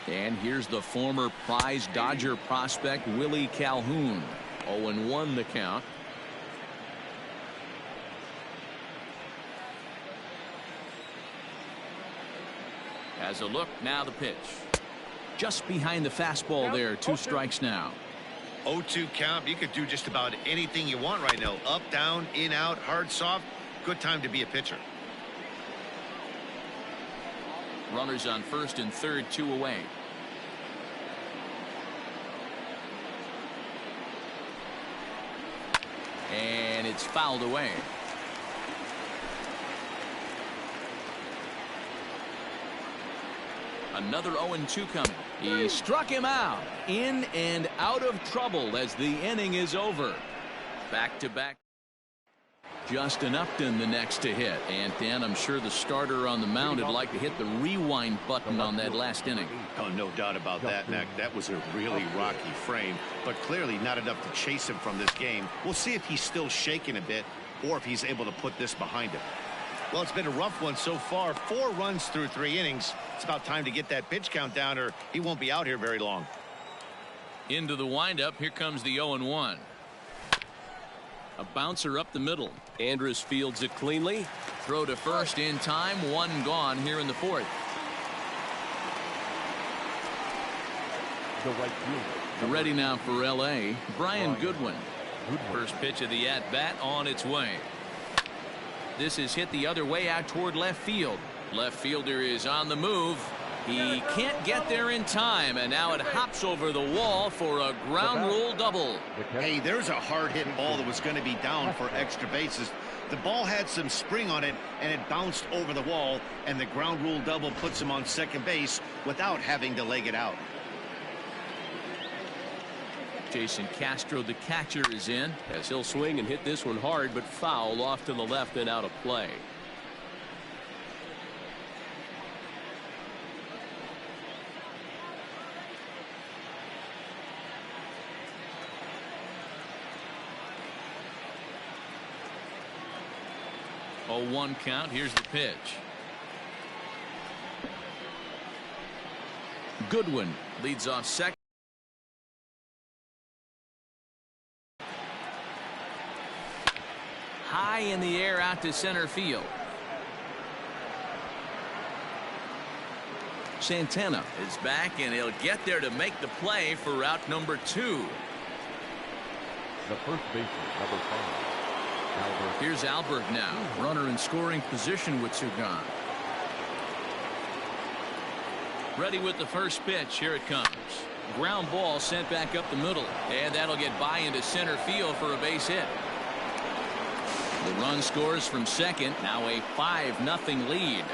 And here's the former prize Dodger prospect Willie Calhoun. 0-1 the count. Has a look, now the pitch. Just behind the fastball there, 2 strikes now. 0-2 count. You could do just about anything you want right now. Up, down, in, out, hard, soft. Good time to be a pitcher. Runners on first and third, 2 away. And it's fouled away. Another 0-2 coming. He struck him out. In and out of trouble as the inning is over. Back-to-back. Justin Upton the next to hit. And Dan, I'm sure the starter on the mound would like to hit the rewind button on that last inning. Oh, no doubt about that, Mac. That was a really rocky frame, but clearly not enough to chase him from this game. We'll see if he's still shaking a bit or if he's able to put this behind him. Well, it's been a rough one so far. 4 runs through 3 innings. It's about time to get that pitch count down or he won't be out here very long. Into the windup. Here comes the 0-1. A bouncer up the middle. Andrus fields it cleanly. Throw to first in time. 1 gone here in the 4th. Ready now for L.A. Brian Goodwin. First pitch of the at-bat on its way. This is hit the other way out toward left field. Left fielder is on the move. He can't get there in time, and now it hops over the wall for a ground rule double. Hey, there's a hard-hit ball that was going to be down for extra bases. The ball had some spring on it, and it bounced over the wall, and the ground rule double puts him on second base without having to leg it out. Jason Castro, the catcher, is in as he'll swing and hit this one hard, but foul off to the left and out of play. Oh, 1 count. Here's the pitch. Goodwin leads off second. High in the air out to center field. Santana is back, and he'll get there to make the play for route number 2. The first baseman, number 5. Albert. Here's Albert now. Runner in scoring position with 2 gone. Ready with the first pitch. Here it comes. Ground ball sent back up the middle, and that'll get by into center field for a base hit. The run scores from second. Now a 5-0 lead.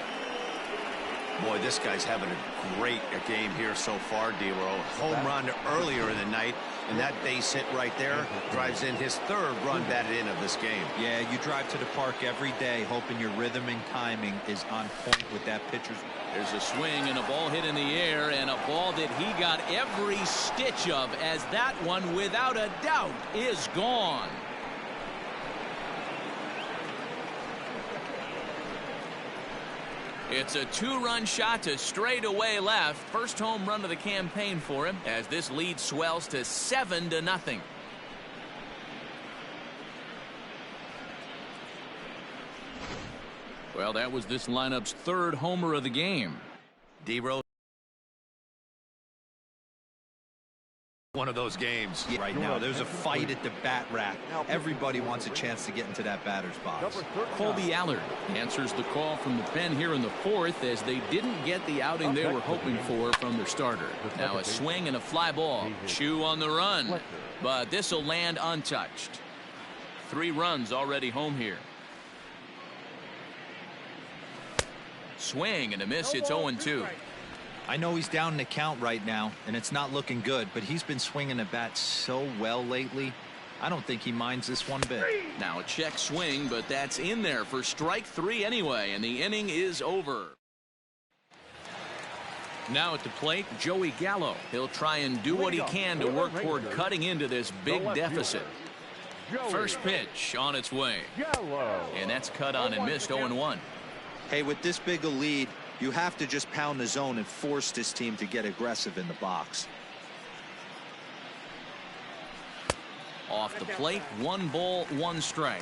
Boy, this guy's having a great game here so far, D-Roll. Home run earlier in the night, and that base hit right there drives in his 3rd run batted in of this game. Yeah, you drive to the park every day hoping your rhythm and timing is on point with that pitcher's. There's a swing and a ball hit in the air, and a ball that he got every stitch of, as that one, without a doubt, is gone. It's a 2-run shot to straightaway left. First home run of the campaign for him, as this lead swells to 7-0. Well, that was this lineup's 3rd homer of the game. D-Roll. One of those games. Yeah, right now, there's a fight at the bat rack. Everybody wants a chance to get into that batter's box. Colby Allard answers the call from the pen here in the 4th, as they didn't get the outing they were hoping for from their starter. Now a swing and a fly ball. Chew on the run, but this will land untouched. 3 runs already home here. Swing and a miss. It's 0-2. I know he's down in the count right now, and it's not looking good, but he's been swinging the bat so well lately. I don't think he minds this one bit. Now a check swing, but that's in there for strike 3 anyway, and the inning is over. Now at the plate, Joey Gallo. He'll try and do what he can to work toward cutting into this big deficit. First pitch on its way. And that's cut on and missed. 0-1. Hey, with this big a lead, You have to just pound the zone and force this team to get aggressive in the box. Off the plate, 1 ball, 1 strike.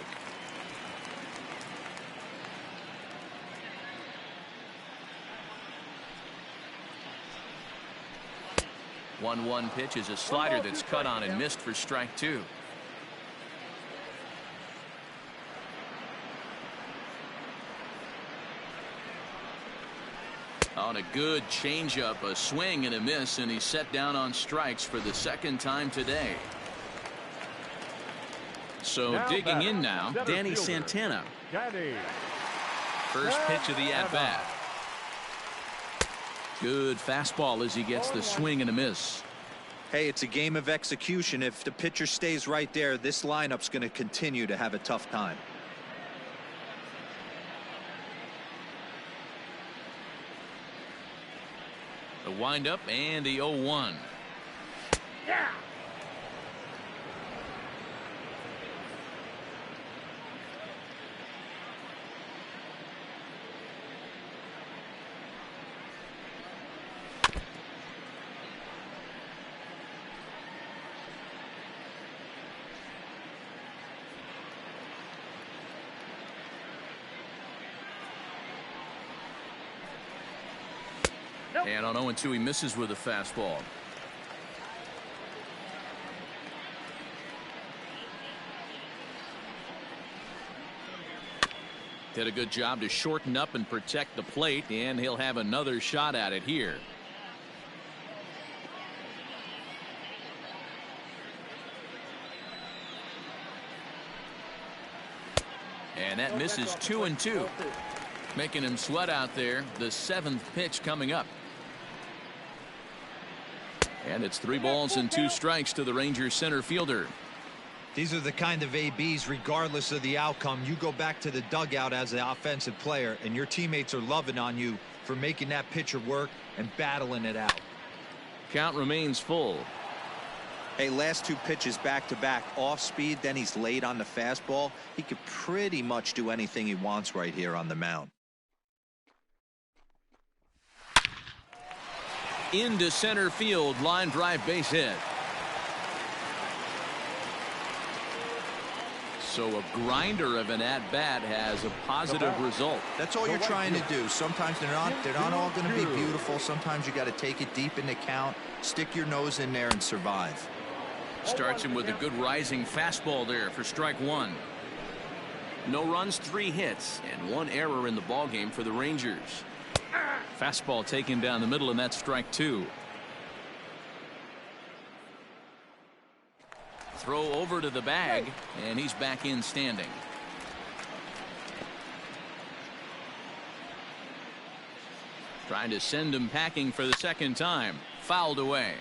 One pitch is a slider that's cut on and missed for strike 2. On a good changeup, a swing and a miss, and he's set down on strikes for the 2nd time today. So Now digging batter, in now, center Danny fielder, Santana. Danny. First pitch of the at-bat. Good fastball as he gets the swing and a miss. Hey, it's a game of execution. If the pitcher stays right there, this lineup's going to continue to have a tough time. The windup and the 0-1. Yeah. And on 0-2, he misses with a fastball. Did a good job to shorten up and protect the plate, and he'll have another shot at it here. And that misses 2-2. Making him sweat out there. The 7th pitch coming up. And it's 3 balls and 2 strikes to the Rangers center fielder. These are the kind of ABs, regardless of the outcome, you go back to the dugout as an offensive player, and your teammates are loving on you for making that pitcher work and battling it out. Count remains full. Hey, last 2 pitches back-to-back, off speed, then he's late on the fastball. He could pretty much do anything he wants right here on the mound. Into center field, line drive, base hit. So a grinder of an at-bat has a positive result. That's all you're trying to do. Sometimes they're not all going to be beautiful. Sometimes you got to take it deep in the count, stick your nose in there and survive. Starts him with a good rising fastball there for strike 1. No runs, 3 hits, and 1 error in the ballgame for the Rangers. Fastball taken down the middle, and that's strike 2. Throw over to the bag, and he's back in standing. Trying to send him packing for the 2nd time. Fouled away.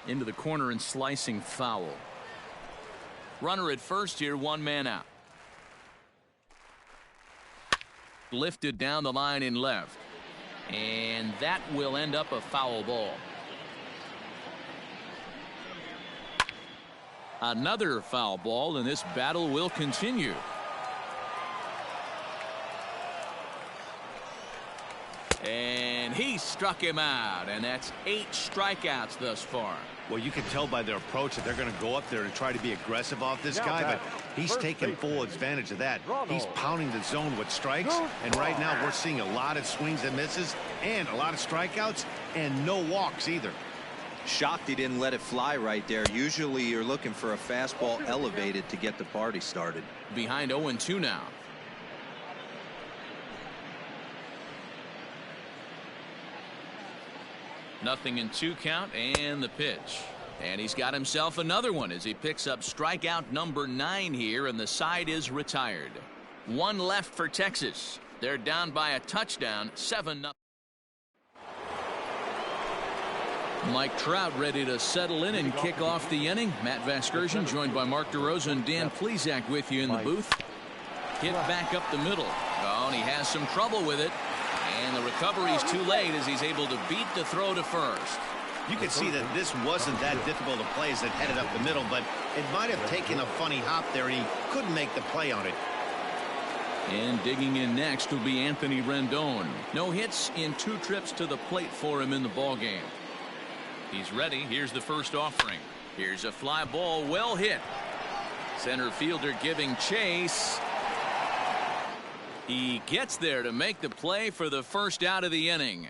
Into the corner and slicing foul. Runner at first here, 1 man out. Lifted down the line in left. And that will end up a foul ball. Another foul ball, and this battle will continue. And he struck him out, and that's 8 strikeouts thus far. Well, you can tell by their approach that they're going to go up there and try to be aggressive off this guy, but he's taking full advantage of that. He's pounding the zone with strikes, and right now we're seeing a lot of swings and misses and a lot of strikeouts and no walks either. Shocked he didn't let it fly right there. Usually you're looking for a fastball elevated to get the party started. Behind 0-2 now. Nothing in 2 count, and the pitch. And he's got himself another one as he picks up strikeout number 9 here, and the side is retired. 1 left for Texas. They're down by a touchdown, 7-0. Mike Trout ready to settle in and kick off the inning. Matt Vasgersian joined by Mark DeRosa and Dan Plesac with you in the booth. Hit back up the middle. Oh, and he has some trouble with it. And the recovery's too late as he's able to beat the throw to first. You can see that this wasn't that difficult to play as it headed up the middle, but it might have taken a funny hop there, and he couldn't make the play on it. And digging in next will be Anthony Rendon. No hits in 2 trips to the plate for him in the ballgame. He's ready. Here's the first offering. Here's a fly ball, well hit. Center fielder giving chase. He gets there to make the play for the first out of the inning.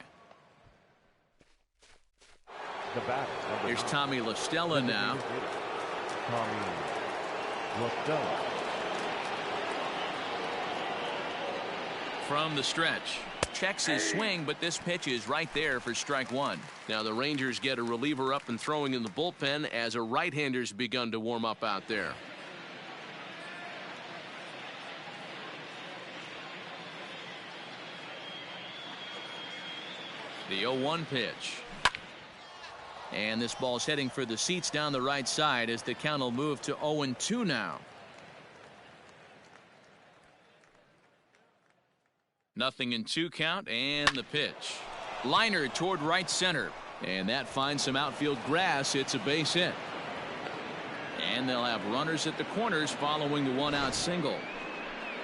The batter, Here's Tommy La Stella now. Tommy La Stella. From the stretch. Checks his swing, but this pitch is right there for strike 1. Now the Rangers get a reliever up and throwing in the bullpen as a right-hander's begun to warm up out there. The 0-1 pitch. And this ball's heading for the seats down the right side as the count will move to 0-2 now. Nothing in 2 count, and the pitch. Liner toward right center, and that finds some outfield grass. It's a base hit. And they'll have runners at the corners following the 1-out single.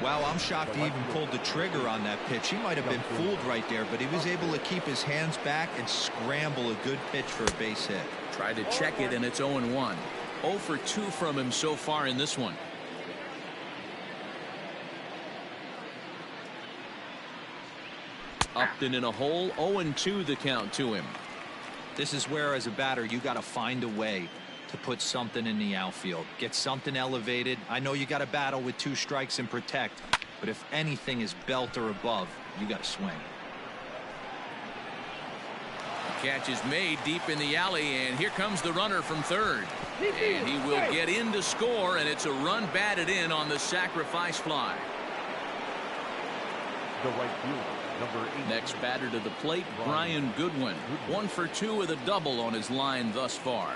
Wow, I'm shocked he even pulled the trigger on that pitch. He might have been fooled right there, but he was able to keep his hands back and scramble a good pitch for a base hit. Tried to check it, and it's 0-1. 0 for 2 from him so far in this one. Up and in a hole. 0-2 the count to him. This is where, as a batter, you got to find a way to put something in the outfield. Get something elevated. I know you got to battle with 2 strikes and protect, but if anything is belt or above, you got to swing. The catch is made deep in the alley, and here comes the runner from third. And he will get in to score, and it's a run batted in on the sacrifice fly. The right fielder, number 8. Next batter to the plate, Brian Goodwin. 1 for 2 with a double on his line thus far.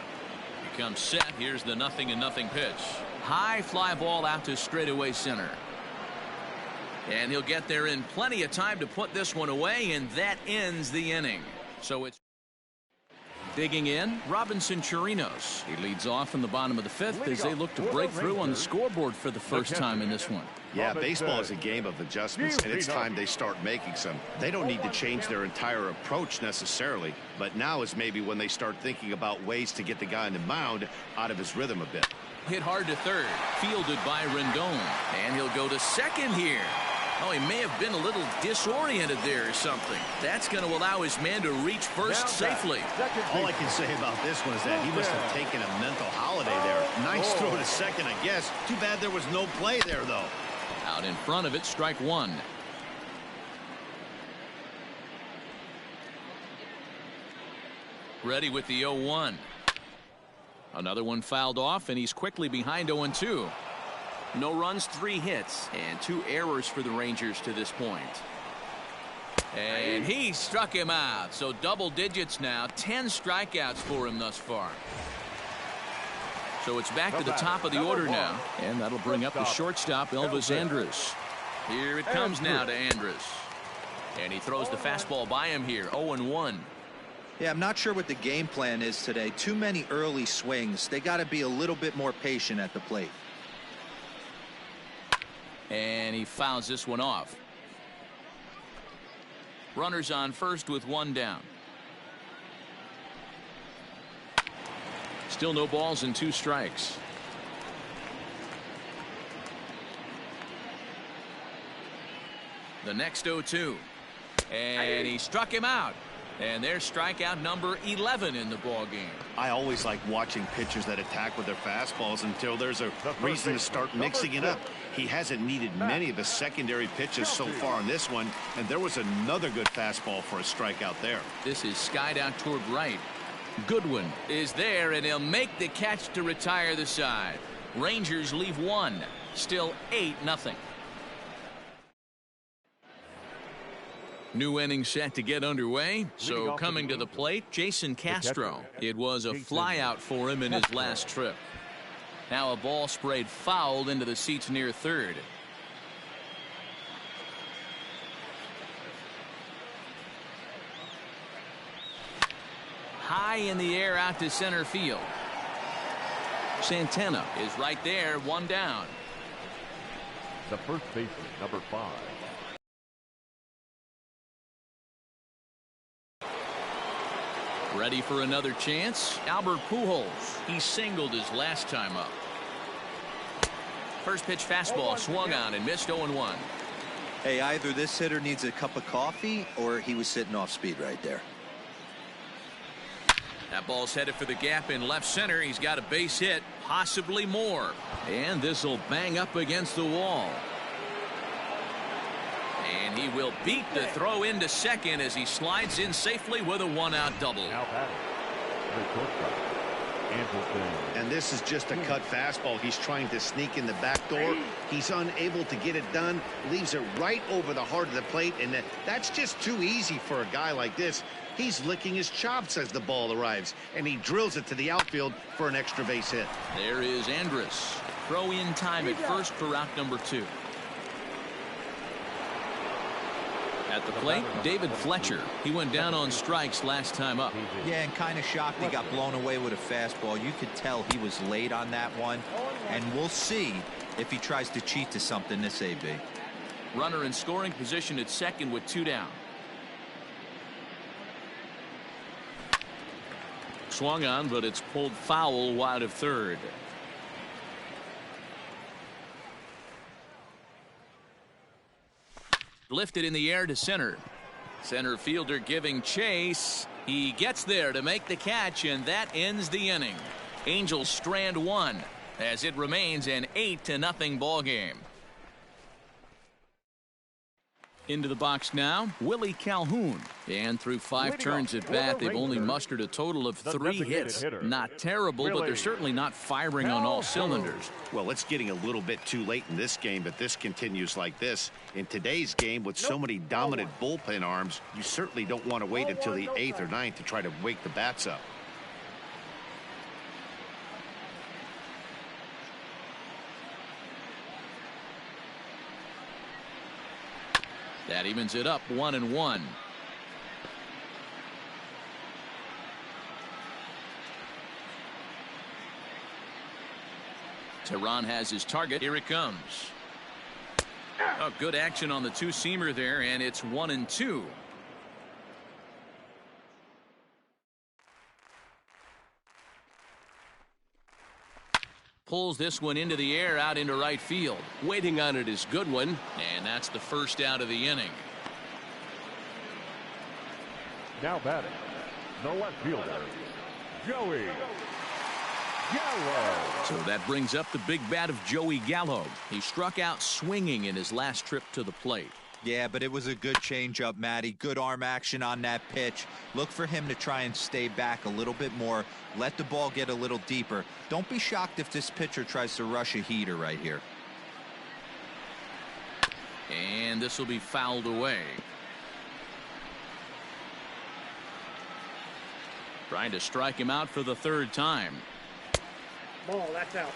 He comes set. Here's the 0-0 pitch. High fly ball out to straightaway center. And he'll get there in plenty of time to put this one away, and that ends the inning. So it's digging in, Robinson Chirinos. He leads off in the bottom of the 5th as they look to break through on the scoreboard for the first time in this one. Yeah, baseball is a game of adjustments, and it's time they start making some. They don't need to change their entire approach necessarily, but now is maybe when they start thinking about ways to get the guy on the mound out of his rhythm a bit. Hit hard to third, fielded by Rendon, and he'll go to second here. Oh, he may have been a little disoriented there or something. That's going to allow his man to reach first safely. All I can say about this one is that he must have taken a mental holiday there. Nice throw to second, I guess. Too bad there was no play there, though. Out in front of it, strike 1. Ready with the 0-1. Another one fouled off, and he's quickly behind 0-2. No runs, 3 hits, and 2 errors for the Rangers to this point. And he struck him out. So double digits now. 10 strikeouts for him thus far. So it's back to the top of the order now. And that'll bring up the shortstop, Elvis Andrus. Here it comes now to Andrus. And he throws the fastball by him here. 0-1. Yeah, I'm not sure what the game plan is today. Too many early swings. They got to be a little bit more patient at the plate. And he fouls this one off. Runners on first with 1 down. Still no balls and 2 strikes. The next 0-2. And he struck him out. And there's strikeout number 11 in the ball game. I always like watching pitchers that attack with their fastballs until there's a reason to start mixing it up. He hasn't needed many of his secondary pitches so far in this one, and there was another good fastball for a strikeout there. This is skied out toward right. Goodwin is there, and he'll make the catch to retire the side. Rangers leave 1. Still 8-0. New inning set to get underway. So coming to the plate, Jason Castro. It was a flyout for him in his last trip. Now a ball sprayed fouled into the seats near third. high in the air out to center field. Santana is right there, one down. The first baseman, number 5. Ready for another chance. Albert Pujols. He singled his last time up. First pitch fastball swung on and missed 0-1. Hey, either this hitter needs a cup of coffee or he was sitting off speed right there. That ball's headed for the gap in left center. He's got a base hit, possibly more. And this will bang up against the wall. And he will beat the throw into second as he slides in safely with a one-out double. Now batting, the shortstop, Anderson. And this is just a cut fastball. He's trying to sneak in the back door. He's unable to get it done. Leaves it right over the heart of the plate. And that's just too easy for a guy like this. He's licking his chops as the ball arrives. And he drills it to the outfield for an extra base hit. There is Andrus. Throw in time at first for out number 2. At the plate, David Fletcher. He went down on strikes last time up. Yeah, and kind of shocked he got blown away with a fastball. You could tell he was late on that one. And we'll see if he tries to cheat to something this AB. Runner in scoring position at second with 2 down. Swung on, but it's pulled foul wide of third. Lifted in the air to center. Center fielder giving chase. He gets there to make the catch, and that ends the inning. Angels strand 1 as it remains an 8-0 ball game. Into the box now, Willie Calhoun. And through 5 turns at bat, they've only mustered a total of 3 hits. Not terrible, but they're certainly not firing on all cylinders. Well, it's getting a little bit too late in this game, but this continues like this. In today's game, with so many dominant bullpen arms, you certainly don't want to wait until the 8th or 9th to try to wake the bats up. That evens it up 1-1. Tehran has his target. Here it comes. Oh, good action on the two-seamer there, and it's 1-2. Pulls this one into the air out into right field. Waiting on it is Goodwin, and that's the first out of the inning. Now batting, the left fielder, Joey Gallo. So that brings up the big bat of Joey Gallo. He struck out swinging in his last trip to the plate. Yeah, but it was a good changeup, Matty. Good arm action on that pitch. Look for him to try and stay back a little bit more. Let the ball get a little deeper. Don't be shocked if this pitcher tries to rush a heater right here. And this will be fouled away. Trying to strike him out for the 3rd time. Ball, that's out.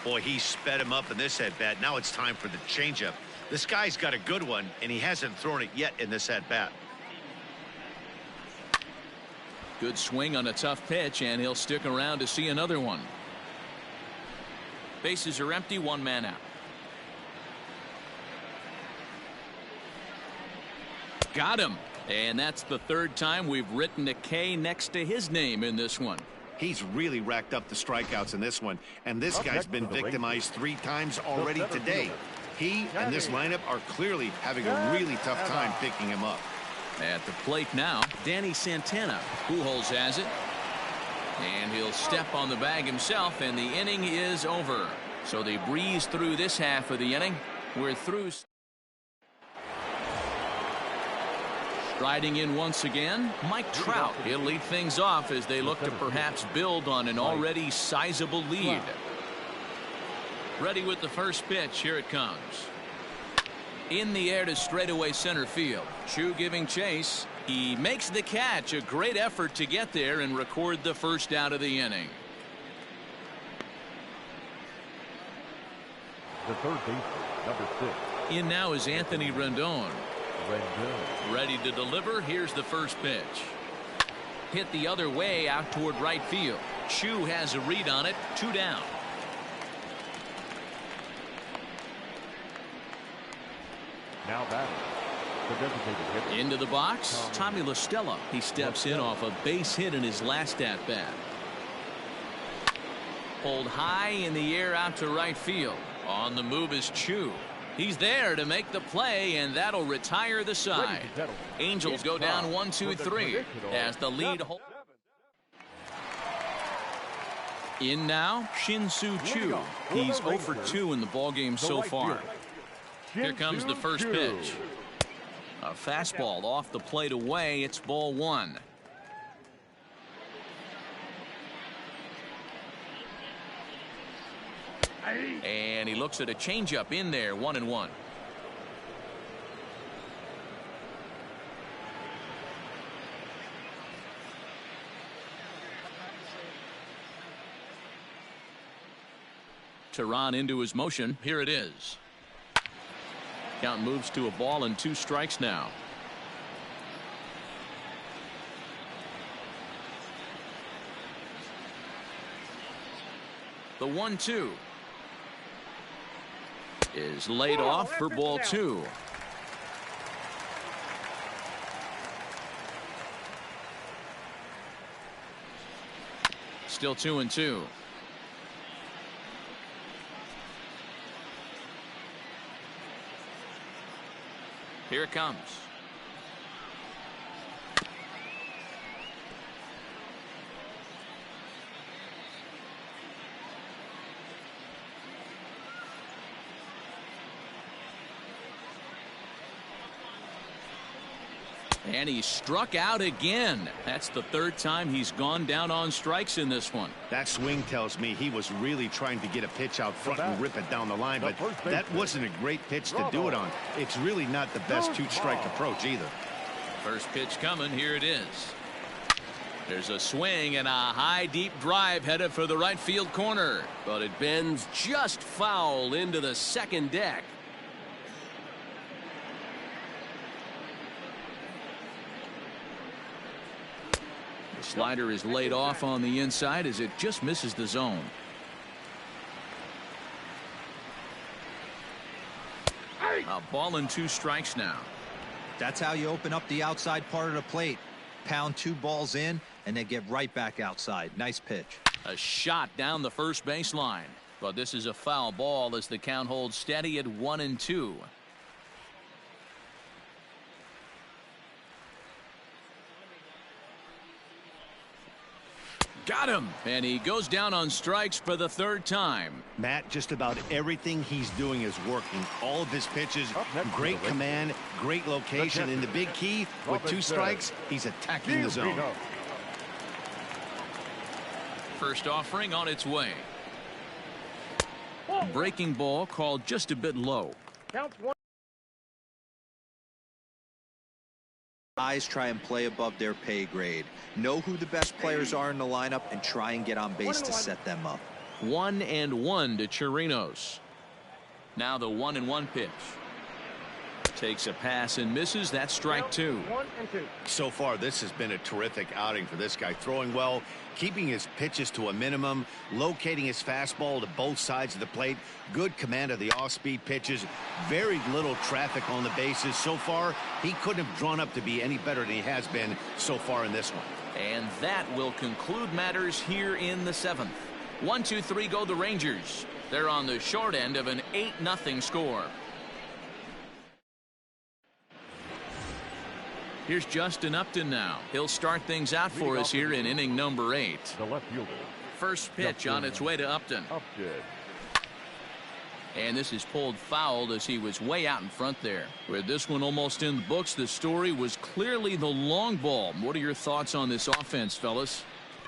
Boy, he sped him up in this at-bat. Now it's time for the changeup. This guy's got a good one, and he hasn't thrown it yet in this at-bat. Good swing on a tough pitch, and he'll stick around to see another one. Bases are empty, 1 man out. Got him. And that's the 3rd time we've written a K next to his name in this one. He's really racked up the strikeouts in this one, and this guy's been victimized 3 times already today. He and this lineup are clearly having a really tough time picking him up. At the plate now, Danny Santana. Pujols has it. And he'll step on the bag himself, and the inning is over. So they breeze through this half of the inning. We're through. Striding in once again, Mike Trout. He'll lead things off as they look to perhaps build on an already sizable lead. Ready with the first pitch. Here it comes. In the air to straightaway center field. Chu giving chase. He makes the catch. A great effort to get there and record the first out of the inning. The third baseman, number 6. In now is Anthony Rendon. Ready to deliver. Here's the first pitch. Hit the other way out toward right field. Chu has a read on it. 2 down. Now batting, the designated hitter. Into the box, Tommy La Stella. He steps in off a base hit in his last at bat. Pulled high in the air out to right field. On the move is Chu. He's there to make the play, and that'll retire the side. Angels go down 1-2-3 as the lead holds. In now, Shin-Soo Choo. He's 0 for 2 in the ballgame so far. Here comes the first pitch. A fastball off the plate away. It's ball 1. And he looks at a changeup in there. 1-1. Tehran into his motion. Here it is. Count moves to a ball and 2 strikes now. The 1-2 is laid off for ball 2. Still 2-2. Here it comes. And he struck out again. That's the 3rd time he's gone down on strikes in this one. That swing tells me he was really trying to get a pitch out front and rip it down the line, but that wasn't a great pitch to do it on. It's really not the best 2-strike approach either. First pitch coming. Here it is. There's a swing and a high deep drive headed for the right field corner, but it bends just foul into the second deck. Slider is laid off on the inside as it just misses the zone. A ball and 2 strikes now. That's how you open up the outside part of the plate. Pound 2 balls in and then get right back outside. Nice pitch. A shot down the first baseline, but this is a foul ball as the count holds steady at 1-2. Got him, and he goes down on strikes for the 3rd time. Matt, just about everything he's doing is working. All of his pitches, great command, great location, and the big key with 2 strikes, he's attacking the zone. First offering on its way. Breaking ball called just a bit low. Counts 1. Guys try and play above their pay grade. Know who the best players are in the lineup and try and get on base to set them up. 1-1 to Chirinos. Now the 1-1 pitch. Takes a pass and misses. That's strike 2. 1-2. So far, this has been a terrific outing for this guy. Throwing well, keeping his pitches to a minimum, locating his fastball to both sides of the plate, good command of the off-speed pitches, very little traffic on the bases. So far, he couldn't have drawn up to be any better than he has been so far in this one. And that will conclude matters here in the 7th. 1-2-3 go the Rangers. They're on the short end of an 8-0 score. Here's Justin Upton now. He'll start things out for us here in inning number 8. The left fielder. First pitch on its way to Upton. And this is pulled foul as he was way out in front there. With this one almost in the books, the story was clearly the long ball. What are your thoughts on this offense, fellas?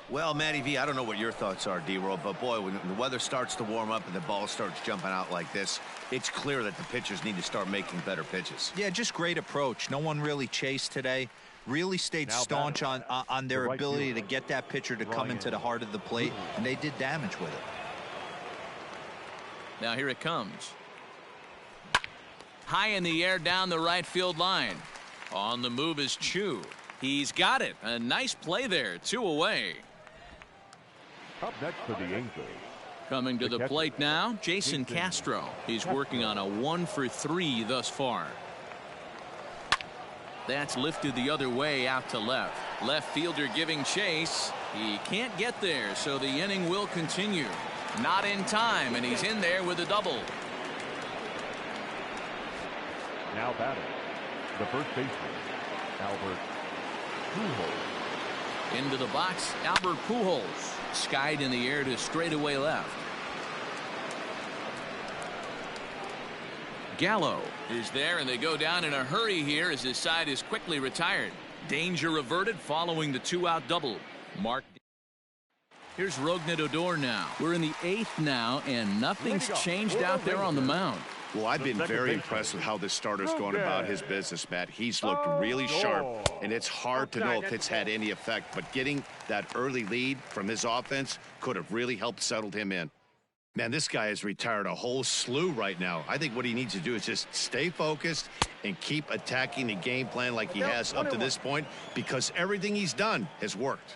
Well, Matty V, I don't know what your thoughts are, D-Roll, but boy, when the weather starts to warm up and the ball starts jumping out like this, it's clear that the pitchers need to start making better pitches. Yeah, just great approach. No one really chased today. Really stayed staunch on their ability to get that pitcher to come into the heart of the plate, and they did damage with it. Now here it comes. High in the air down the right field line. On the move is Chu. He's got it. A nice play there. 2 away. Up next for the Angels. Coming to the plate now, Jason Castro. He's working on a 1-for-3 thus far. That's lifted the other way out to left. Left fielder giving chase. He can't get there, so the inning will continue. Not in time, and he's in there with a double. Now batting, the first baseman, Albert Pujols. Into the box, Albert Pujols. Skied in the air to straightaway left. Gallo is there, and they go down in a hurry here as his side is quickly retired. Danger averted following the 2-out double. Mark. Here's Rougned Odor now. We're in the 8th now, and nothing's changed out there on the mound. Well, I've been very impressed with how this starter's going about his business, Matt. He's looked really sharp, and it's hard to know if it's had any effect. But getting that early lead from his offense could have really helped settle him in. Man, this guy has retired a whole slew right now. I think what he needs to do is just stay focused and keep attacking the game plan like he has up to this point, because everything he's done has worked.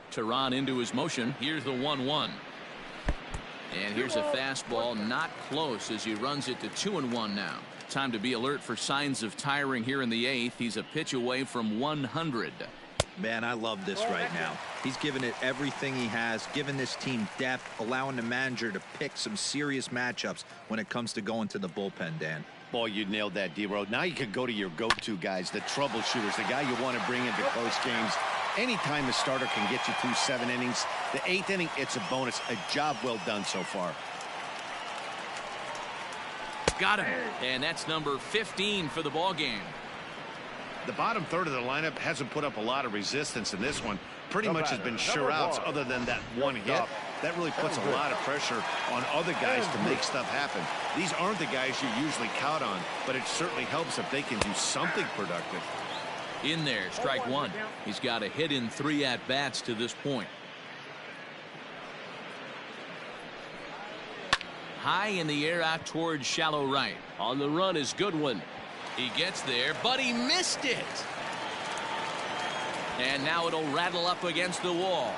Tehran into his motion. Here's the 1-1. And here's a fastball not close as he runs it to 2-1 now. Time to be alert for signs of tiring here in the 8th. He's a pitch away from 100. Man, I love this right now. He's given it everything he has, given this team depth, allowing the manager to pick some serious matchups when it comes to going to the bullpen, Dan. Boy, you nailed that, D-Row. Now you can go to your go-to guys, the troubleshooters, the guy you want to bring into close games. Anytime the starter can get you through 7 innings, the 8th inning, it's a bonus. A job well done so far. Got him. And that's number 15 for the ball game. The bottom third of the lineup hasn't put up a lot of resistance in this one. Pretty much has been sure outs other than that one hit. That really puts a lot of pressure on other guys to make stuff happen. These aren't the guys you usually count on, but it certainly helps if they can do something productive. In there, strike 1. He's got a hit in 3 at-bats to this point. High in the air out towards shallow right. On the run is Goodwin. He gets there, but he missed it. And now it'll rattle up against the wall.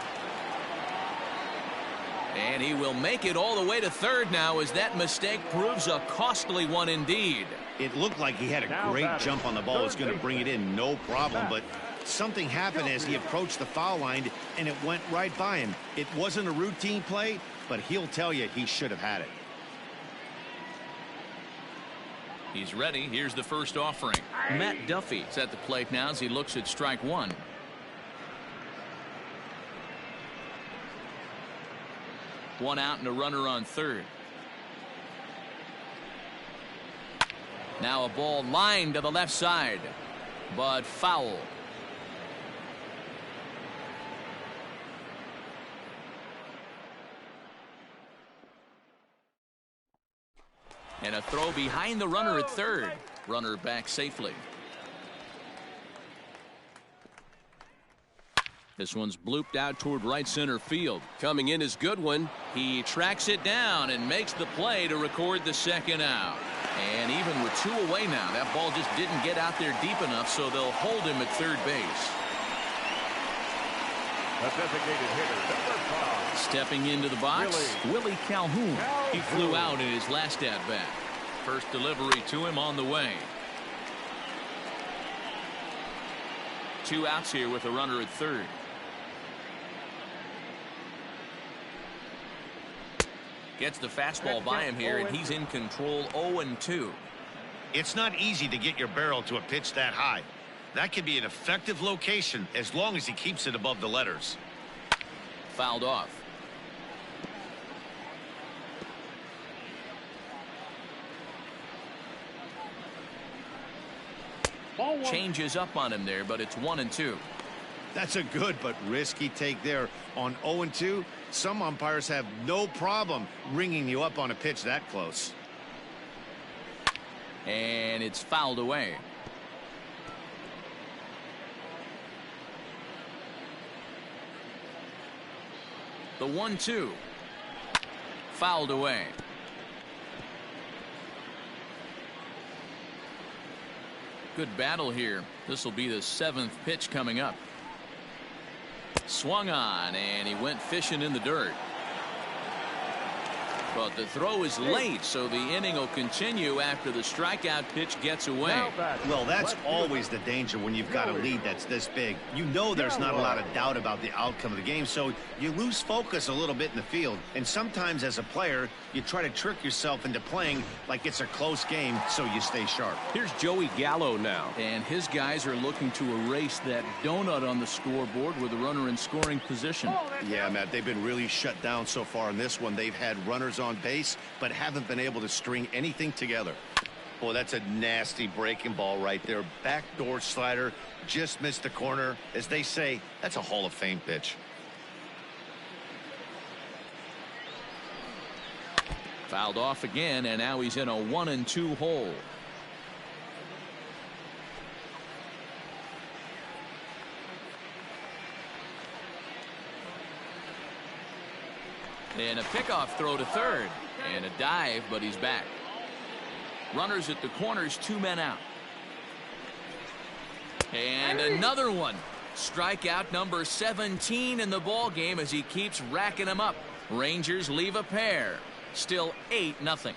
And he will make it all the way to third now as that mistake proves a costly one indeed. It looked like he had a great jump on the ball. Was going to bring it in, no problem. But something happened as he approached the foul line, and it went right by him. It wasn't a routine play, but he'll tell you he should have had it. He's ready. Here's the first offering. Matt Duffy's at the plate now as he looks at strike 1. One out and a runner on third. Now a ball lined to the left side, but foul. And a throw behind the runner at third. Runner back safely. This one's blooped out toward right center field. Coming in is Goodwin. He tracks it down and makes the play to record the second out. And even with 2 away now, that ball just didn't get out there deep enough, so they'll hold him at third base. A designated hitter, number 5. Stepping into the box, Willie Calhoun. He flew out in his last at-bat. First delivery to him on the way. 2 outs here with a runner at third. Gets the fastball by him here, and he's in control. 0-2. It's not easy to get your barrel to a pitch that high. That can be an effective location as long as he keeps it above the letters. Fouled off. Changes up on him there, but it's 1-2. That's a good but risky take there. On 0-2, some umpires have no problem ringing you up on a pitch that close. And it's fouled away. The 1-2. Fouled away. good battle here. This will be the 7th pitch coming up. Swung on, and he went fishing in the dirt. But the throw is late, so the inning will continue after the strikeout pitch gets away. Well, that's always the danger when you've got a lead that's this big. You know there's not a lot of doubt about the outcome of the game, so you lose focus a little bit in the field. And sometimes as a player, you try to trick yourself into playing like it's a close game so you stay sharp. Here's Joey Gallo now. And his guys are looking to erase that donut on the scoreboard with a runner in scoring position. Yeah, Matt, they've been really shut down so far in this one. They've had runners on base, but haven't been able to string anything together. Boy, that's a nasty breaking ball right there. Backdoor slider, just missed the corner. As they say, that's a Hall of Fame pitch. Fouled off again, and now he's in a 1-2 hole. And a pickoff throw to third, and a dive, but he's back. Runners at the corners, 2 men out. And another one. Strikeout number 17 in the ball game as he keeps racking them up. Rangers leave a pair. Still 8-0.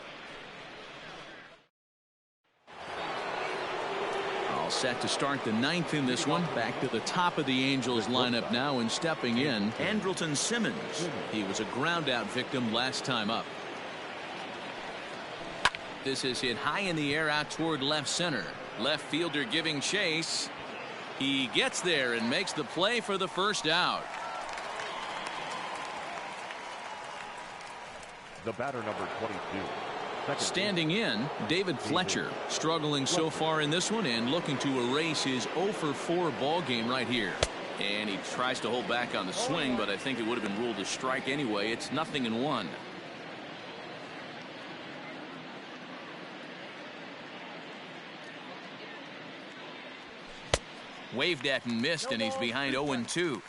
All set to start the 9th in this one. Back to the top of the Angels lineup now, and stepping in, Andrelton Simmons. He was a ground out victim last time up. This is hit high in the air out toward left center. Left fielder giving chase. He gets there and makes the play for the first out. The batter, number 22. Standing in, David Fletcher, struggling so far in this one and looking to erase his 0-for-4 ball game right here. And he tries to hold back on the swing, but I think it would have been ruled a strike anyway. It's 0-1. Waved at and missed, and he's behind 0-2.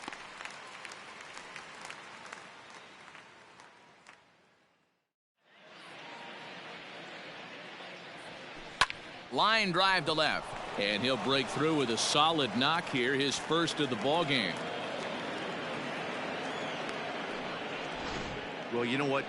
Line drive to left, and he'll break through with a solid knock here, his first of the ball game. Well, you know what?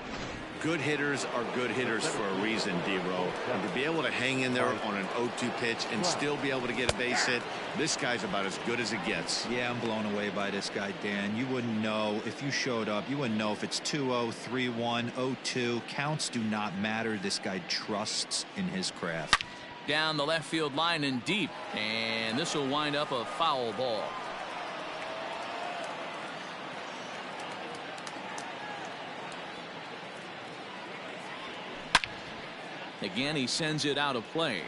Good hitters are good hitters for a reason, D-Row. And to be able to hang in there on an 0-2 pitch and still be able to get a base hit, this guy's about as good as it gets. Yeah, I'm blown away by this guy, Dan. You wouldn't know if you showed up. You wouldn't know if it's 2-0, 3-1, 0-2. Counts do not matter. This guy trusts in his craft. Down the left field line and deep, and this will wind up a foul ball. Again, he sends it out of play.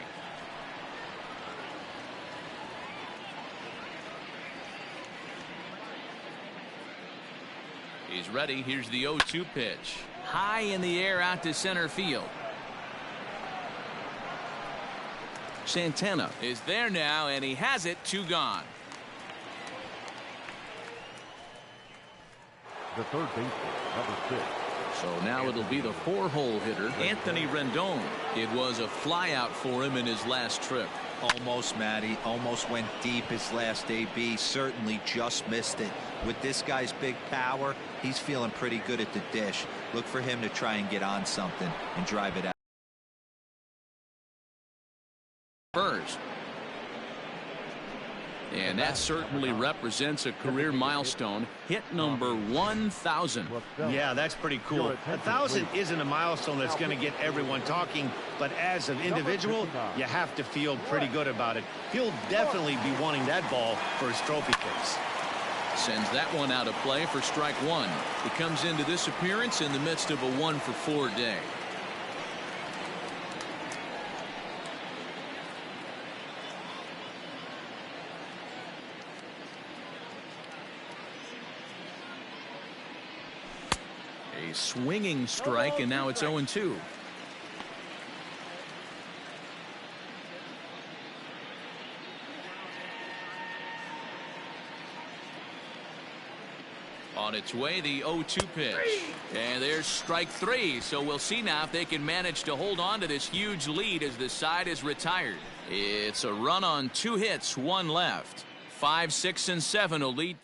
He's ready. Here's the 0-2 pitch. High in the air out to center field. Santana is there now, and he has it. 2 gone. The third baseman, number 6. So now it'll be the 4-hole hitter, Anthony Rendon. It was a flyout for him in his last trip. Almost, Matty. Almost went deep his last AB. Certainly just missed it. With this guy's big power, he's feeling pretty good at the dish. Look for him to try and get on something and drive it out. First. And that certainly represents a career milestone. Hit number 1,000. Yeah, that's pretty cool. 1,000 isn't a milestone that's going to get everyone talking, but as an individual, you have to feel pretty good about it. He'll definitely be wanting that ball for his trophy case. Sends that one out of play for strike 1. He comes into this appearance in the midst of a 1-for-4 day. A swinging strike, and now it's 0-2. On its way, the 0-2 pitch. And there's strike three. So we'll see now if they can manage to hold on to this huge lead as the side is retired. It's a run on 2 hits, 1 left. 5, 6, and 7 will lead.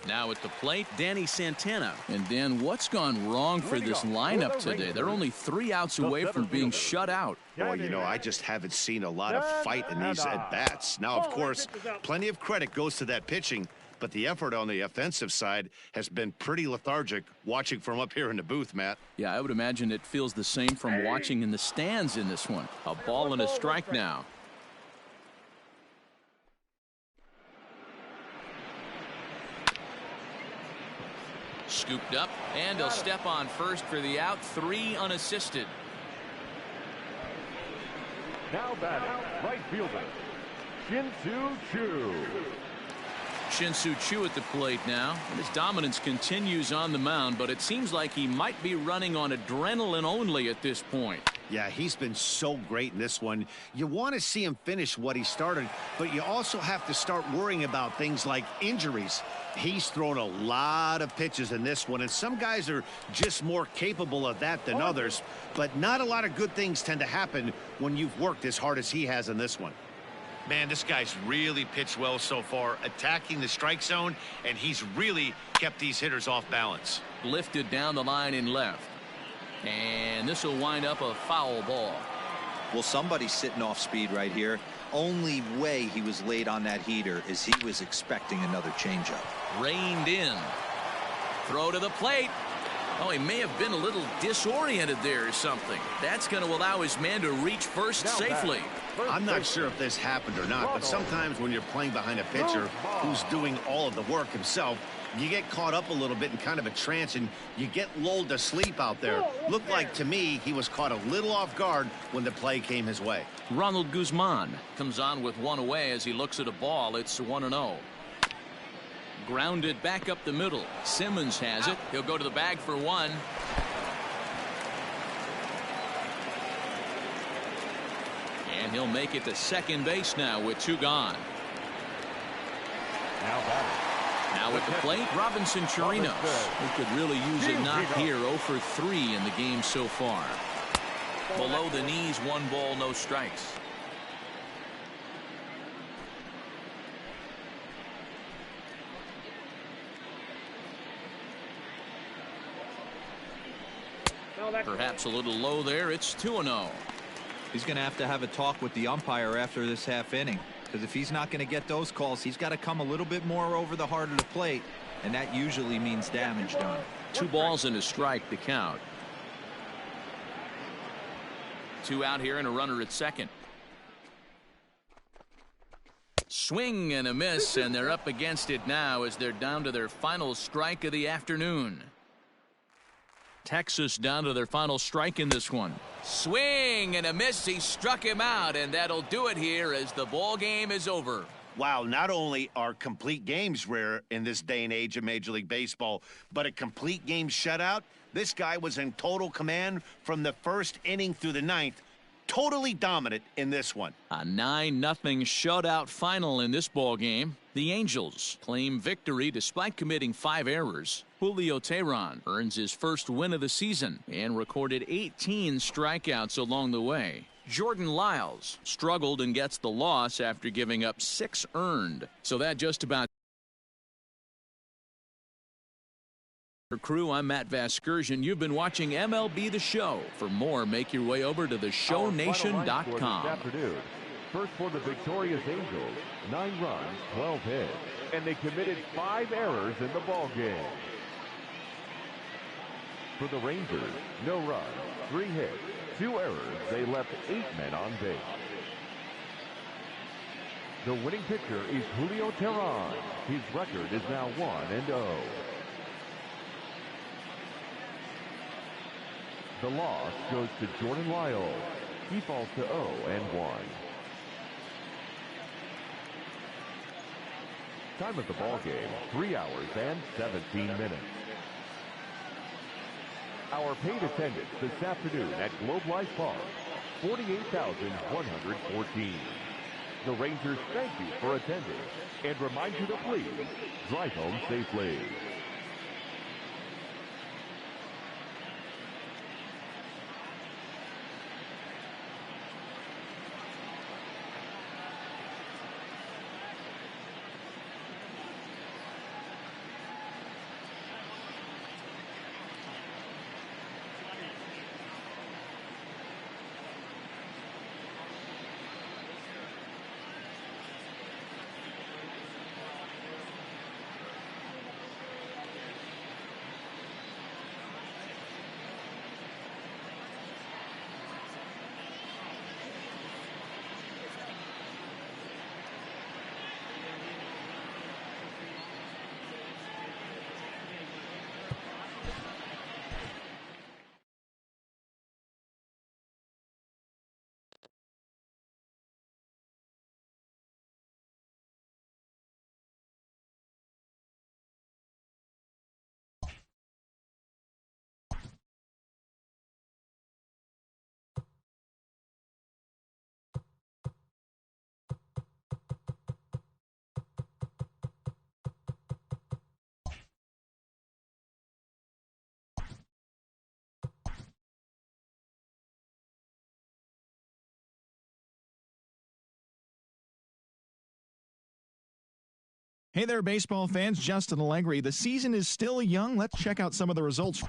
Now at the plate, Danny Santana. And Dan, what's gone wrong for this lineup today? They're only 3 outs away from being shut out. Well, you know, I just haven't seen a lot of fight in these at-bats. Now, of course, plenty of credit goes to that pitching, but the effort on the offensive side has been pretty lethargic watching from up here in the booth, Matt. Yeah, I would imagine it feels the same from watching in the stands in this one. A ball and a strike now. Scooped up, and he'll step on first for the out. 3 unassisted. Now batting, right fielder, Shin-Soo Choo. Shin-Soo Choo at the plate now. And his dominance continues on the mound, but it seems like he might be running on adrenaline only at this point. Yeah, he's been so great in this one. You want to see him finish what he started, but you also have to start worrying about things like injuries. He's thrown a lot of pitches in this one, and some guys are just more capable of that than others, but not a lot of good things tend to happen when you've worked as hard as he has in this one. Man, this guy's really pitched well so far, attacking the strike zone, and he's really kept these hitters off balance. Lifted down the line in left. And this will wind up a foul ball. Well, somebody's sitting off speed right here. Only way he was late on that heater is he was expecting another changeup. Reined in. Throw to the plate. Oh, he may have been a little disoriented there or something. That's going to allow his man to reach first safely. I'm not sure if this happened or not, but sometimes when you're playing behind a pitcher who's doing all of the work himself, you get caught up a little bit in kind of a trance and you get lulled to sleep out there. Looked like to me he was caught a little off guard when the play came his way. Ronald Guzman comes on with 1 away as he looks at a ball. It's 1-0. Grounded back up the middle. Simmons has it. He'll go to the bag for 1. And he'll make it to second base now with 2 gone. Now at the plate, Robinson Chirinos, who could really use a knock here. 0 for 3 in the game so far. Below the knees, 1 ball, no strikes. Perhaps a little low there. It's 2-0. He's going to have a talk with the umpire after this half inning, because if he's not going to get those calls, he's got to come a little bit more over the heart of the plate, and that usually means damage done. 2 balls and a strike to count. 2 out here and a runner at second. Swing and a miss, and they're up against it now as they're down to their final strike of the afternoon. Texas down to their final strike in this one. Swing and a miss. He struck him out, and that'll do it here as the ball game is over. Wow, not only are complete games rare in this day and age of Major League Baseball, but a complete game shutout. This guy was in total command from the first inning through the 9th. Totally dominant in this one. A 9-0 shutout final in this ball game. The Angels claim victory despite committing 5 errors. Julio Teheran earns his first win of the season and recorded 18 strikeouts along the way. Jordan Lyles struggled and gets the loss after giving up 6 earned. So that just about For crew, I'm Matt Vasgersian. You've been watching MLB The Show. For more, make your way over to theshownation.com. First for the victorious Angels, 9 runs, 12 hits, and they committed 5 errors in the ballgame. For the Rangers, no runs, 3 hits, 2 errors. They left 8 men on base. The winning pitcher is Julio Teheran. His record is now 1-0. The loss goes to Jordan Lyles. He falls to 0-1. Time of the ball game, 3 hours and 17 minutes. Our paid attendance this afternoon at Globe Life Park, 48,114. The Rangers thank you for attending and remind you to please drive home safely. Hey there, baseball fans. Justin Allegri. The season is still young. Let's check out some of the results.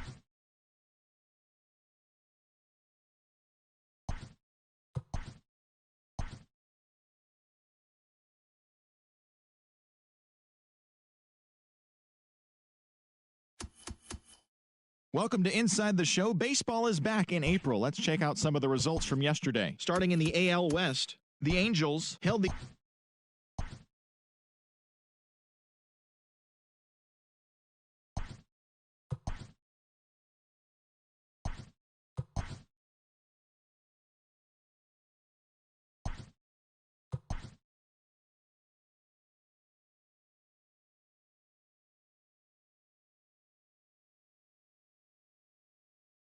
Welcome to Inside the Show. Baseball is back in April. Let's check out some of the results from yesterday. Starting in the AL West, the Angels held the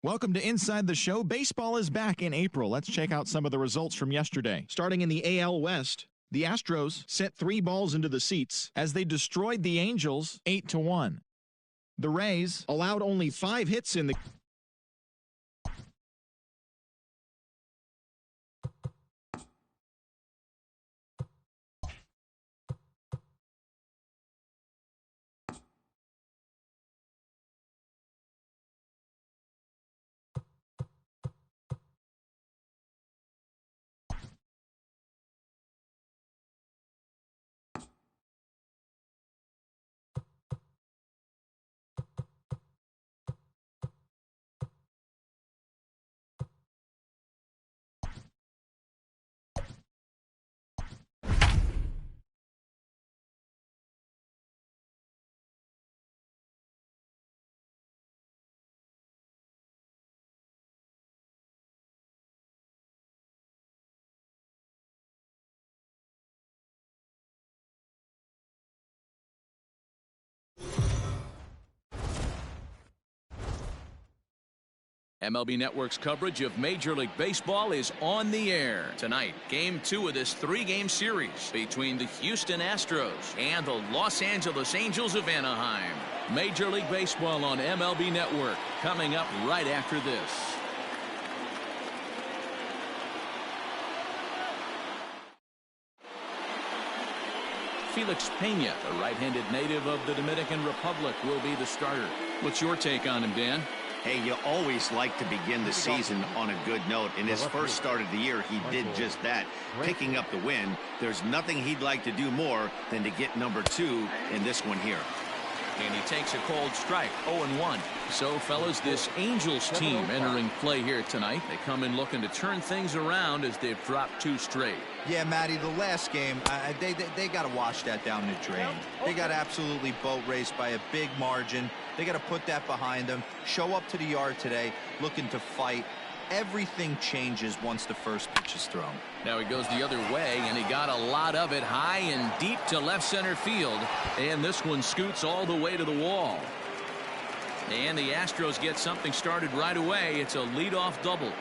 Welcome to Inside the Show. Baseball is back in April. Let's check out some of the results from yesterday. Starting in the AL West, the Astros sent 3 balls into the seats as they destroyed the Angels 8-1. The Rays allowed only 5 hits in the MLB Network's coverage of Major League Baseball is on the air. Tonight, Game 2 of this 3-game series between the Houston Astros and the Los Angeles Angels of Anaheim. Major League Baseball on MLB Network coming up right after this. Felix Pena, the right-handed native of the Dominican Republic, will be the starter. What's your take on him, Dan? Hey, you always like to begin the season on a good note. In his first start of the year, he did just that, picking up the win. There's nothing he'd like to do more than to get number 2 in this one here. And he takes a cold strike, 0-1. So, fellas, this Angels team entering play here tonight. They come in looking to turn things around as they've dropped 2 straight. Yeah, Matty, the last game, they got to wash that down the drain. They got absolutely boat raced by a big margin. They got to put that behind them. Show up to the yard today looking to fight. Everything changes once the first pitch is thrown. Now he goes the other way, and he got a lot of it high and deep to left center field. And this one scoots all the way to the wall. And the Astros get something started right away. It's a leadoff double.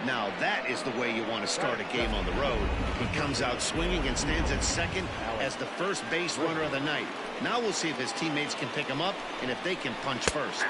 Now that is the way you want to start a game on the road. He comes out swinging and stands at second as the first base runner of the night. Now we'll see if his teammates can pick him up and if they can punch first.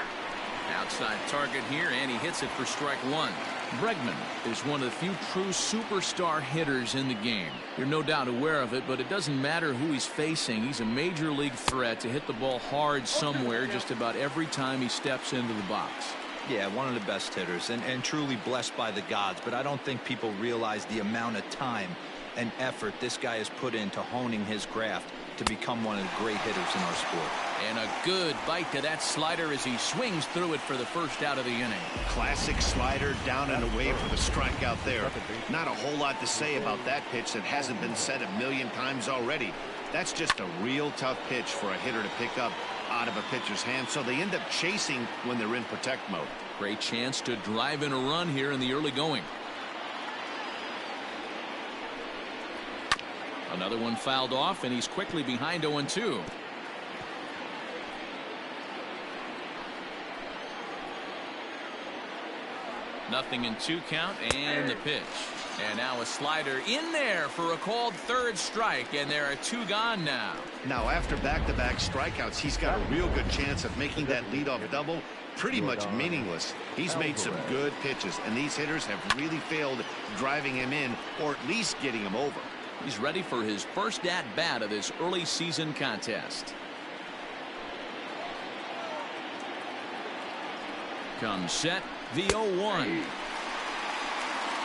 Outside target here, and he hits it for strike 1. Bregman is one of the few true superstar hitters in the game. You're no doubt aware of it, but it doesn't matter who he's facing. He's a major league threat to hit the ball hard somewhere just about every time he steps into the box. Yeah, one of the best hitters and truly blessed by the gods, but I don't think people realize the amount of time and effort this guy has put into honing his craft to become one of the great hitters in our sport. And a good bite to that slider as he swings through it for the first out of the inning. Classic slider down and away for the strikeout there. Not a whole lot to say about that pitch that hasn't been said a million times already. That's just a real tough pitch for a hitter to pick up out of a pitcher's hand, so they end up chasing when they're in protect mode. Great chance to drive in a run here in the early going. Another one fouled off, and he's quickly behind 0-2. Nothing in 2 count, and the pitch. And now a slider in there for a called third strike, and there are 2 gone now. Now after back-to-back strikeouts, he's got a real good chance of making that leadoff double pretty much meaningless. He's made some good pitches, and these hitters have really failed driving him in or at least getting him over. He's ready for his first at-bat of this early season contest. Comes set, the 0-1.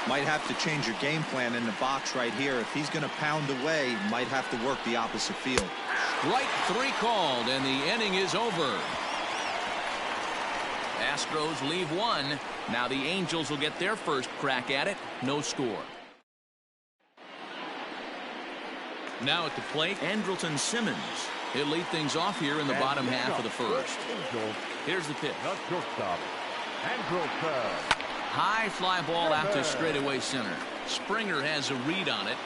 Might have to change your game plan in the box right here. If he's going to pound away, might have to work the opposite field. Strike 3 called, and the inning is over. Astros leave one. Now the Angels will get their first crack at it. No score. Now at the plate, Andrelton Simmons. He'll lead things off here in the bottom half of the first. Here's the pitch. High fly ball out to straightaway center. Springer has a read on it.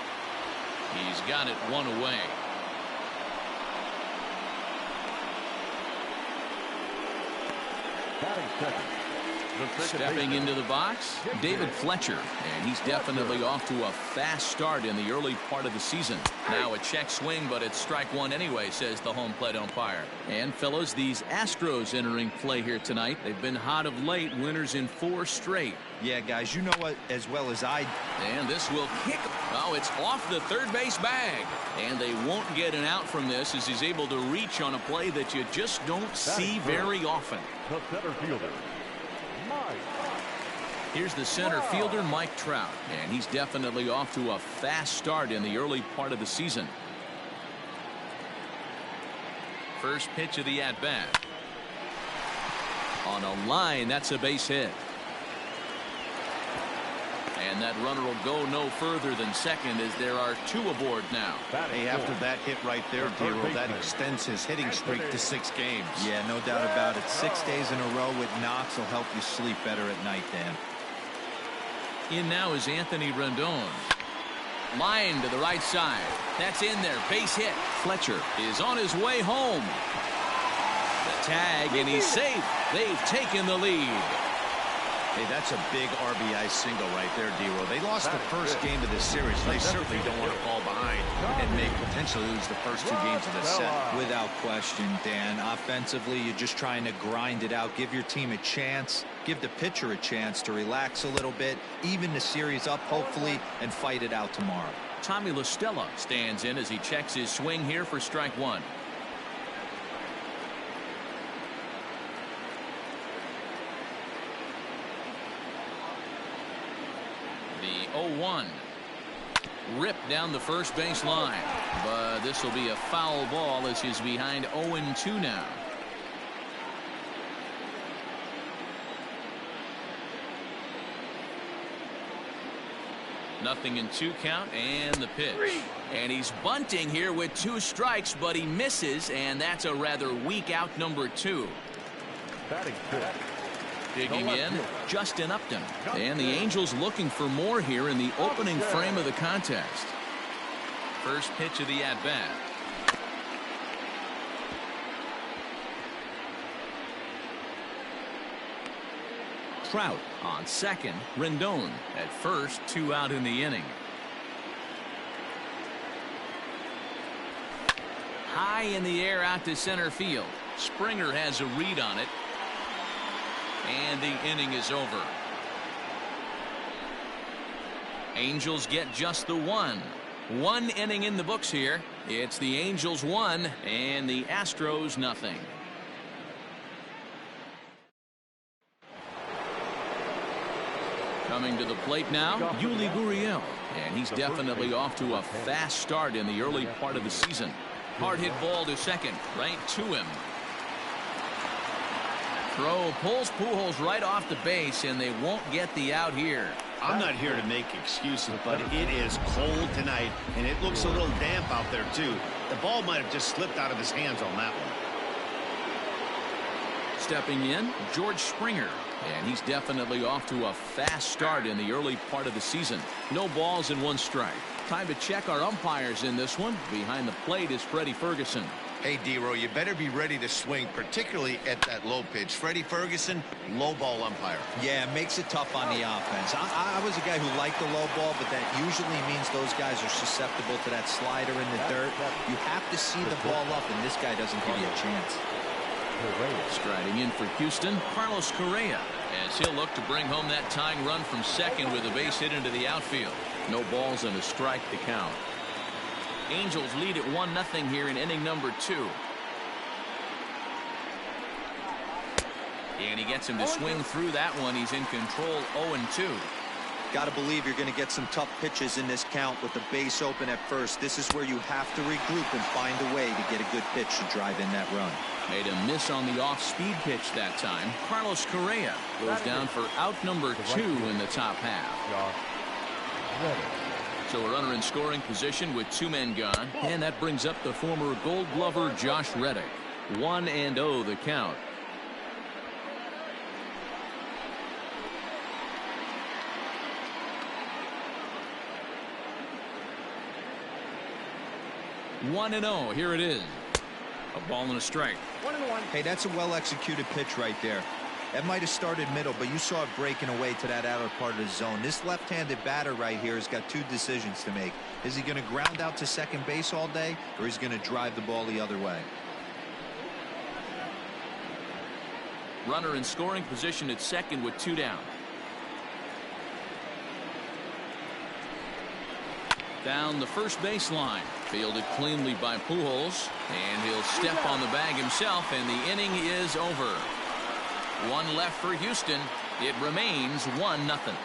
He's got it one away. Stepping into the box, David Fletcher, and he's definitely off to a fast start in the early part of the season. Now a check swing, but it's strike one anyway, says the home plate umpire. And fellas, these Astros entering play here tonight. They've been hot of late, winners in 4 straight. Yeah, guys, you know what as well as I. And this will kick. Oh, it's off the third base bag. And they won't get an out from this as he's able to reach on a play that you just don't see very often. The center fielder, Mike. Here's the center fielder, Mike Trout, and he's definitely off to a fast start in the early part of the season. First pitch of the at-bat. On a line, that's a base hit. And that runner will go no further than second as there are 2 aboard now. Hey, after that hit right there, Dero, that extends his hitting streak to 6 games. Yeah, no doubt about it. 6 days in a row with knocks will help you sleep better at night, Dan. In now is Anthony Rendon. Line to the right side. That's in there. Base hit. Fletcher is on his way home. The tag, and he's safe. They've taken the lead. Hey, that's a big RBI single right there, Dero. They lost the first game of this series. They certainly don't want to fall behind and may potentially lose the first 2 games of this set. Without question, Dan. Offensively, you're just trying to grind it out. Give your team a chance. Give the pitcher a chance to relax a little bit. Even the series up, hopefully, and fight it out tomorrow. Tommy La Stella stands in as he checks his swing here for strike 1. The 0-1. Ripped down the first base line. But this will be a foul ball as he's behind 0-2 now. Nothing in 2 count, and the pitch. And he's bunting here with 2 strikes, but he misses, and that's a rather weak out number 2. Digging in, Justin Upton. And the Angels looking for more here in the opening frame of the contest. First pitch of the at-bat. Trout on second. Rendon at first. 2 out in the inning. High in the air out to center field. Springer has a read on it. And the inning is over. Angels get just the 1. 1 inning in the books here. It's the Angels 1 and the Astros nothing. Coming to the plate now, Yuli Gurriel, and he's definitely off to a fast start in the early part of the season. Hard hit ball to second, right to him. Throw pulls Pujols right off the base, and they won't get the out here. I'm not here to make excuses, but it is cold tonight, and it looks a little damp out there, too. The ball might have just slipped out of his hands on that one. Stepping in, George Springer, and he's definitely off to a fast start in the early part of the season. No balls and 1 strike. Time to check our umpires in this one. Behind the plate is Freddie Ferguson. Hey, Dero, you better be ready to swing, particularly at that low pitch. Freddie Ferguson, low ball umpire. Yeah, it makes it tough on the offense. I was a guy who liked the low ball, but that usually means those guys are susceptible to that slider in the dirt. You have to see the ball up, and this guy doesn't give you a chance. Striding in for Houston, Carlos Correa, as he'll look to bring home that tying run from second with a base hit into the outfield. No balls and a strike to count. Angels lead at 1-0 here in inning number 2. And he gets him to swing through that one. He's in control, 0-2. Got to believe you're going to get some tough pitches in this count with the base open at first. This is where you have to regroup and find a way to get a good pitch to drive in that run. Made a miss on the off-speed pitch that time. Carlos Correa goes down for out number 2 in the top half. So a runner in scoring position with 2 men gone. And that brings up the former Gold Glover Josh Reddick. 1-0 the count. One and 0. Here it is. A ball and a strike. 1-1. Hey, that's a well-executed pitch right there. That might have started middle, but you saw it breaking away to that outer part of the zone. This left-handed batter right here has got 2 decisions to make. Is he going to ground out to second base all day, or is he going to drive the ball the other way? Runner in scoring position at second with 2 down. Down the first baseline. Fielded cleanly by Pujols. And he'll step on the bag himself, and the inning is over. 1 left for Houston. It remains 1-0.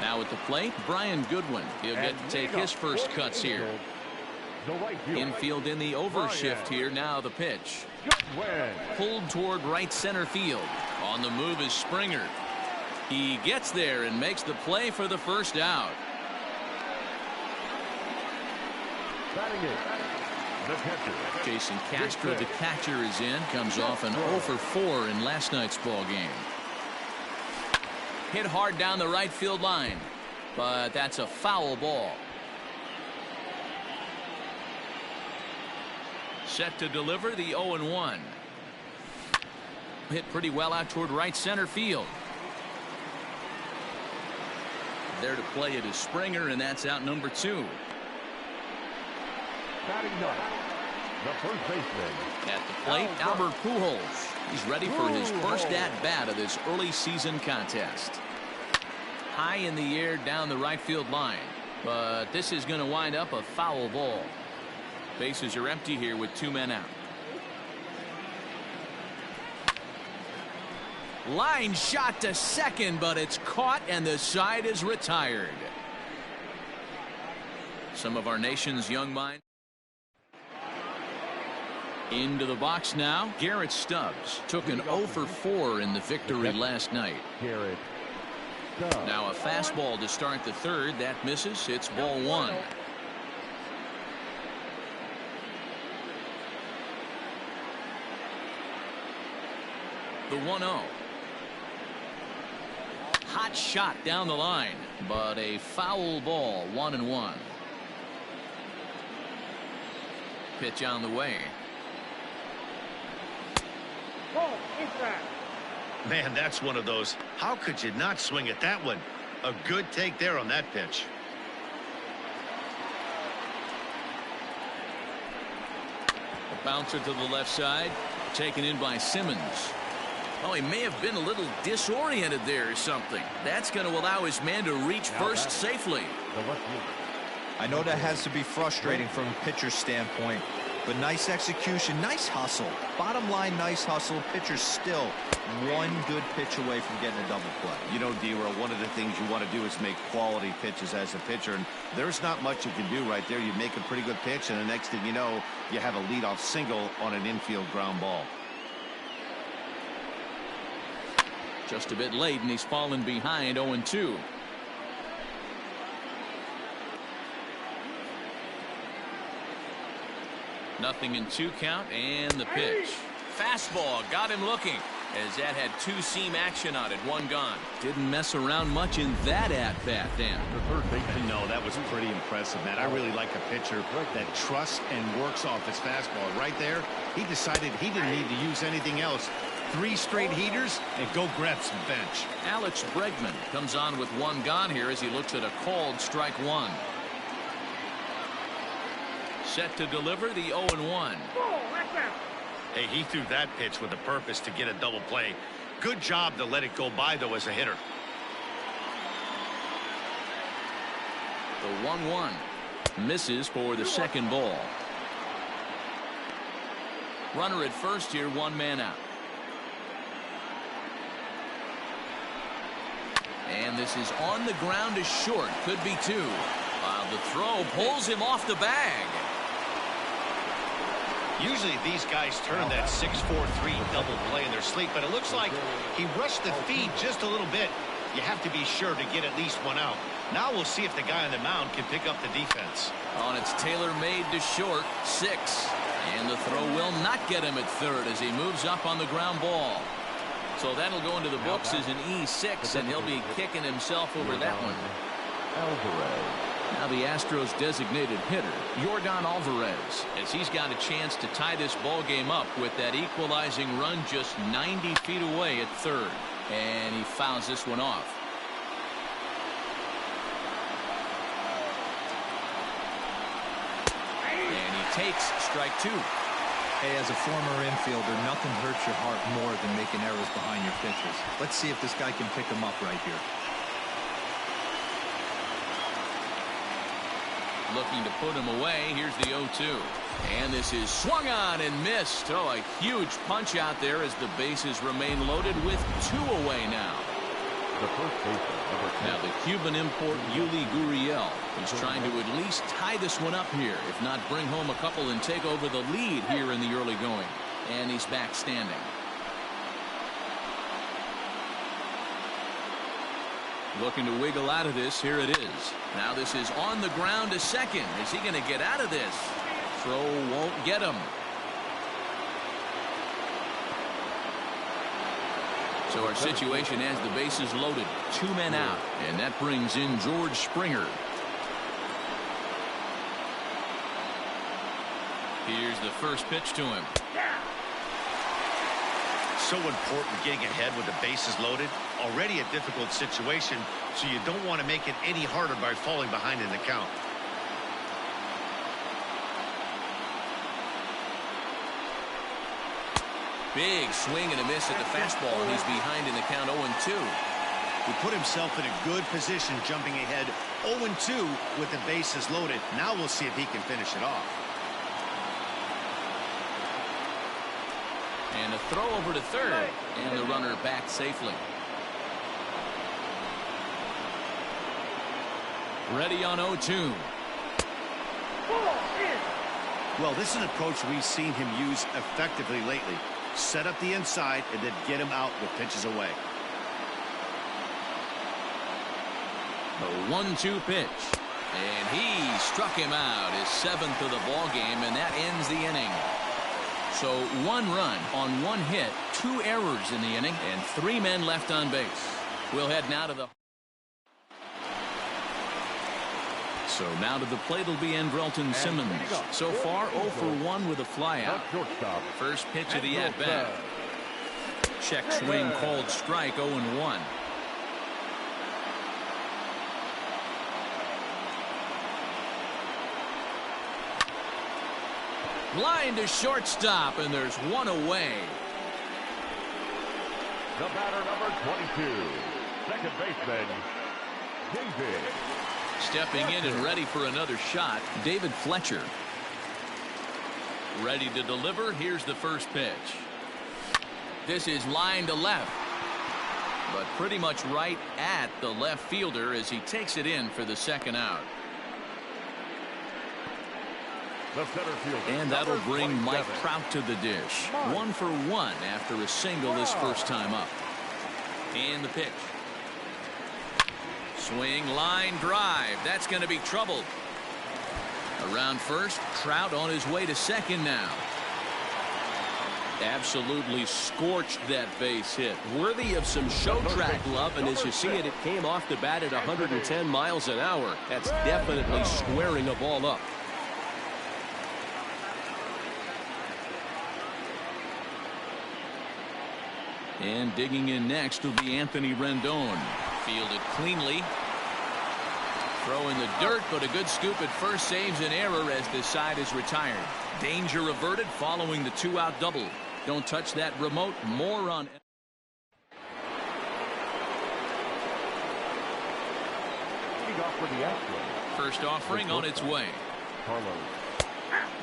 Now at the plate, Brian Goodwin. He'll get to take his first cuts here. Infield in the overshift here. Now the pitch. Pulled toward right center field. On the move is Springer. He gets there and makes the play for the first out. Jason Castro, the catcher, is in. Comes off an 0 for 4 in last night's ball game. Hit hard down the right field line, but that's a foul ball. Set to deliver the 0-1. Hit pretty well out toward right center field. There to play it is Springer, and that's out number 2. Batting ninth, the first baseman. At the plate, Albert Pujols. He's ready for his first at-bat of this early season contest. High in the air down the right field line, but this is going to wind up a foul ball. Bases are empty here with 2 men out. Line shot to second, but it's caught and the side is retired. Some of our nation's young minds. Into the box now. Garrett Stubbs took an 0 for 4 in the victory last night. Garrett. Now a fastball to start the third. That misses. It's ball 1. The 1-0. Hot shot down the line, but a foul ball. 1-1. Pitch on the way. Man, that's one of those. How could you not swing at that one? A good take there on that pitch. A bouncer to the left side, taken in by Simmons. Oh, he may have been a little disoriented there or something. That's going to allow his man to reach first safely. I know that has to be frustrating from a pitcher's standpoint, but nice execution, nice hustle. Bottom line, nice hustle. Pitcher's still one good pitch away from getting a double play. You know, D-Roll, one of the things you want to do is make quality pitches as a pitcher, and there's not much you can do right there. You make a pretty good pitch, and the next thing you know, you have a leadoff single on an infield ground ball. Just a bit late, and he's fallen behind 0-2. Nothing in 2 count, and the pitch. Fastball got him looking, as that had 2-seam action on it. 1 gone. Didn't mess around much in that at-bat then. No, that was pretty impressive, man. I really like a pitcher that trusts and works off his fastball. Right there, he decided he didn't need to use anything else. 3 straight heaters and go grab some bench. Alex Bregman comes on with 1 gone here as he looks at a called strike 1. Set to deliver the 0-1. Hey, he threw that pitch with a purpose to get a double play. Good job to let it go by, though, as a hitter. The 1-1 misses for the second ball. Runner at first here, one man out. And this is on the ground to short. Could be two. While the throw pulls him off the bag. Usually these guys turn that 6-4-3 double play in their sleep, but it looks like he rushed the feed just a little bit. You have to be sure to get at least one out. Now we'll see if the guy on the mound can pick up the defense. On its tailor-made to short, 6. And the throw will not get him at third as he moves up on the ground ball. So that'll go into the books as an E6, and he'll be kicking himself over that one. Now the Astros designated hitter, Yordan Alvarez, as he's got a chance to tie this ball game up with that equalizing run just 90 feet away at third. And he fouls this one off. And he takes strike 2. Hey, as a former infielder, nothing hurts your heart more than making errors behind your pitches. Let's see if this guy can pick him up right here. Looking to put him away. Here's the 0-2. And this is swung on and missed. Oh, a huge punch out there as the bases remain loaded with 2 away now. The first baseman, number 10. Now the Cuban import Yuli Gurriel is trying to at least tie this one up here, if not bring home a couple and take over the lead here in the early going. And he's back standing. Looking to wiggle out of this. Here it is. Now this is on the ground to second. Is he going to get out of this? Throw won't get him. So our situation has the bases loaded. 2 men out. And that brings in George Springer. Here's the first pitch to him. So important getting ahead with the bases loaded. Already a difficult situation, so you don't want to make it any harder by falling behind in the count. Big swing and a miss at the fastball. He's behind in the count 0-2. He put himself in a good position jumping ahead 0-2 with the bases loaded. Now we'll see if he can finish it off. And a throw over to third. And the runner back safely. Ready on 0-2. Well, this is an approach we've seen him use effectively lately. Set up the inside and then get him out with pitches away. The 1-2 pitch. And he struck him out, his 7th of the ball game, and that ends the inning. So 1 run on 1 hit, 2 errors in the inning, and 3 men left on base. We'll head now to the... So now to the plate will be Andrelton Simmons. So far 0 for 1 with a flyout. First pitch of the at-bat. Check swing called strike. 0-1. Line to shortstop, and there's 1 away. The batter, number 22, second baseman, David. Stepping in and ready for another shot, David Fletcher. Ready to deliver. Here's the first pitch. This is line to left, but pretty much right at the left fielder as he takes it in for the second out. The center fielder, and that'll bring 27. Mike Trout to the dish. 1 for 1 after a single his first time up. And the pitch. Swing, line, drive. That's going to be trouble. Around first, Trout on his way to second now. Absolutely scorched that base hit. Worthy of some show track love, and as you see it, it came off the bat at 110 miles an hour. That's definitely squaring a ball up. And digging in next will be Anthony Rendon. Fielded cleanly. Throw in the dirt, but a good scoop at first saves an error as this side is retired. Danger averted following the 2-out double. Don't touch that remote. More on... Leading off for the Astros, First offering on its way.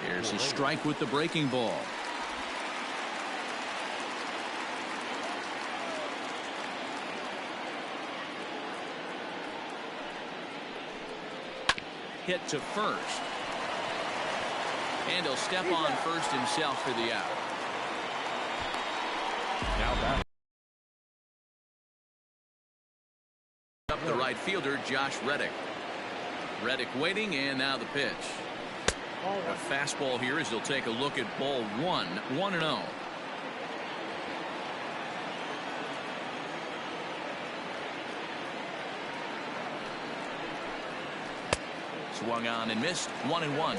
Here's a strike with the breaking ball. Hit to first. And he'll step on first himself for the out. Now back. Up the right fielder, Josh Reddick. Reddick waiting, and now the pitch. A fastball here as they'll take a look at ball one. 1-0. Swung on and missed. 1-1.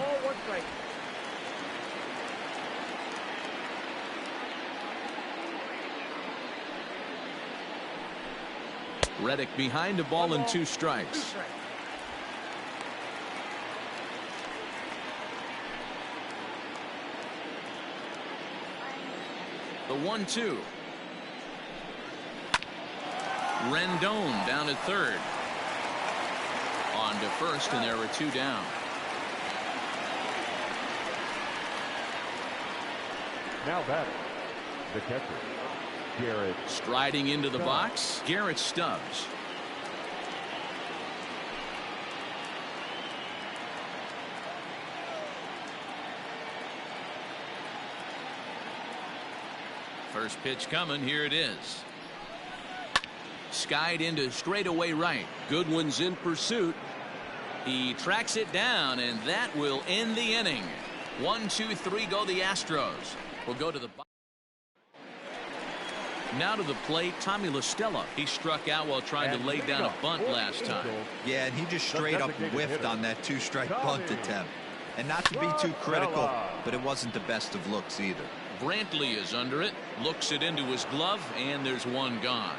Reddick behind a ball and 2 strikes. The 1-2. Rendon down at third. On to first, and there were 2 down. Now batting, the catcher, Garrett. Striding into the box, Garrett Stubbs. First pitch coming. Here it is. Skied into straightaway right. Goodwin's in pursuit. He tracks it down, and that will end the inning. 1, 2, 3 go the Astros. We'll go to the now to the plate, Tommy La Stella. He struck out while trying to lay down a bunt last time. Yeah, and he just straight up whiffed on that 2-strike bunt attempt. And not to be too critical, but it wasn't the best of looks either. Brantley is under it, looks it into his glove, and there's 1 gone.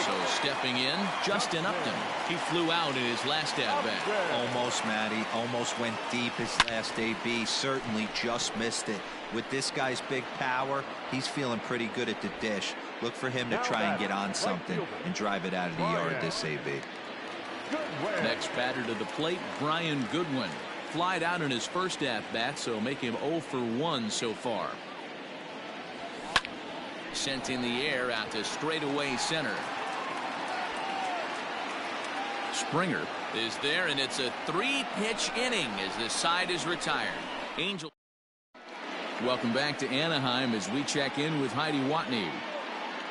So stepping in, Justin Upton. He flew out in his last at-bat. Almost, Matty. Almost went deep his last AB. Certainly just missed it. With this guy's big power, he's feeling pretty good at the dish. Look for him to try and get on something and drive it out of the yard this AB. Next batter to the plate, Brian Goodwin. Flied out in his first at-bat, so make him 0 for 1 so far. Sent in the air out to straightaway center. Springer is there, and it's a 3-pitch inning as this side is retired. Angel. Welcome back to Anaheim as we check in with Heidi Watney.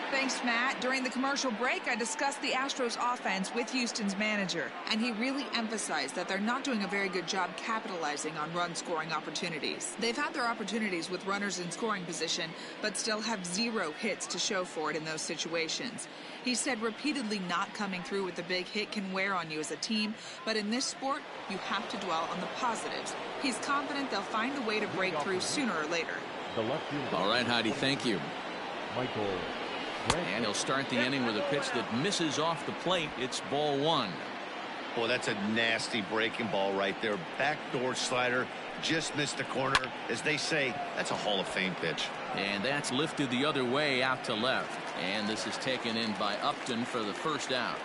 Thanks, Matt. During the commercial break, I discussed the Astros offense with Houston's manager, and he really emphasized that they're not doing a very good job capitalizing on run-scoring opportunities. They've had their opportunities with runners in scoring position, but still have 0 hits to show for it in those situations. He said repeatedly not coming through with the big hit can wear on you as a team, but in this sport, you have to dwell on the positives. He's confident they'll find a way to break through sooner or later. All right, Heidi, thank you. Michael. And he'll start the inning with a pitch that misses off the plate. It's ball 1. Well, that's a nasty breaking ball right there. Backdoor slider, just missed the corner. As they say, that's a Hall of Fame pitch. And that's lifted the other way out to left. And this is taken in by Upton for the first out.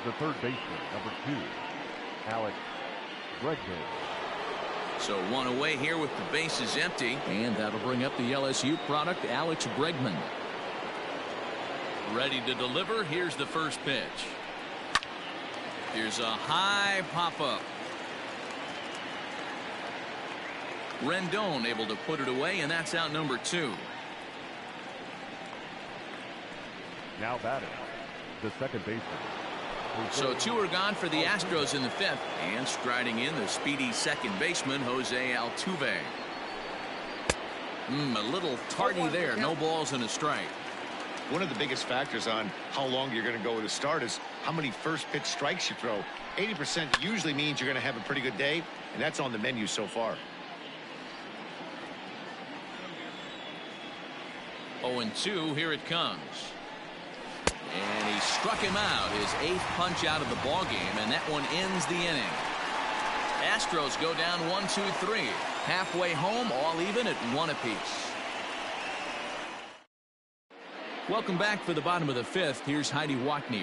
The third baseman, number 2, Alex Bregman. So 1 away here with the bases empty, and that'll bring up the LSU product, Alex Bregman. Ready to deliver. Here's the first pitch. Here's a high pop-up. Rendon able to put it away, and that's out number 2. Now batting, the second baseman. So 2 are gone for the Astros in the 5th, and striding in the speedy second baseman, Jose Altuve. A little tardy there. No balls and a strike. One of the biggest factors on how long you're going to go with a start is how many first pitch strikes you throw. 80% usually means you're going to have a pretty good day, and that's on the menu so far. 0-2. Here it comes. And he struck him out, his 8th punch out of the ball game, and that one ends the inning. Astros go down 1-2-3. Halfway home, all even at 1 apiece. Welcome back for the bottom of the fifth. Here's Heidi Watney.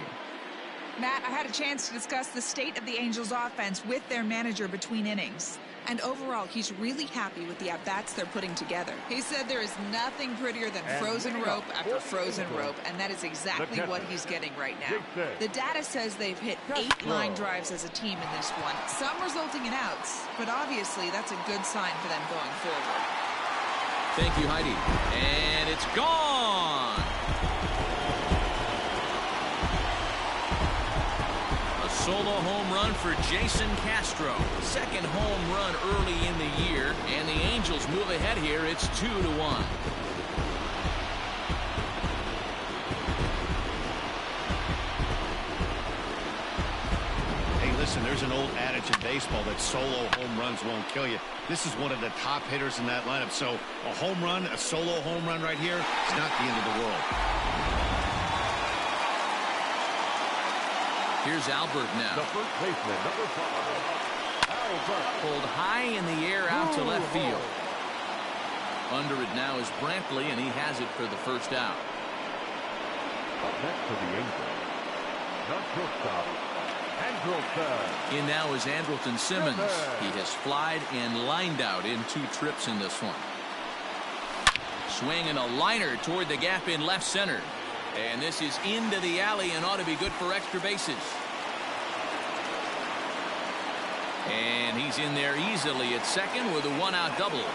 Matt, I had a chance to discuss the state of the Angels offense with their manager between innings. And overall, he's really happy with the at-bats they're putting together. He said there is nothing prettier than frozen rope after frozen rope, and that is exactly what he's getting right now. The data says they've hit 8 line drives as a team in this one, some resulting in outs, but obviously that's a good sign for them going forward. Thank you, Heidi. And it's gone! Solo home run for Jason Castro. Second home run early in the year, and the Angels move ahead here. It's 2-1. Hey, listen, there's an old adage in baseball that solo home runs won't kill you. This is one of the top hitters in that lineup. So a home run, a solo home run right here is not the end of the world. Here's Albert now. The first baseman, number 5, Albert. Pulled high in the air out to left field. Under it now is Brantley, and he has it for the first out. Up next for the Angels, the shortstop, Andrelton. In now is Andrelton Simmons. He has flied and lined out in 2 trips in this one. Swinging a liner toward the gap in left center. And this is into the alley and ought to be good for extra bases. And he's in there easily at second with a 1-out double.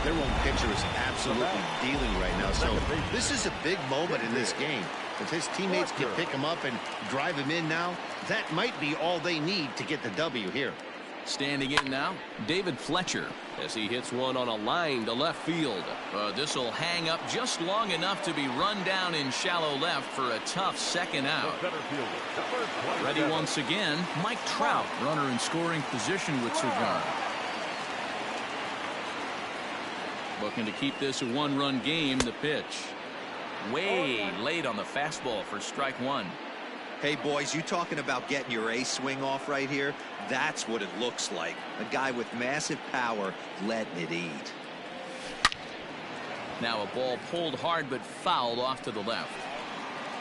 Their own pitcher is absolutely dealing right now. So this is a big moment in this game. If his teammates can pick him up and drive him in now, that might be all they need to get the W here. Standing in now, David Fletcher, as he hits one on a line to left field. This will hang up just long enough to be run down in shallow left for a tough second out. Ready once again, Mike Trout, runner in scoring position with Cervera. Looking to keep this a 1-run game. The pitch. Way late on the fastball for strike 1. Hey, boys, you talking about getting your A swing off right here? That's what it looks like. A guy with massive power letting it eat. Now a ball pulled hard but fouled off to the left.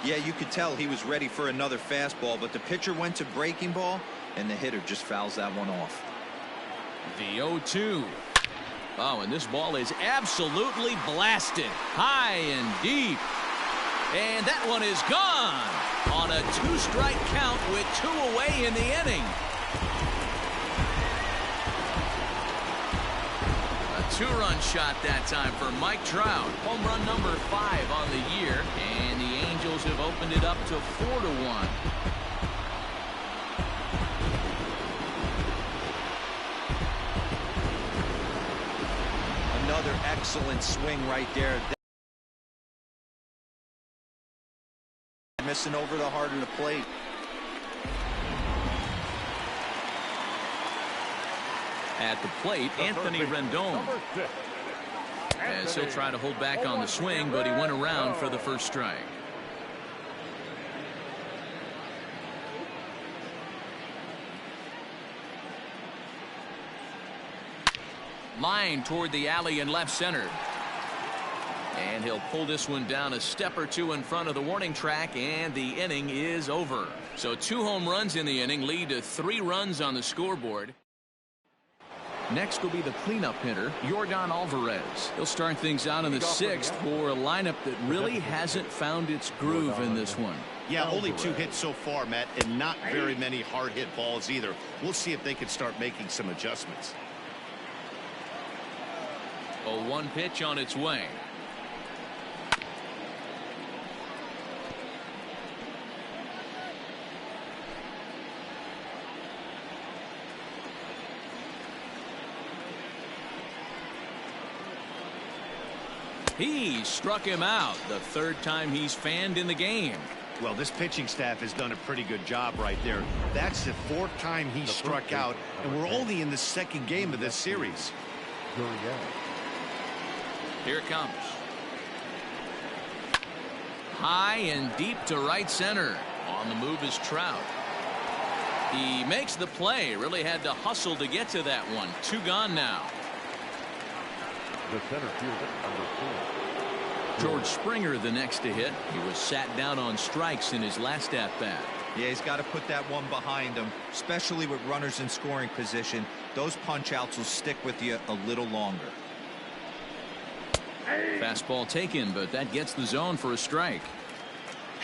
Yeah, you could tell he was ready for another fastball, but the pitcher went to breaking ball, and the hitter just fouls that one off. The 0-2. Oh, and this ball is absolutely blasted. High and deep. And that one is gone on a 2-strike count with 2 away in the inning. A 2-run shot that time for Mike Trout. Home run number 5 on the year, and the Angels have opened it up to 4-1. Another excellent swing right there. Missing over the heart of the plate. At the plate, Anthony Rendon. As he'll try to hold back on the swing, but he went around for the first strike. Line toward the alley in left center. And he'll pull this one down a step or 2 in front of the warning track, and the inning is over. So 2 home runs in the inning lead to 3 runs on the scoreboard. Next will be the cleanup hitter, Yordan Alvarez. He'll start things out in the 6th for a lineup that really hasn't found its groove in this one. Yeah, only 2 hits so far, Matt, and not very many hard hit balls either. We'll see if they can start making some adjustments. A 1 pitch on its way. He struck him out, the 3rd time he's fanned in the game. Well, this pitching staff has done a pretty good job right there. That's the 4th time he struck out, and we're only in the 2nd game of this series. Here it comes. High and deep to right center. On the move is Trout. He makes the play. Really had to hustle to get to that one. 2 gone now. The center fielder, number 4. George Springer the next to hit. He was sat down on strikes in his last at-bat. Yeah, he's got to put that one behind him, especially with runners in scoring position. Those punch-outs will stick with you a little longer. Fastball taken, but that gets the zone for a strike.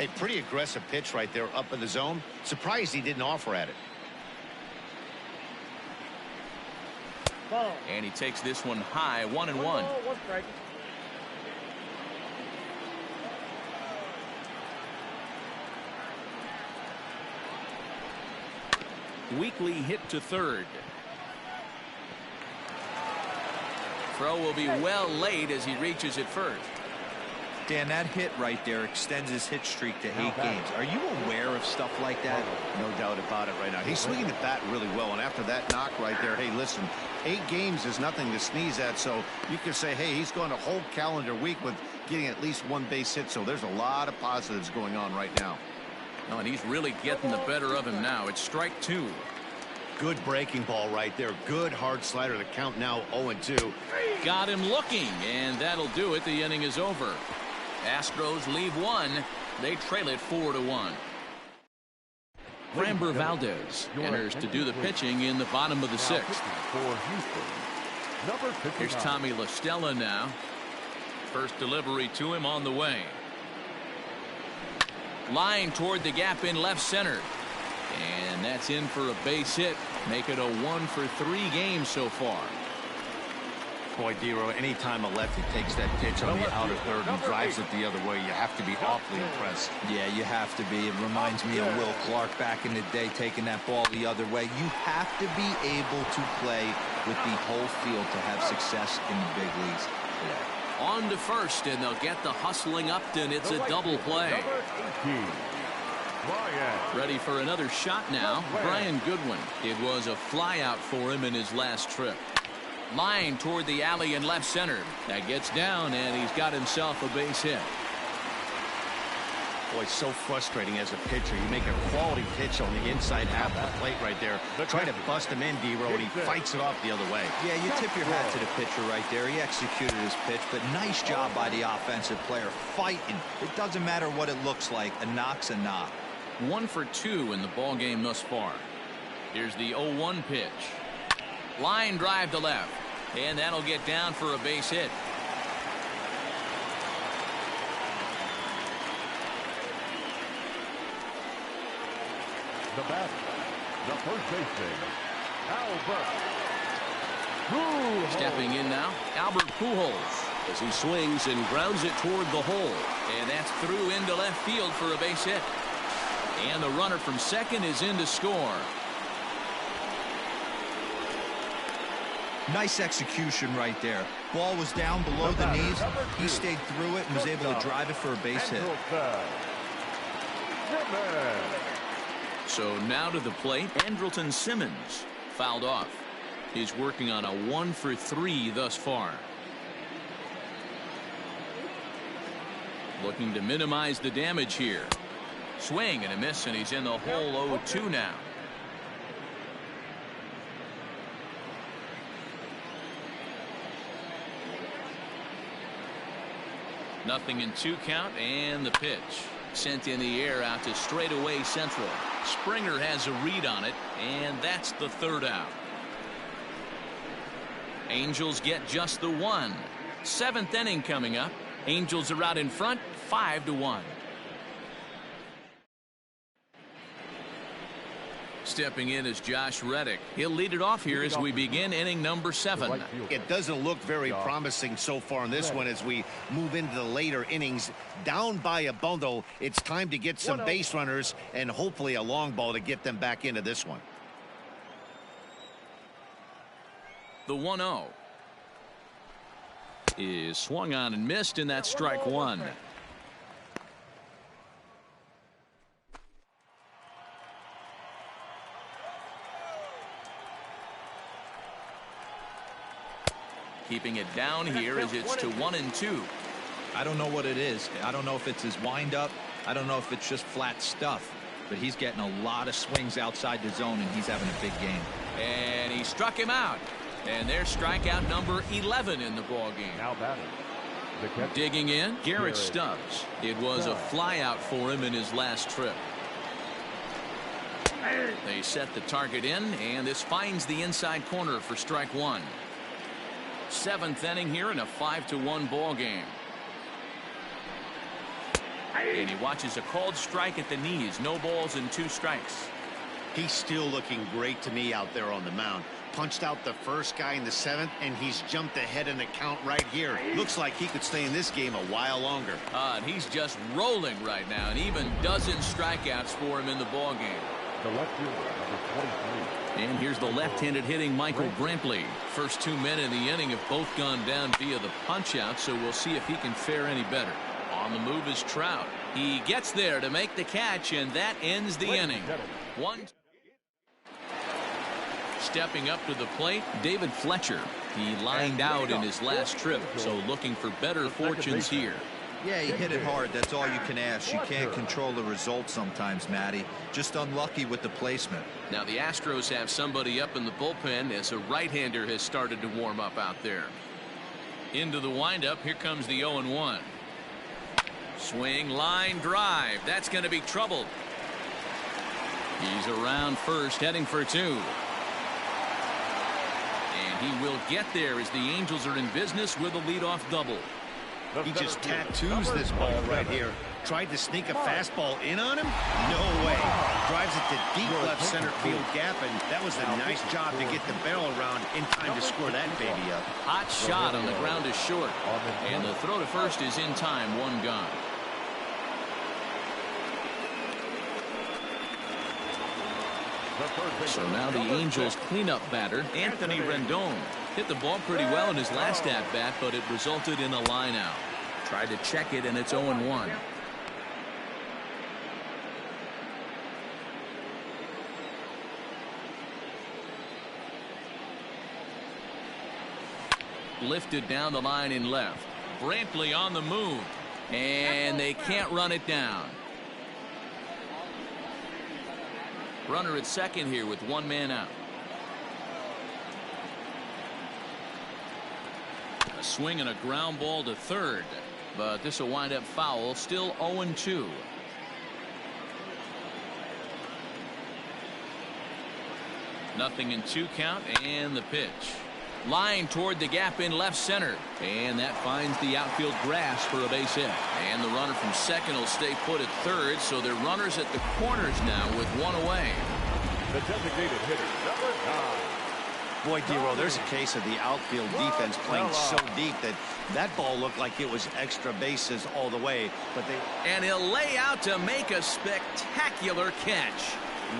A pretty aggressive pitch right there up in the zone. Surprised he didn't offer at it. Ball. And he takes this one high, 1-1. One strike. Weekly hit to third. Throw will be well laid as he reaches it first. Dan, that hit right there extends his hit streak to 8 games. Are you aware of stuff like that? No doubt about it right now. He's swinging the bat really well, and after that knock right there, hey, listen, 8 games is nothing to sneeze at, so you could say, hey, he's going a whole calendar week with getting at least 1 base hit, so there's a lot of positives going on right now. Oh, and he's really getting the better of him now. It's strike 2. Good breaking ball right there. Good hard slider. The count now 0-2. Got him looking, and that'll do it. The inning is over. Astros leave 1. They trail it 4-1. Framber Valdez enters to do the pitching in the bottom of the 6th. Here's Tommy La Stella now. First delivery to him on the way. Line toward the gap in left center. And that's in for a base hit. Make it a 1-for-3 game so far. Boy, Dero, anytime a lefty takes that pitch on the outer third and drives it the other way, you have to be awfully impressed. Yeah, you have to be. It reminds me of Will Clark back in the day taking that ball the other way. You have to be able to play with the whole field to have success in the big leagues today. On to first, and they'll get the hustling Upton. It's a double play. Ready for another shot now. Brian Goodwin. It was a fly out for him in his last trip. Line toward the alley in left center. That gets down, and he's got himself a base hit. Boy, it's so frustrating as a pitcher. You make a quality pitch on the inside half of the plate right there. Try to bust him in, Dero, and he fights it off the other way. Yeah, you tip your hat to the pitcher right there. He executed his pitch, but nice job by the offensive player fighting. It doesn't matter what it looks like. A knock's a knock. 1 for 2 in the ball game thus far. Here's the 0-1 pitch. Line drive to left, and that'll get down for a base hit. The batter, the first baseman, Albert. Stepping in now, Albert Pujols, as he swings and grounds it toward the hole. And that's through into left field for a base hit. And the runner from second is in to score. Nice execution right there. Ball was down below the knees. He stayed through it and was able to drive it for a base hit. So now to the plate, Andrelton Simmons fouled off. He's working on a 1 for 3 thus far. Looking to minimize the damage here. Swing and a miss, and he's in the hole 0-2 now. Nothing in 2 count, and the pitch sent in the air out to straightaway central. Springer has a read on it, and that's the 3rd out. Angels get just the 1. 7th inning coming up. Angels are out in front 5-1. Stepping in is Josh Reddick. He'll lead it off here as we begin inning number 7. It doesn't look very promising so far in this one as we move into the later innings. Down by a bundle, it's time to get some base runners and hopefully a long ball to get them back into this one. The 1-0 is swung on and missed, and that's strike 1. Keeping it down here as it's to 1-2. I don't know what it is. I don't know if it's his windup. I don't know if it's just flat stuff. But he's getting a lot of swings outside the zone, and he's having a big game. And he struck him out. And there's strikeout number 11 in the ball game. Now batting, Digging in, Garrett Stubbs. It was a flyout for him in his last trip. They set the target in, and this finds the inside corner for strike one. Seventh inning here in a 5-1 ball game. And he watches a called strike at the knees. No balls and 2 strikes. He's still looking great to me out there on the mound. Punched out the first guy in the 7th, and he's jumped ahead in the count right here. Looks like he could stay in this game a while longer. And he's just rolling right now, and even dozen strikeouts for him in the ball game. The left fielder, number 23. And here's the left-handed hitting Michael Brantley. First 2 men in the inning have both gone down via the punch-out, so we'll see if he can fare any better. On the move is Trout. He gets there to make the catch, and that ends the inning. Stepping up to the plate, David Fletcher. He lined out in his last trip, so looking for better fortunes here. Yeah, he hit it hard. That's all you can ask. You can't control the result sometimes, Matty. Just unlucky with the placement. Now the Astros have somebody up in the bullpen as a right-hander has started to warm up out there. Into the windup. Here comes the 0-1. Swing, line, drive. That's going to be trouble. He's around first, heading for 2. And he will get there as the Angels are in business with a leadoff double. He just tattoos this ball right here. Tried to sneak a fastball in on him? No way. Drives it to deep left center field gap, and that was a nice job to get the barrel around in time to score that baby up. Hot shot on the ground is short. And the throw to first is in time. 1 gone. So now the Angels cleanup batter, Anthony Rendon. Hit the ball pretty well in his last at-bat, but it resulted in a line out. Tried to check it, and it's 0-1. Lifted down the line in left. Brantley on the move, and they can't run it down. Runner at second here with 1 man out. A swing and a ground ball to third, but this will wind up foul. Still 0-2. Nothing in 2 count, and the pitch. Line toward the gap in left center, and that finds the outfield grass for a base hit. And the runner from second will stay put at third, so they're runners at the corners now with 1 away. The designated hitter, number 9. Boy, Dero, there's a case of the outfield defense playing so deep that that ball looked like it was extra bases all the way. But and he'll lay out to make a spectacular catch.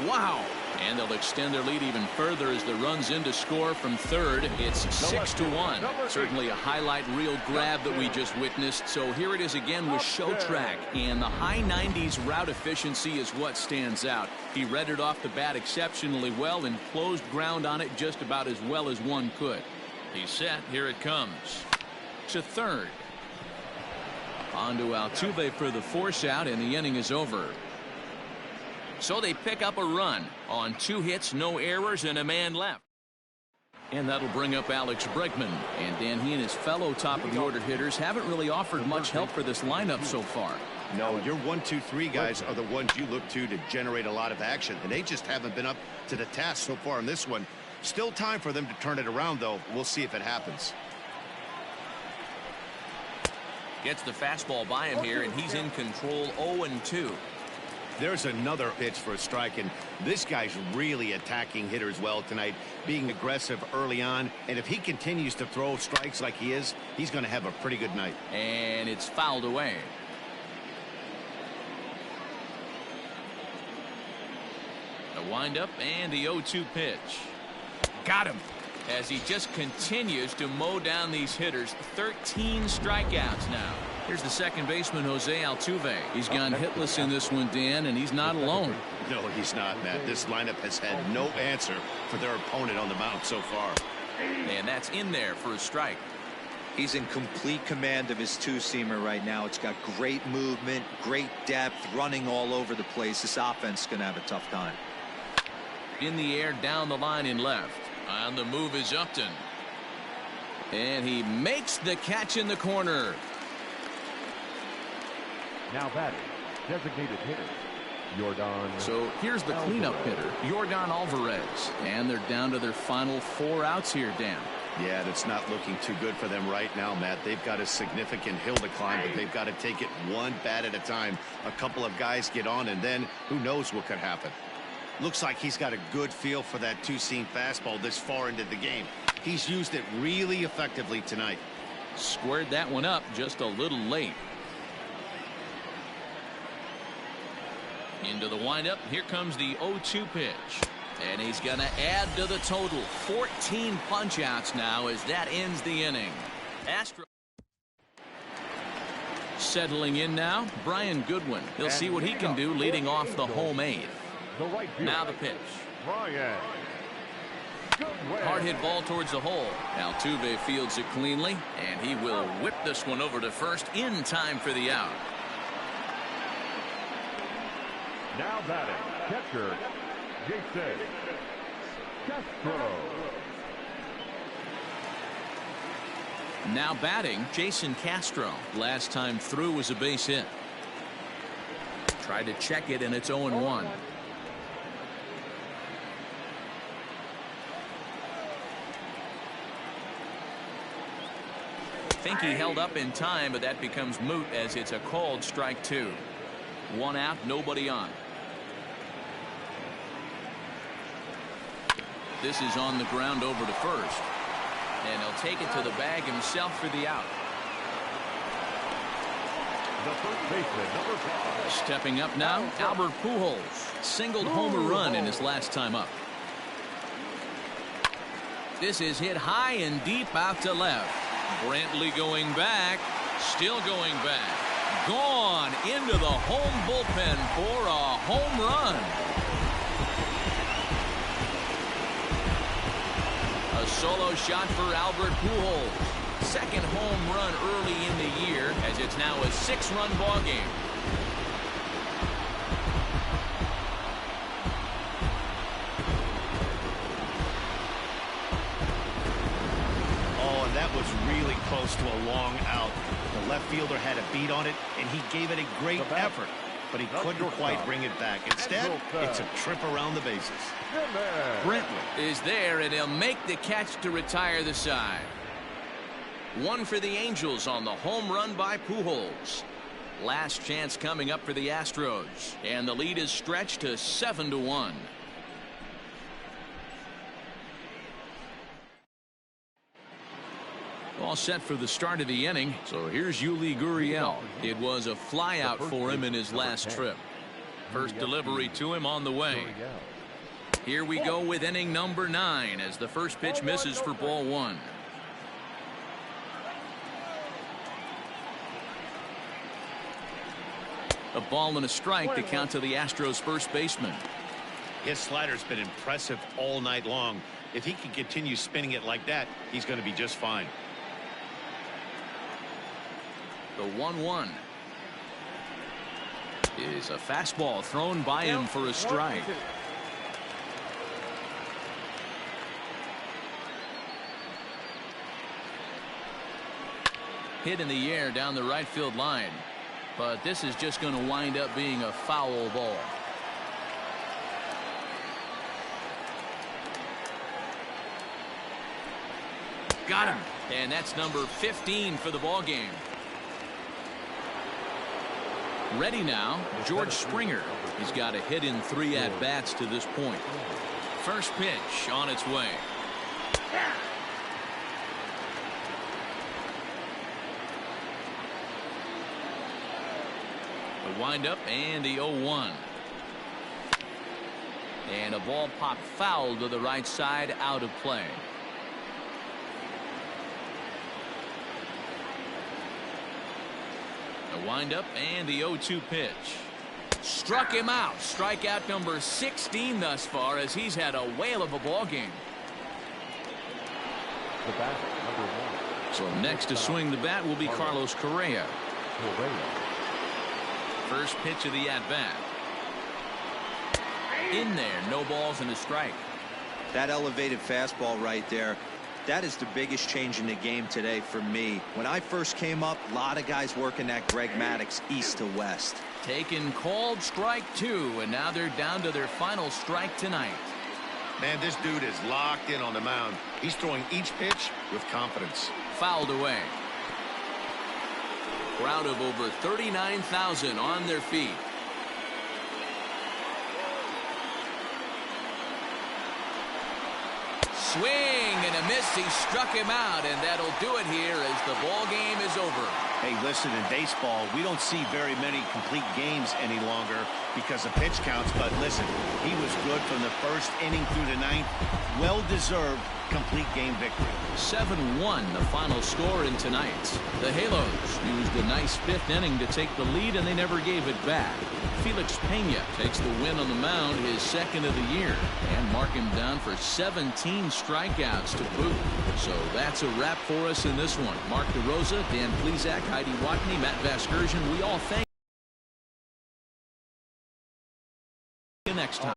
Wow. And they'll extend their lead even further as the runs in to score from third. It's 6-1. Certainly a highlight reel grab that we just witnessed. So here it is again with Show Track. And the high 90s route efficiency is what stands out. He read it off the bat exceptionally well and closed ground on it just about as well as one could. He's set. Here it comes. To third. On to Altuve for the force out, and the inning is over. So they pick up a run on 2 hits, no errors, and a man left. And that'll bring up Alex Bregman. And Dan, he and his fellow top of the order hitters haven't really offered much help for this lineup so far. No, your 1, 2, 3 guys are the ones you look to generate a lot of action, and they just haven't been up to the task so far in this one. Still time for them to turn it around, though. We'll see if it happens. Gets the fastball by him here, and he's in control. 0-2. There's another pitch for a strike, and this guy's really attacking hitters well tonight, being aggressive early on, and if he continues to throw strikes like he is, he's going to have a pretty good night. And it's fouled away. The windup and the 0-2 pitch. Got him. As he just continues to mow down these hitters. 13 strikeouts now. Here's the second baseman, Jose Altuve. He's gone hitless in this one, Dan, and he's not alone. No, he's not, Matt. This lineup has had no answer for their opponent on the mound so far. And that's in there for a strike. He's in complete command of his 2-seamer right now. It's got great movement, great depth, running all over the place. This offense is going to have a tough time. In the air, down the line in left. On the move is Upton. And he makes the catch in the corner. Now batting, designated hitter, Jordan. So here's the cleanup hitter, Jordan Alvarez. And they're down to their final 4 outs here, Dan. Yeah, that's not looking too good for them right now, Matt. They've got a significant hill to climb, but they've got to take it one bat at a time. A couple of guys get on, and then who knows what could happen. Looks like he's got a good feel for that two-seam fastball this far into the game. He's used it really effectively tonight. Squared that one up just a little late. Into the windup. Here comes the 0-2 pitch. And he's going to add to the total. 14 punch-outs now as that ends the inning. Astro settling in now, Brian Goodwin. He'll see what he can do leading off the home 8th. Now the pitch. Brian Goodwin. Hard hit ball towards the hole. Altuve fields it cleanly, and he will whip this one over to first in time for the out. Now batting, catcher, Jason Castro. Now batting, Jason Castro. Last time through was a base hit. Tried to check it, and it's 0-1. Think he held up in time, but that becomes moot as it's a called strike 2. 1 out, nobody on. This is on the ground over to first. And he'll take it to the bag himself for the out. The first baseman, number 5. Stepping up now, Albert Pujols. Singled homer run in his last time up. This is hit high and deep out to left. Brantley going back. Still going back. Gone into the home bullpen for a home run. A solo shot for Albert Pujols. Second home run early in the year as it's now a 6-run ball game. Oh, and that was really close to a long out. The left fielder had a beat on it, and he gave it a great effort, but he couldn't quite bring it back. Instead, it's a trip around the bases. Brantley is there, and he'll make the catch to retire the side. 1 for the Angels on the home run by Pujols. Last chance coming up for the Astros, and the lead is stretched to 7-1. All set for the start of the inning. So here's Yuli Gurriel. It was a flyout for him in his last trip. First delivery to him on the way. Here we go with inning number 9 as the first pitch misses for ball 1. A ball and a strike to count to the Astros first baseman. His slider's been impressive all night long. If he can continue spinning it like that, he's going to be just fine. The 1-1 is a fastball thrown by him for a strike. Hit in the air down the right field line, but this is just going to wind up being a foul ball. Got him, and that's number 15 for the ball game. Ready now, George Springer. He's got a hit in 3 at-bats to this point. First pitch on its way. The windup and the 0-1. And a ball popped foul to the right side, out of play. The windup and the 0-2 pitch. Struck him out. Strikeout number 16 thus far as he's had a whale of a ball game. The bat, number 1. So next to swing the bat will be Carlos Correa. First pitch of the at-bat. In there, no balls and a strike. That elevated fastball right there. That is the biggest change in the game today for me. When I first came up, a lot of guys working that Greg Maddux east to west. Taken called strike 2, and now they're down to their final strike tonight. Man, this dude is locked in on the mound. He's throwing each pitch with confidence. Fouled away. Crowd of over 39,000 on their feet. Swing and a miss. He struck him out, and that'll do it here as the ball game is over. Hey, listen, in baseball, we don't see very many complete games any longer because of pitch counts. But listen, he was good from the first inning through the ninth. Well-deserved complete game victory. 7-1 the final score in tonight. The Halos used a nice 5th inning to take the lead, and they never gave it back. Felix Pena takes the win on the mound, his 2nd of the year, and mark him down for 17 strikeouts to boot. So that's a wrap for us in this one. Mark DeRosa, Dan Plesac, Heidi Watney, Matt Vasgersian, we all thank you next time.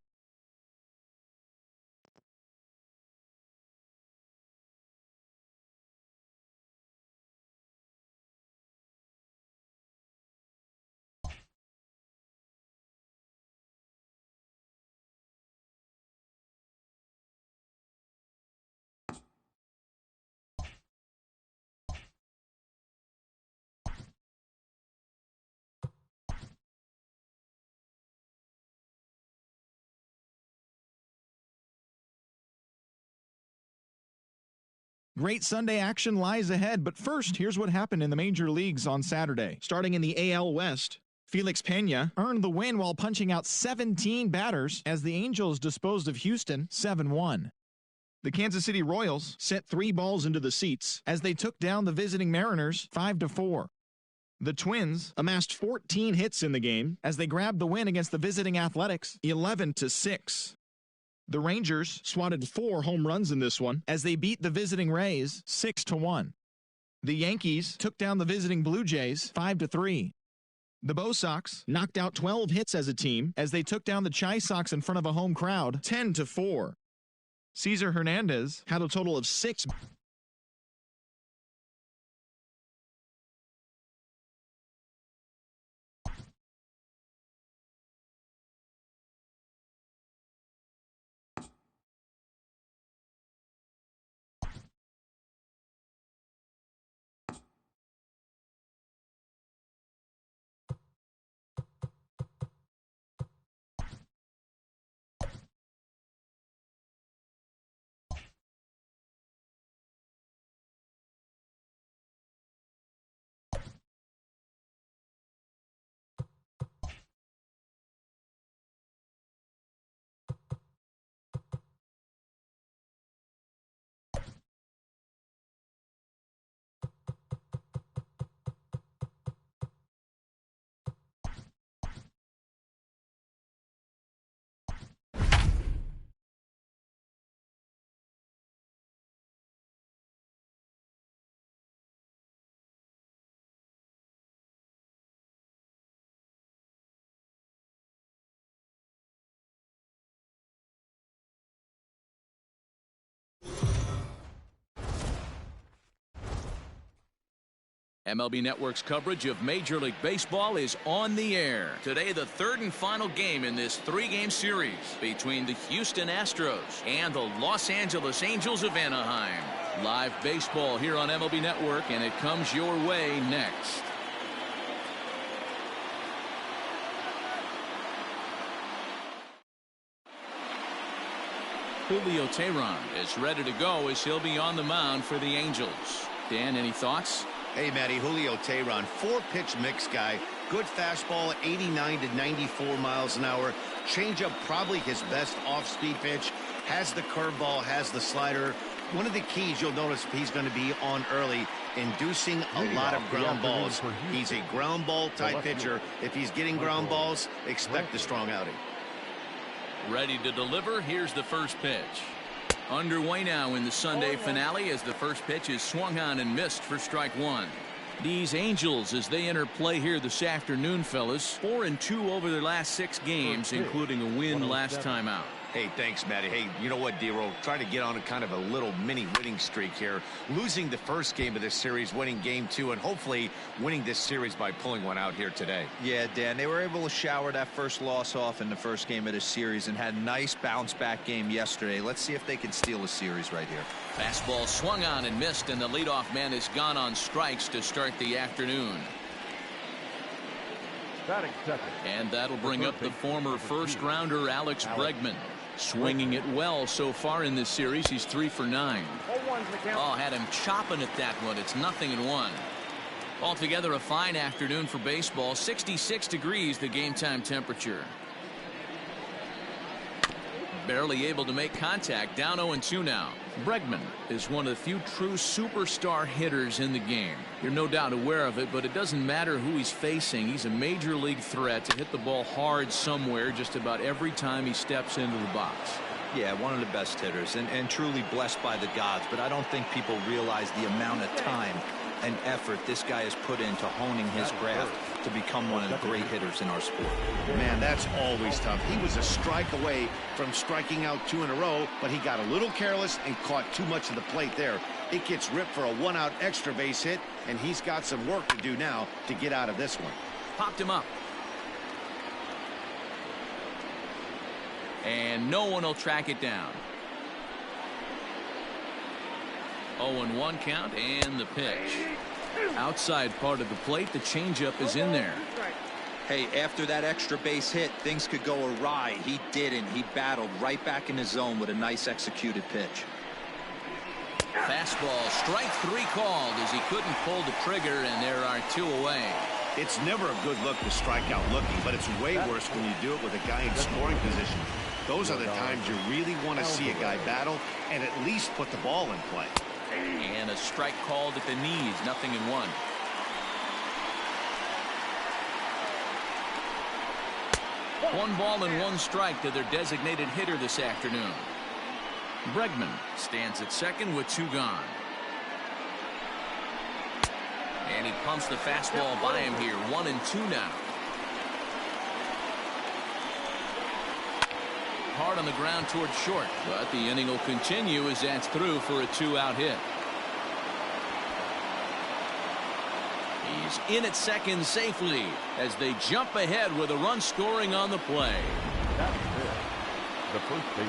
Great Sunday action lies ahead, but first, here's what happened in the major leagues on Saturday. Starting in the AL West, Felix Pena earned the win while punching out 17 batters as the Angels disposed of Houston 7-1. The Kansas City Royals sent 3 balls into the seats as they took down the visiting Mariners 5-4. The Twins amassed 14 hits in the game as they grabbed the win against the visiting Athletics 11-6. The Rangers swatted 4 home runs in this one as they beat the visiting Rays 6-1. The Yankees took down the visiting Blue Jays 5-3. The Bo Sox knocked out 12 hits as a team as they took down the Chi Sox in front of a home crowd 10-4. Cesar Hernandez had a total of 6. MLB Network's coverage of Major League Baseball is on the air. Today, the 3rd and final game in this 3-game series between the Houston Astros and the Los Angeles Angels of Anaheim. Live baseball here on MLB Network, and it comes your way next. Julio Teheran is ready to go as he'll be on the mound for the Angels. Dan, any thoughts? Hey, Matty, Julio Teheran, 4-pitch mix guy. Good fastball, 89 to 94 miles an hour. Changeup, probably his best off-speed pitch. Has the curveball, has the slider. One of the keys you'll notice he's going to be on early, inducing a lot of ground balls. He's a ground ball type pitcher. If he's getting ground balls, expect a strong outing. Ready to deliver. Here's the first pitch. Underway now in the Sunday finale as the first pitch is swung on and missed for strike 1. These Angels, as they enter play here this afternoon, fellas, 4-2 over their last 6 games, including a win last time out. Hey, thanks, Matty. Hey, you know what, D-Roll? Trying to get on a kind of a little mini winning streak here. Losing the first game of this series, winning game 2, and hopefully winning this series by pulling one out here today. Yeah, Dan, they were able to shower that first loss off in the first game of this series and had a nice bounce-back game yesterday. Let's see if they can steal a series right here. Fastball swung on and missed, and the leadoff man is gone on strikes to start the afternoon. Batting second. And that'll bring up the former first-rounder Alex Bregman. Swinging it well so far in this series. He's 3 for 9. Oh, had him chopping at that one. It's 0-1. Altogether, a fine afternoon for baseball. 66 degrees, the game time temperature. Barely able to make contact. Down 0-2 now. Bregman is one of the few true superstar hitters in the game. You're no doubt aware of it, but it doesn't matter who he's facing. He's a major league threat to hit the ball hard somewhere just about every time he steps into the box. Yeah, one of the best hitters and truly blessed by the gods, but I don't think people realize the amount of time and effort this guy has put into honing his craft to become one of the great hitters in our sport. Man, that's always tough. He was a strike away from striking out 2 in a row, but he got a little careless and caught too much of the plate there. It gets ripped for a 1-out extra base hit, and he's got some work to do now to get out of this one. Popped him up. And no one will track it down. 0-1 count, and the pitch. Outside part of the plate, the changeup is in there. Hey, after that extra base hit, things could go awry. He didn't. He battled right back in his zone with a nice executed pitch. Fastball, strike 3 called as he couldn't pull the trigger, and there are 2 away. It's never a good look to strike out looking, but it's way worse when you do it with a guy in scoring position. Those are the times you really want to see a guy battle and at least put the ball in play. And a strike called at the knees, 0-1. One ball and 1 strike to their designated hitter this afternoon. Bregman stands at second with 2 gone. And he pumps the fastball by him here. 1-2 now. Hard on the ground towards short, but the inning will continue as that's through for a 2-out hit. He's in at second safely as they jump ahead with a run scoring on the play.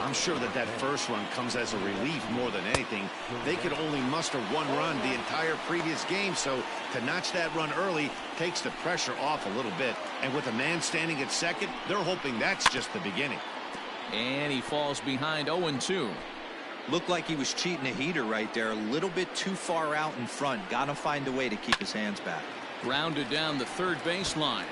I'm sure that first run comes as a relief more than anything. They could only muster 1 run the entire previous game, so to notch that run early takes the pressure off a little bit. And with a man standing at second, they're hoping that's just the beginning. And he falls behind 0-2. Looked like he was cheating a heater right there. A little bit too far out in front. Got to find a way to keep his hands back. Grounded down the third baseline.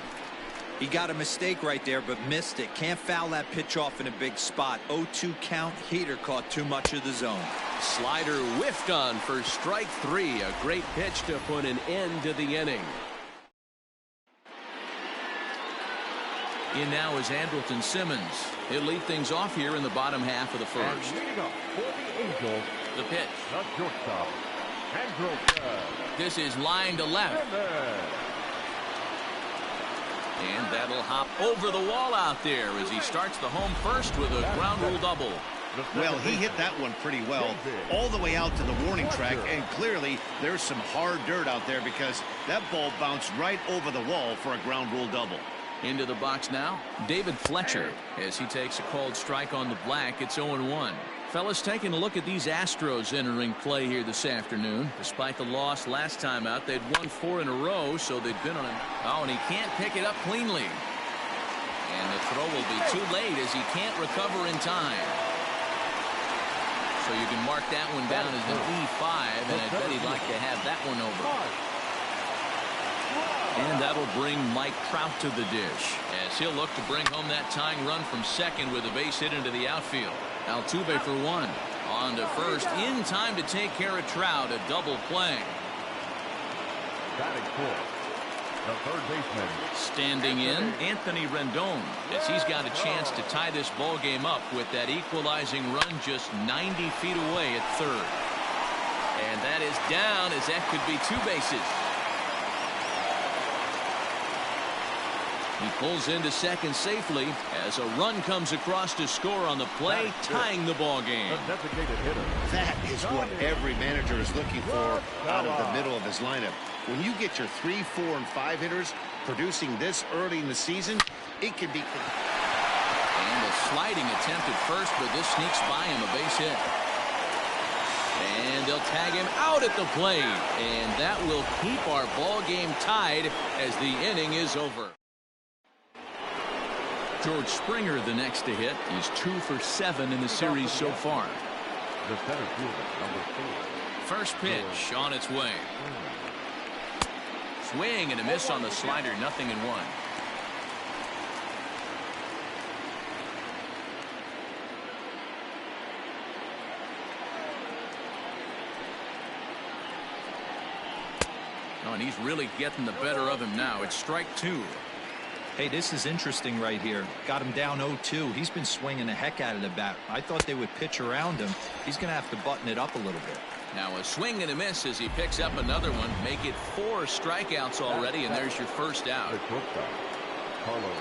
He got a mistake right there, but missed it. Can't foul that pitch off in a big spot. 0-2 count. Heater caught too much of the zone. Slider whiffed on for strike 3. A great pitch to put an end to the inning. In now is Andrelton Simmons. He'll lead things off here in the bottom half of the first. The pitch. Shortstop, Andrelton. This is line to left. And that'll hop over the wall out there as he starts the home first with a ground rule double. Well, he hit that one pretty well all the way out to the warning track, and clearly there's some hard dirt out there because that ball bounced right over the wall for a ground rule double. Into the box now, David Fletcher, as he takes a called strike on the black. It's 0-1. Fellas, taking a look at these Astros entering play here this afternoon. Despite the loss last time out, they'd won 4 in a row, so they've been on a... Oh, and he can't pick it up cleanly. And the throw will be too late as he can't recover in time. So you can mark that one down as an E5, and I bet he'd like to have that one over. And that'll bring Mike Trout to the dish as he'll look to bring home that tying run from second with a base hit into the outfield. Altuve for 1. On to first in time to take care of Trout. A double play. Batting fourth, the third baseman. Standing in, Anthony Rendon, as he's got a chance to tie this ball game up with that equalizing run just 90 feet away at third. And that is down as that could be 2 bases. He pulls into second safely as a run comes across to score on the play, tying the ball game. That is what every manager is looking for out of the middle of his lineup. When you get your 3, 4, and 5 hitters producing this early in the season, it can be. And a sliding attempt at first, but this sneaks by him, a base hit. And they'll tag him out at the plate. And that will keep our ball game tied as the inning is over. George Springer, the next to hit. He's 2 for 7 in the series so far. The center fielder, number 4. First pitch on its way. Swing and a miss on the slider, 0-1. Oh, and he's really getting the better of him now. It's strike 2. Hey, this is interesting right here. Got him down 0-2. He's been swinging the heck out of the bat. I thought they would pitch around him. He's going to have to button it up a little bit. Now a swing and a miss as he picks up another one. Make it 4 strikeouts already, and there's your first out.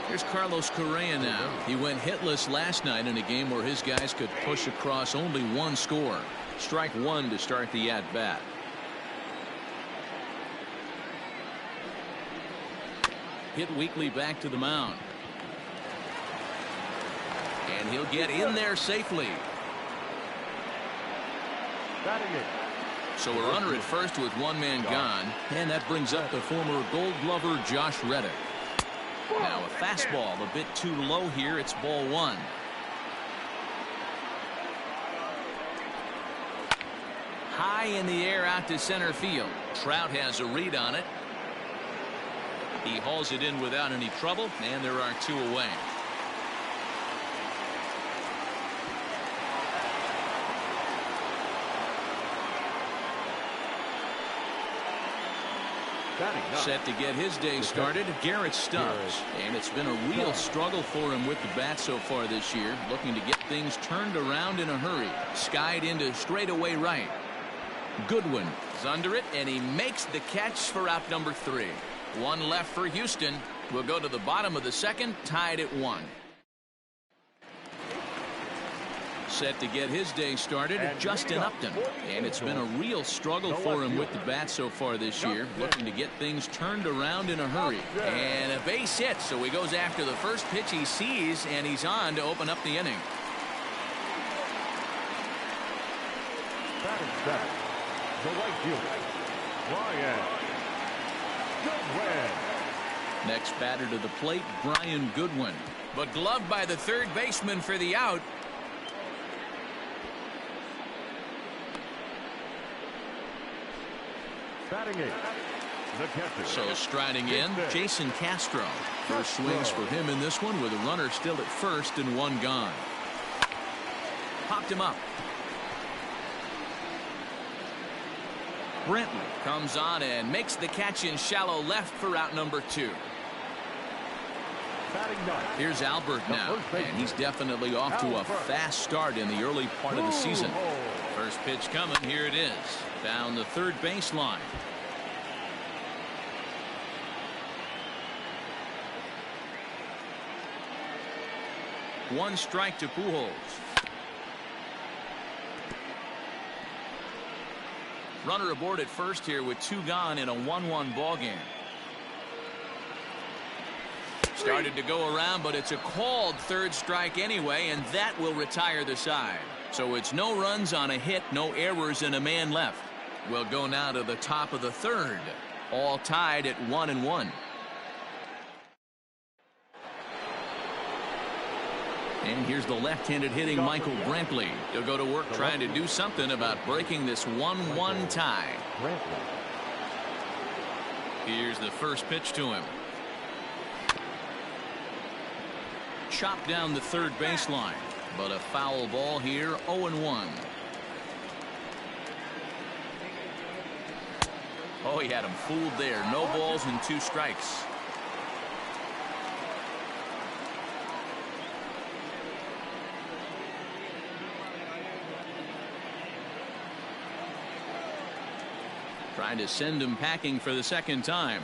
Here's Carlos Correa now. He went hitless last night in a game where his guys could push across only 1 score. Strike 1 to start the at-bat. Hit weakly back to the mound. And he'll get in there safely. So a runner at first with 1 man gone. And that brings up the former Gold Glover Josh Reddick. Now a fastball a bit too low here. It's ball 1. High in the air out to center field. Trout has a read on it. He hauls it in without any trouble, and there are 2 away. Set to get his day started, Garrett Stubbs. And it's been a real struggle for him with the bat so far this year. Looking to get things turned around in a hurry. Skied into straightaway right. Goodwin is under it, and he makes the catch for out number 3. 1 left for Houston. We'll go to the bottom of the second, tied at 1. Set to get his day started, Justin Upton. And it's been a real struggle for him with the bat so far this year. Looking to get things turned around in a hurry. And a base hit, so he goes after the first pitch he sees, and he's on to open up the inning. Batting center, the right fielder, Brian Goodwin. Next batter to the plate, Brian Goodwin. But gloved by the third baseman for the out. Batting 8, the catcher. So striding in, Jason Castro. First swings for him in this one with a runner still at first and 1 gone. Popped him up. Brenton comes on and makes the catch in shallow left for out number 2. Here's Albert now, and he's definitely off to a fast start in the early part of the season. First pitch coming, here it is, down the third baseline. One strike to Pujols. Runner aboard at first here with 2 gone in a 1-1 ball game. Started to go around, but it's a called third strike anyway, and that will retire the side. So it's no runs on a hit, no errors, and a man left. We'll go now to the top of the third. All tied at 1-1. And here's the left-handed hitting Michael Brantley. He'll go to work trying to do something about breaking this 1-1 tie. Here's the first pitch to him. Chopped down the third baseline, but a foul ball here, 0-1. Oh, he had him fooled there. No balls and 2 strikes. Trying to send him packing for the second time.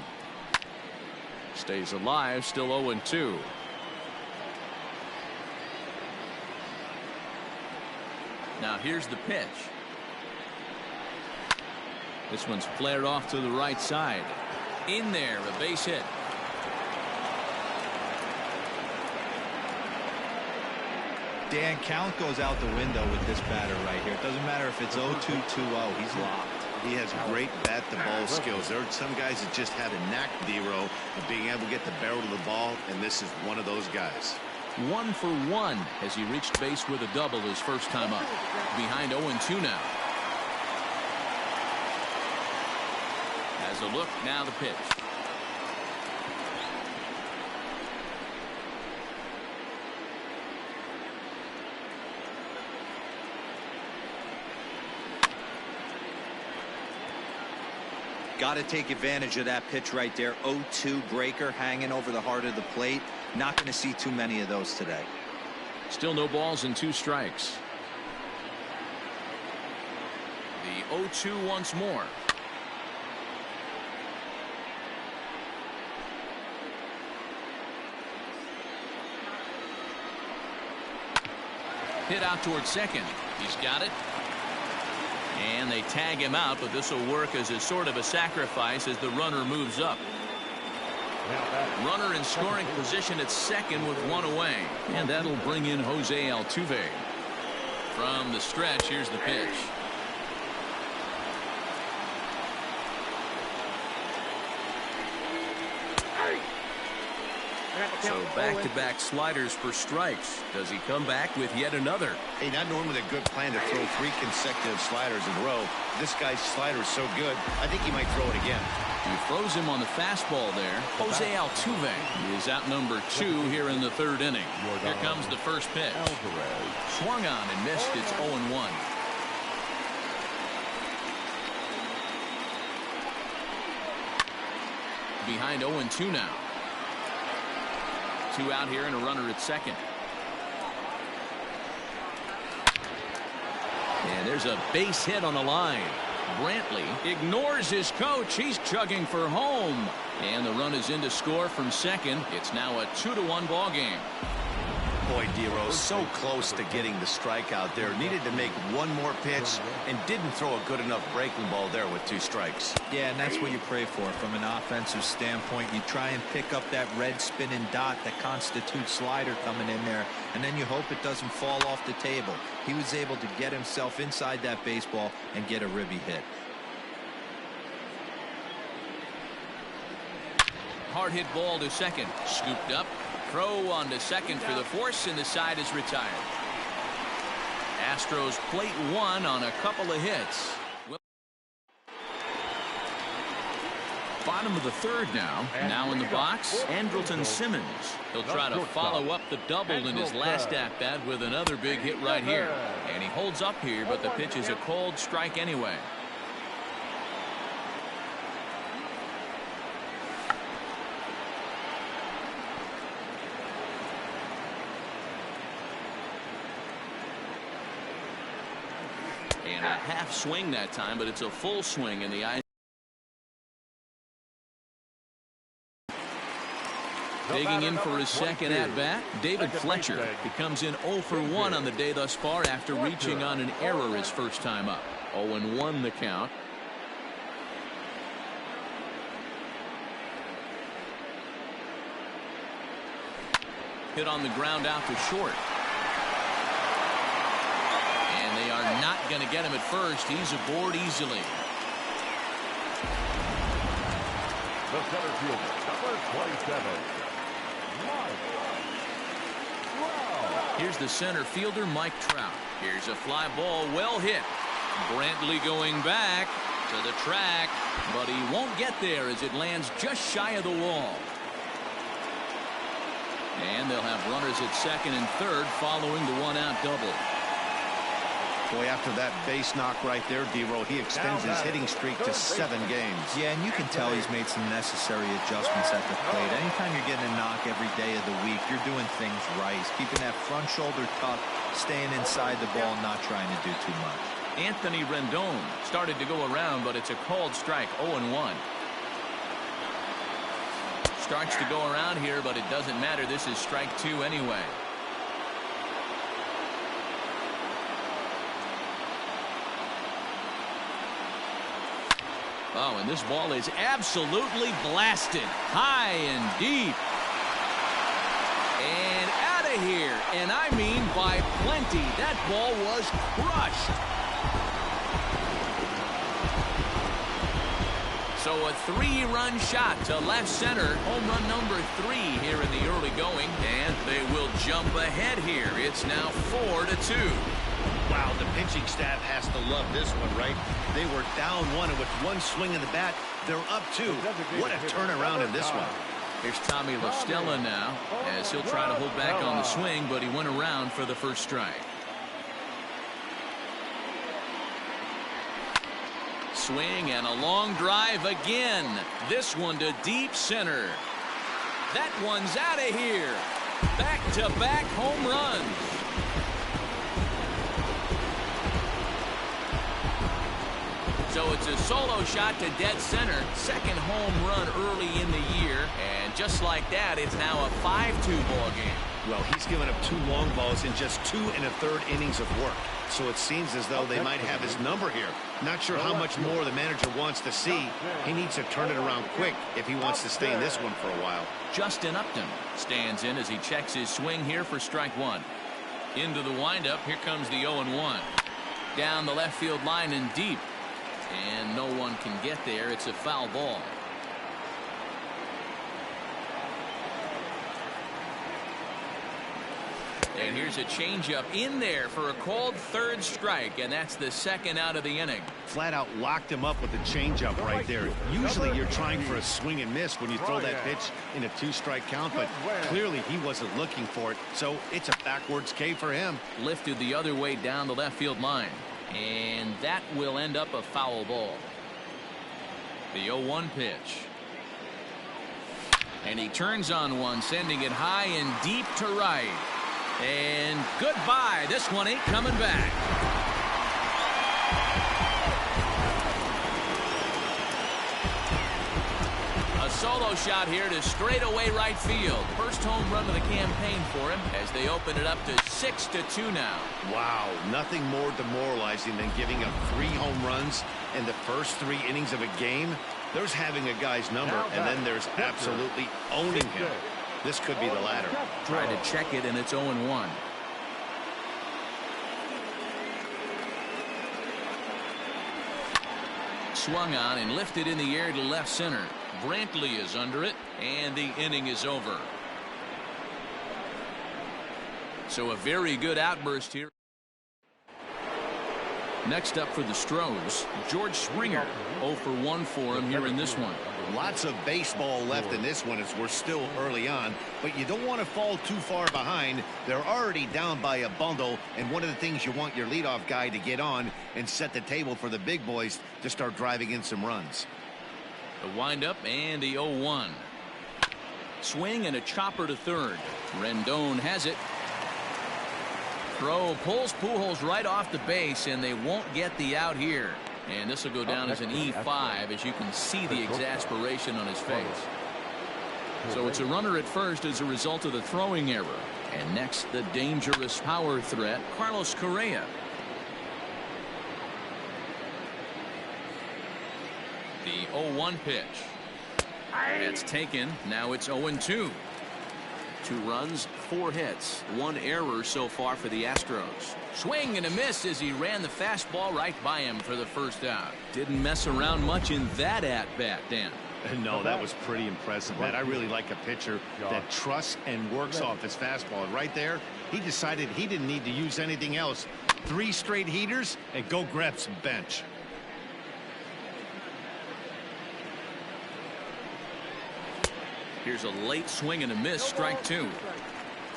Stays alive, still 0-2. Now here's the pitch. This one's flared off to the right side. In there, a base hit. Dan, count goes out the window with this batter right here. It doesn't matter if it's 0-2, 2-0. He's locked. He has great bat-to-ball skills. There are some guys that just have a knack, D-Row, of being able to get the barrel of the ball, and this is one of those guys. 1 for 1 as he reached base with a double his first time up. Behind 0-2 now. Has a look, now the pitch. Got to take advantage of that pitch right there. 0-2 breaker hanging over the heart of the plate. Not going to see too many of those today. Still no balls and 2 strikes. The 0-2 once more. Hit out towards second. He's got it. And they tag him out, but this will work as a sort of a sacrifice as the runner moves up. Runner in scoring position at second with 1 away. And that'll bring in Jose Altuve. From the stretch, here's the pitch. So back-to-back sliders for strikes. Does he come back with yet another? Hey, not normally a good plan to throw 3 consecutive sliders in a row. This guy's slider is so good, I think he might throw it again. He throws him on the fastball there. Jose Altuve is out number 2 here in the 3rd inning. Here comes the first pitch. Swung on and missed. It's 0-1. Behind 0-2 now. 2 out here and a runner at second. And there's a base hit on the line. Brantley ignores his coach. He's chugging for home. And the run is in to score from second. It's now a 2-1 ball game. Boy, D-Rose so close to getting the strikeout there. Needed to make one more pitch and didn't throw a good enough breaking ball there with 2 strikes. Yeah, and that's what you pray for from an offensive standpoint. You try and pick up that red spinning dot that constitutes slider coming in there, and then you hope it doesn't fall off the table. He was able to get himself inside that baseball and get a ribby hit. Hard hit ball to second. Scooped up. Throw on to second for the force, and the side is retired. Astros plate 1 on a couple of hits. Bottom of the 3rd now. Now in the box, Andrelton Simmons. He'll try to follow up the double in his last at-bat with another big hit right here. And he holds up here, but the pitch is a cold strike anyway. And a half swing that time, but it's a full swing in the eye. Digging in for his second at-bat, David Fletcher. He comes in 0 for 1 on the day thus far after reaching on an error his first time up. 0-1 the count. Hit on the ground out to short. And they are not going to get him at first. He's aboard easily. The center fielder, number 27. Here's the center fielder, Mike Trout. Here's a fly ball, well hit. Brantley going back to the track, but he won't get there as it lands just shy of the wall. And they'll have runners at second and third following the 1-out double. Boy, after that base knock right there, D-Row, he extends his hitting streak to 7 games. Yeah, and you can tell he's made some necessary adjustments at the plate. Anytime you're getting a knock every day of the week, you're doing things right. Keeping that front shoulder tucked, staying inside the ball, not trying to do too much. Anthony Rendon started to go around, but it's a called strike, 0-1. Starts to go around here, but it doesn't matter. This is strike 2 anyway. Oh, and this ball is absolutely blasted. High and deep. And out of here. And I mean by plenty. That ball was crushed. So a 3-run shot to left center. Home run number 3 here in the early going. And they will jump ahead here. It's now 4-2. Wow, the pitching staff has to love this one, right? They were down 1, and with one swing of the bat, they're up 2. What a turnaround in this one. Here's Tommy La Stella now, as he'll try to hold back on the swing, but he went around for the first strike. Swing and a long drive again. This one to deep center. That one's out of here. Back-to-back home runs. So it's a solo shot to dead center. Second home run early in the year. And just like that, it's now a 5-2 ball game. Well, he's given up 2 long balls in just 2 1/3 innings of work. So it seems as though they might have his number here. Not sure how much more the manager wants to see. He needs to turn it around quick if he wants to stay in this one for a while. Justin Upton stands in as he checks his swing here for strike 1. Into the windup. Here comes the 0-1. Down the left field line and deep. And no one can get there. It's a foul ball. And here's a changeup in there for a called 3rd strike, and that's the 2nd out of the inning. Flat out locked him up with a changeup right there. Usually you're trying for a swing and miss when you throw that pitch in a 2-strike count, but clearly he wasn't looking for it, so it's a backwards K for him. Lifted the other way down the left field line, and that will end up a foul ball. The 0-1 pitch. And he turns on one, sending it high and deep to right. And goodbye. This one ain't coming back. A solo shot here to straightaway right field. First home run of the campaign for him as they open it up to 6-2 now. Wow, nothing more demoralizing than giving up 3 home runs in the first 3 innings of a game. There's having a guy's number, and then there's absolutely owning him. This could be the latter. Try to check it, and it's 0-1. Swung on and lifted in the air to left center. Brantley is under it, and the inning is over. So a very good outburst here. Next up for the Stros, George Springer. 0 for 1 for him here in this one. Lots of baseball left in this one as we're still early on, but you don't want to fall too far behind. They're already down by a bundle, and one of the things you want your leadoff guy to get on and set the table for the big boys to start driving in some runs. The windup and the 0-1. Swing and a chopper to third. Rendon has it. Throw pulls Pujols right off the base, and they won't get the out here. And this will go down as an E5, as you can see the exasperation on his face. So it's a runner at first as a result of the throwing error. And next, the dangerous power threat, Carlos Correa. The 0-1 pitch. That's taken. Now it's 0-2. 2 runs, 4 hits, 1 error so far for the Astros. Swing and a miss as he ran the fastball right by him for the first out. Didn't mess around much in that at-bat, Dan. No, that was pretty impressive, man. I really like a pitcher that trusts and works off his fastball. And right there, he decided he didn't need to use anything else. 3 straight heaters and go grab some bench. Here's a late swing and a miss, strike 2.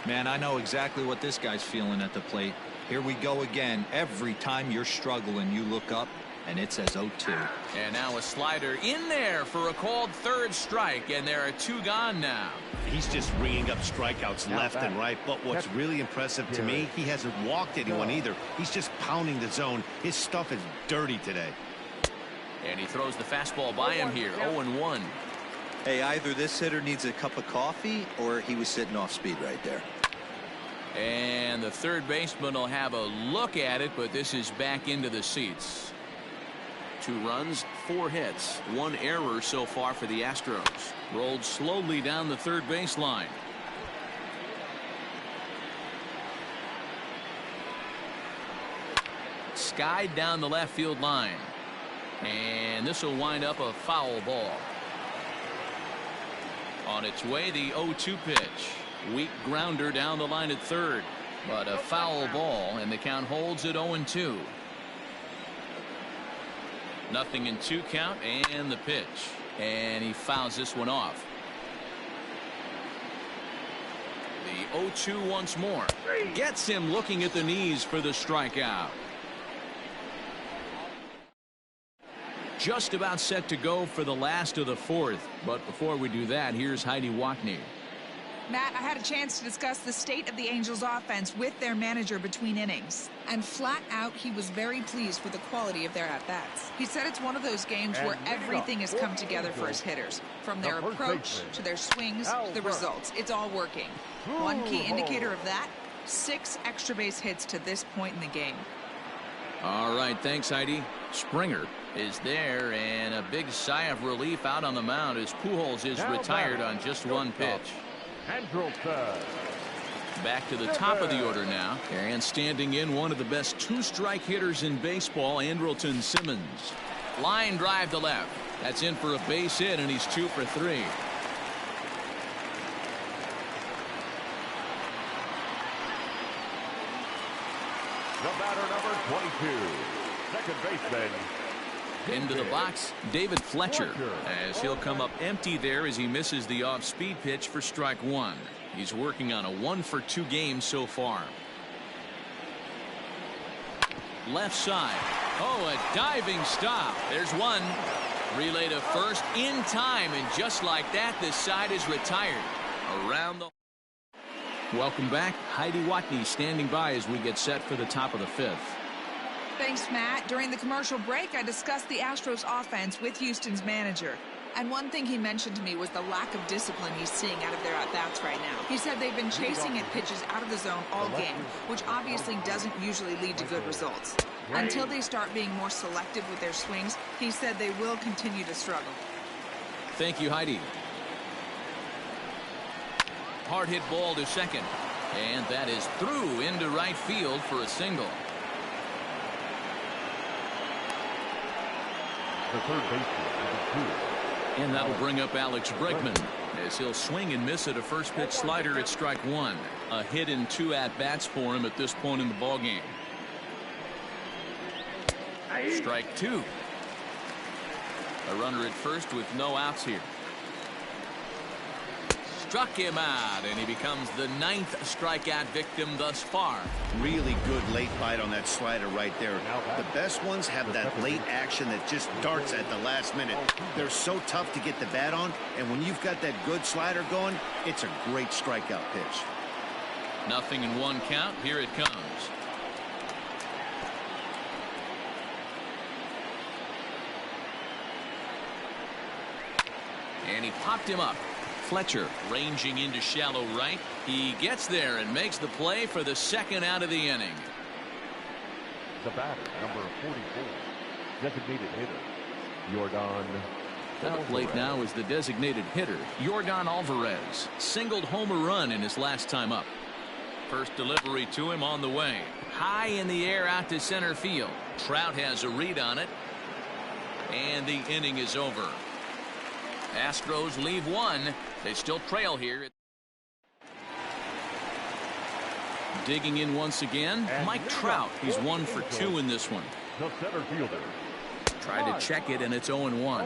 Man, I know exactly what this guy's feeling at the plate. Here we go again. Every time you're struggling, you look up and it says 0-2. And now a slider in there for a called 3rd strike, and there are 2 gone now. He's just ringing up strikeouts left and right, but what's really impressive to me, he hasn't walked anyone either. He's just pounding the zone. His stuff is dirty today. And he throws the fastball by him here. 0-1. Hey, either this hitter needs a cup of coffee or he was sitting off speed right there. And the third baseman will have a look at it, but this is back into the seats. 2 runs, 4 hits, 1 error so far for the Astros. Rolled slowly down the third baseline. Skied down the left field line. And this will wind up a foul ball. On its way, the 0-2 pitch. Weak grounder down the line at third. But a foul ball, and the count holds at 0-2. Nothing in 2 count, and the pitch. And he fouls this one off. The 0-2 once more. Gets him looking at the knees for the strikeout. Just about set to go for the last of the 4th. But before we do that, here's Heidi Watney. Matt, I had a chance to discuss the state of the Angels offense with their manager between innings. And flat out, he was very pleased with the quality of their at-bats. He said it's one of those games where everything has come together for his hitters. From their approach to their swings to the results. It's all working. One key indicator of that, 6 extra base hits to this point in the game. All right, thanks, Heidi. Springer is there, and a big sigh of relief out on the mound as Pujols is retired on just 1 pitch. Back to the top of the order now, and standing in one of the best 2-strike hitters in baseball, Andrelton Simmons. Line drive to left. That's in for a base hit, and he's 2 for 3. The batter, number 22, second baseman. Into the box, David Fletcher, as he'll come up empty there as he misses the off-speed pitch for strike 1. He's working on a 1-for-2 game so far. Left side. Oh, a diving stop. There's one. Relay to first in time, and just like that, this side is retired. Around the... Welcome back. Heidi Watney standing by as we get set for the top of the 5th. Thanks, Matt. During the commercial break, I discussed the Astros offense with Houston's manager. And one thing he mentioned to me was the lack of discipline he's seeing out of their at-bats right now. He said they've been chasing at pitches out of the zone all game, which obviously doesn't usually lead to good results. Until they start being more selective with their swings, he said they will continue to struggle. Thank you, Heidi. Hard hit ball to second. And that is through into right field for a single. The third baseman, and that'll bring up Alex Bregman as he'll swing and miss at a first pitch slider at strike 1. A hit in 2 at-bats for him at this point in the ballgame. Strike 2. A runner at first with no outs here. Struck him out, and he becomes the 9th strikeout victim thus far. Really good late bite on that slider right there. The best ones have that late action that just darts at the last minute. They're so tough to get the bat on, and when you've got that good slider going, it's a great strikeout pitch. Nothing in 1 count. Here it comes. And he popped him up. Fletcher ranging into shallow right. He gets there and makes the play for the 2nd out of the inning. The batter, number 44, designated hitter, Yordan. At the plate now is the designated hitter, Yordan Alvarez. Singled home a run in his last time up. First delivery to him on the way. High in the air out to center field. Trout has a read on it. And the inning is over. Astros leave 1. They still trail here. Digging in once again, Mike Trout. He's 1 for 2 in this one. The center fielder. Tried to check it, and it's 0-1.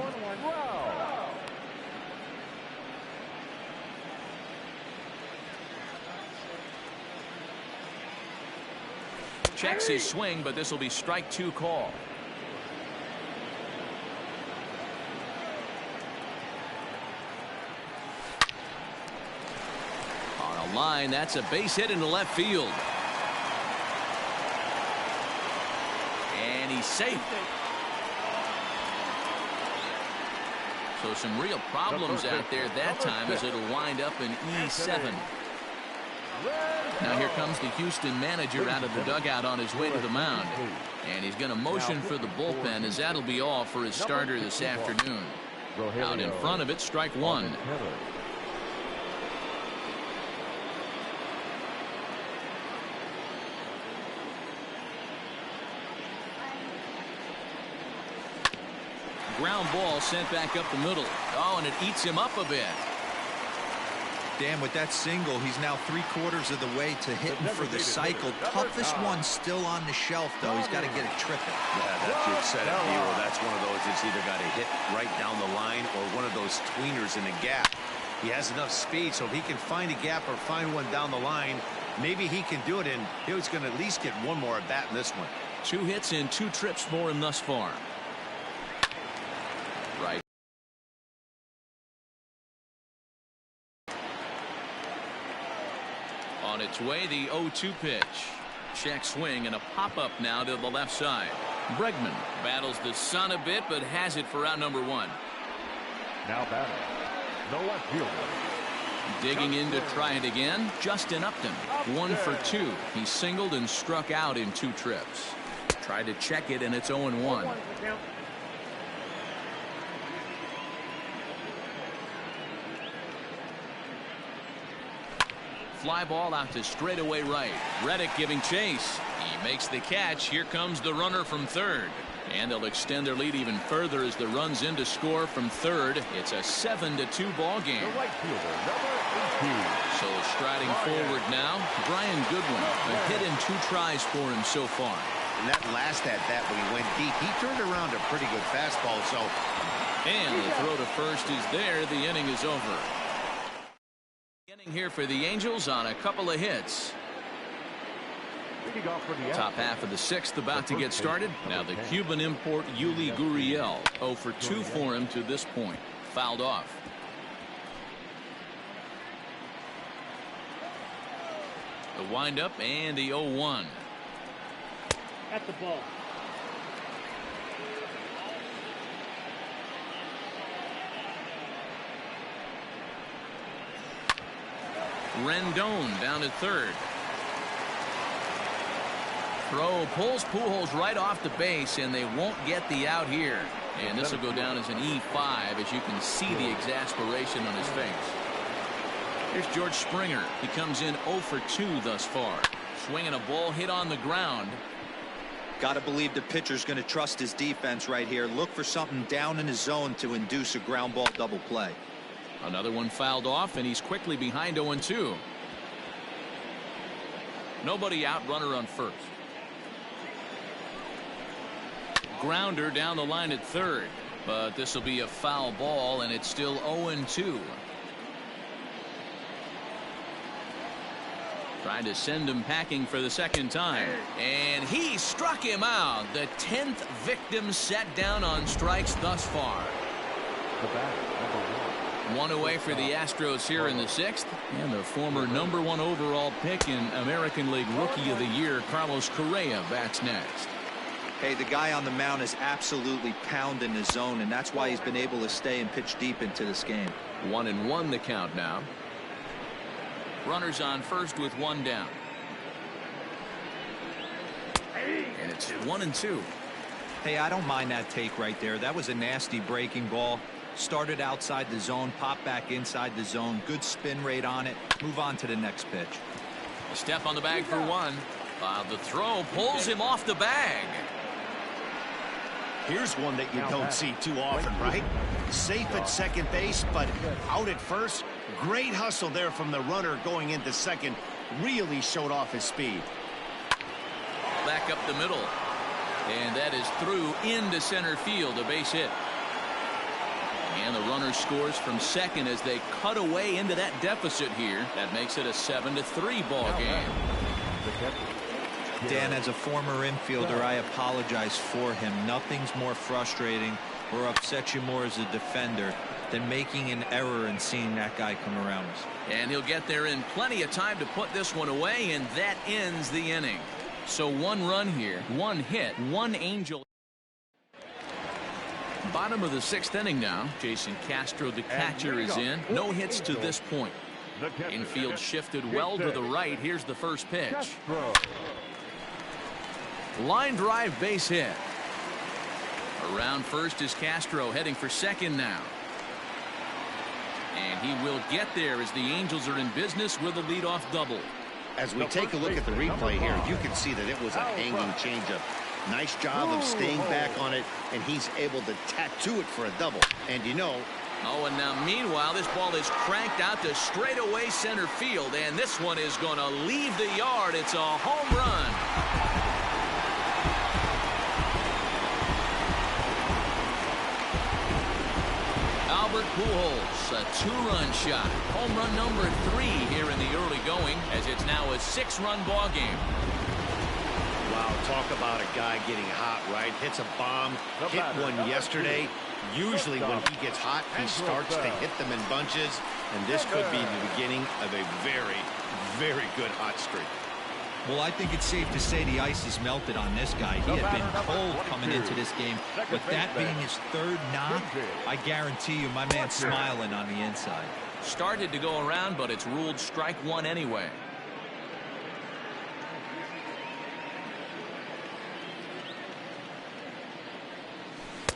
Checks his swing, but this will be strike 2 call. Line, that's a base hit into left field. And he's safe. So some real problems out there that time as it'll wind up in E7. Now here comes the Houston manager out of the dugout on his way to the mound. And he's going to motion for the bullpen as that'll be all for his starter this afternoon. Out in front of it, strike one. Ground ball sent back up the middle. Oh, and it eats him up a bit. Dan, with that single, he's now 3/4 of the way to hitting for the cycle. Toughest one still on the shelf, though. He's got to get it tripping. Yeah, that's you've said it, Nero. That's one of those that's either got to hit right down the line or one of those tweeners in the gap. He has enough speed, so if he can find a gap or find one down the line, maybe he can do it, and he's going to at least get one more at bat in this one. 2 hits and 2 trips for him thus far. Right. On its way, the 0-2 pitch. Check swing and a pop-up now to the left side. Bregman battles the sun a bit, but has it for out number 1. Now batting, the left fielder. Digging in to try it again, Justin Upton. 1 for 2. He singled and struck out in 2 trips. Tried to check it, and it's 0-1. Fly ball out to straightaway right. Reddick giving chase. He makes the catch. Here comes the runner from third. And they'll extend their lead even further as the runs in to score from third. It's a 7-2 ball game. The right fielder, number 18. So striding forward now, Brian Goodwin. A hit in 2 tries for him so far. And that last at bat when he went deep, he turned around a pretty good fastball. So, and the throw to first is there. The inning is over. Here for the Angels on a couple of hits. Top half of the 6th about to get started. Now the Cuban import Yuli Gurriel. 0 for 2 for him to this point. Fouled off. The windup and the 0-1. At the ball. Rendon down at third. Throw pulls Pujols right off the base, and they won't get the out here. And this will go down as an E5, as you can see the exasperation on his face. Here's George Springer. He comes in 0 for 2 thus far. Swinging a ball hit on the ground. Got to believe the pitcher's going to trust his defense right here. Look for something down in his zone to induce a ground ball double play. Another one fouled off, and he's quickly behind 0-2. Nobody out, runner on first. Grounder down the line at third, but this will be a foul ball, and it's still 0-2. Trying to send him packing for the second time, and he struck him out. The 10th victim set down on strikes thus far. The batter, number 1. 1 away for the Astros here in the 6th, and the former number 1 overall pick in American League Rookie of the Year, Carlos Correa, bats next. Hey, the guy on the mound is absolutely pounding his zone, and that's why he's been able to stay and pitch deep into this game. 1-1 the count now. Runners on first with 1 down. And it's 1-2. Hey, I don't mind that take right there. That was a nasty breaking ball. Started outside the zone, popped back inside the zone. Good spin rate on it. Move on to the next pitch. A step on the bag for 1. The throw pulls him off the bag. here's one that you don't see too often, right? Safe at second base, but out at first. Great hustle there from the runner going into second. Really showed off his speed. Back up the middle. And that is through into center field, a base hit. And the runner scores from second as they cut away into that deficit here. That makes it a 7-3 ball game. Dan, as a former infielder, I apologize for him. Nothing's more frustrating or upsets you more as a defender than making an error and seeing that guy come around us. And he'll get there in plenty of time to put this one away, and that ends the inning. So 1 run here, 1 hit, 1 Angel. Bottom of the 6th inning now. Jason Castro, the catcher, is in. No hits to this point. Infield shifted well to the right. Here's the first pitch. Line drive, base hit. Around first is Castro, heading for second now. And he will get there as the Angels are in business with a leadoff double. As we take a look at the replay here, you can see that it was a hanging changeup. Nice job of staying back on it, and he's able to tattoo it for a double. And you know... Oh, and now meanwhile, this ball is cranked out to straightaway center field, and this one is going to leave the yard. It's a home run. Albert Pujols, a 2-run shot. Home run number 3 here in the early going, as it's now a 6-run ball game. Wow, talk about a guy getting hot, right? Hits a bomb, hit one yesterday. Usually when he gets hot, he starts to hit them in bunches, and this could be the beginning of a very, very good hot streak. Well, I think it's safe to say the ice is melted on this guy. He had been cold coming into this game. With that being his 3rd knock, I guarantee you my man's smiling on the inside. Started to go around, but it's ruled strike 1 anyway.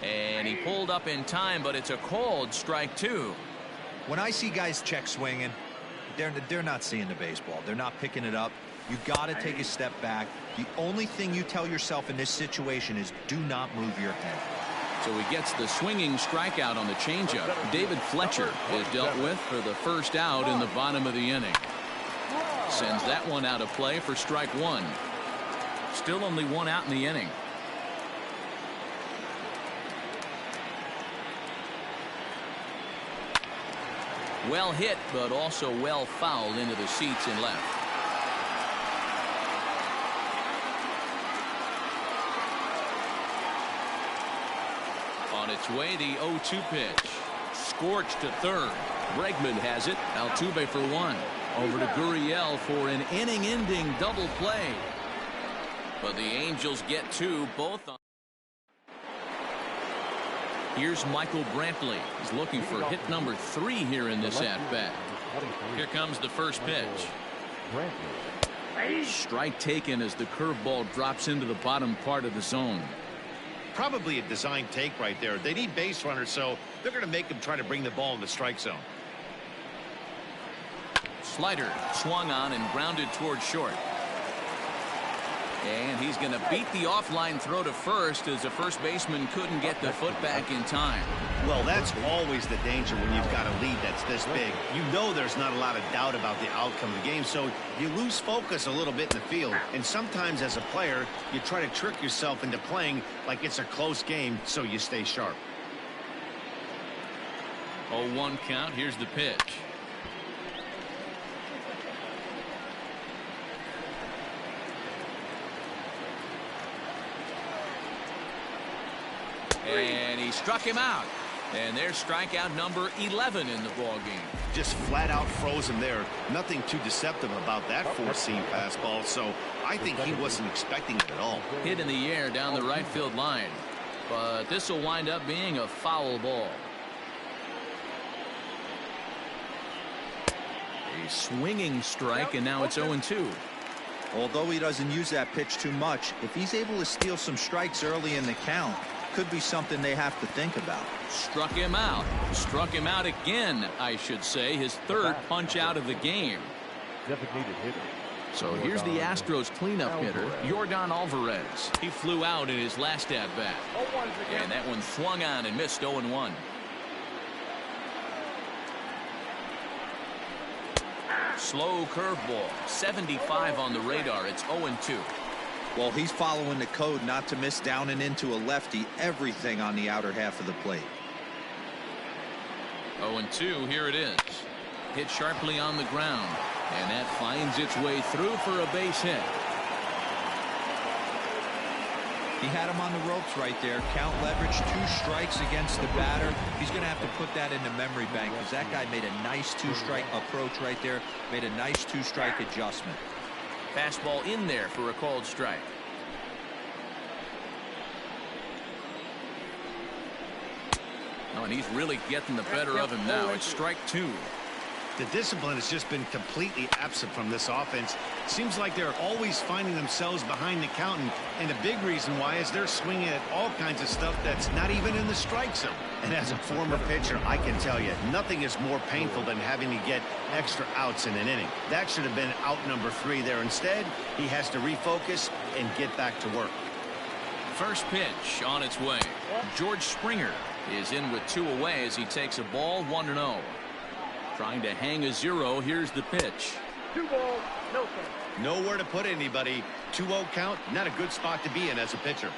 And he pulled up in time, but it's a called strike 2. When I see guys check swinging, they're not seeing the baseball. They're not picking it up. You got to take a step back. The only thing you tell yourself in this situation is do not move your head. So he gets the swinging strikeout on the changeup. David Fletcher is dealt with for the first out in the bottom of the inning. Sends that one out of play for strike 1. Still only 1 out in the inning. Well hit, but also well fouled into the seats and left. On its way, the 0-2 pitch. Scorched to third. Bregman has it. Altuve for 1. Over to Gurriel for an inning-ending double play. But the Angels get 2, both on. Here's Michael Brantley. He's looking for hit number 3 here in this at-bat. Here comes the first pitch. Strike taken as the curveball drops into the bottom part of the zone. Probably a design take right there. They need base runners, so they're going to make him try to bring the ball in the strike zone. Slider swung on and grounded toward short. And he's going to beat the offline throw to first as the first baseman couldn't get the foot back in time. Well, that's always the danger when you've got a lead that's this big. You know there's not a lot of doubt about the outcome of the game, so you lose focus a little bit in the field. And sometimes as a player, you try to trick yourself into playing like it's a close game so you stay sharp. 0-1 count. Here's the pitch. And he struck him out. And there's strikeout number 11 in the ball game. Just flat out froze him there. Nothing too deceptive about that four-seam fastball, so I think he wasn't expecting it at all. Hit in the air down the right field line. But this will wind up being a foul ball. A swinging strike, and now it's 0-2. Although he doesn't use that pitch too much, if he's able to steal some strikes early in the count, could be something they have to think about. Struck him out. Struck him out again, I should say. His third punch out of the game. Designated hitter. So here's the Astros cleanup hitter, Yordan Alvarez. He flew out in his last at-bat. And that one swung on and missed 0-1. Slow curveball. 75 on the radar. It's 0-2. Well, he's following the code not to miss down and into a lefty. Everything on the outer half of the plate. 0-2. Here it is. Hit sharply on the ground. And that finds its way through for a base hit. He had him on the ropes right there. Count leverage, 2 strikes against the batter. He's going to have to put that in the memory bank because that guy made a nice 2-strike approach right there. Made a nice 2-strike adjustment. Fastball in there for a called strike. Oh, and he's really getting the better of him now. It's strike two. The discipline has just been completely absent from this offense. Seems like they're always finding themselves behind the count, and a big reason why is they're swinging at all kinds of stuff that's not even in the strike zone. And as a former pitcher, I can tell you, nothing is more painful than having to get extra outs in an inning. That should have been out number 3 there. Instead, he has to refocus and get back to work. First pitch on its way. George Springer is in with 2 away as he takes a ball, 1-0. Trying to hang a 0. Here's the pitch. 2 balls, no strikes. Nowhere to put anybody. 2-0 count, not a good spot to be in as a pitcher.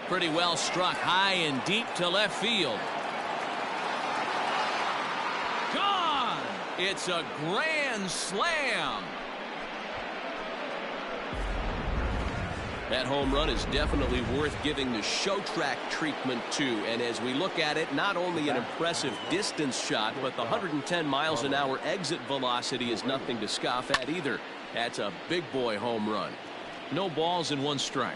Pretty well struck high and deep to left field. Gone! It's a grand slam. That home run is definitely worth giving the show track treatment to. And as we look at it, not only an impressive distance shot, but the 110 miles an hour exit velocity is nothing to scoff at either. That's a big boy home run. No balls and 1 strike.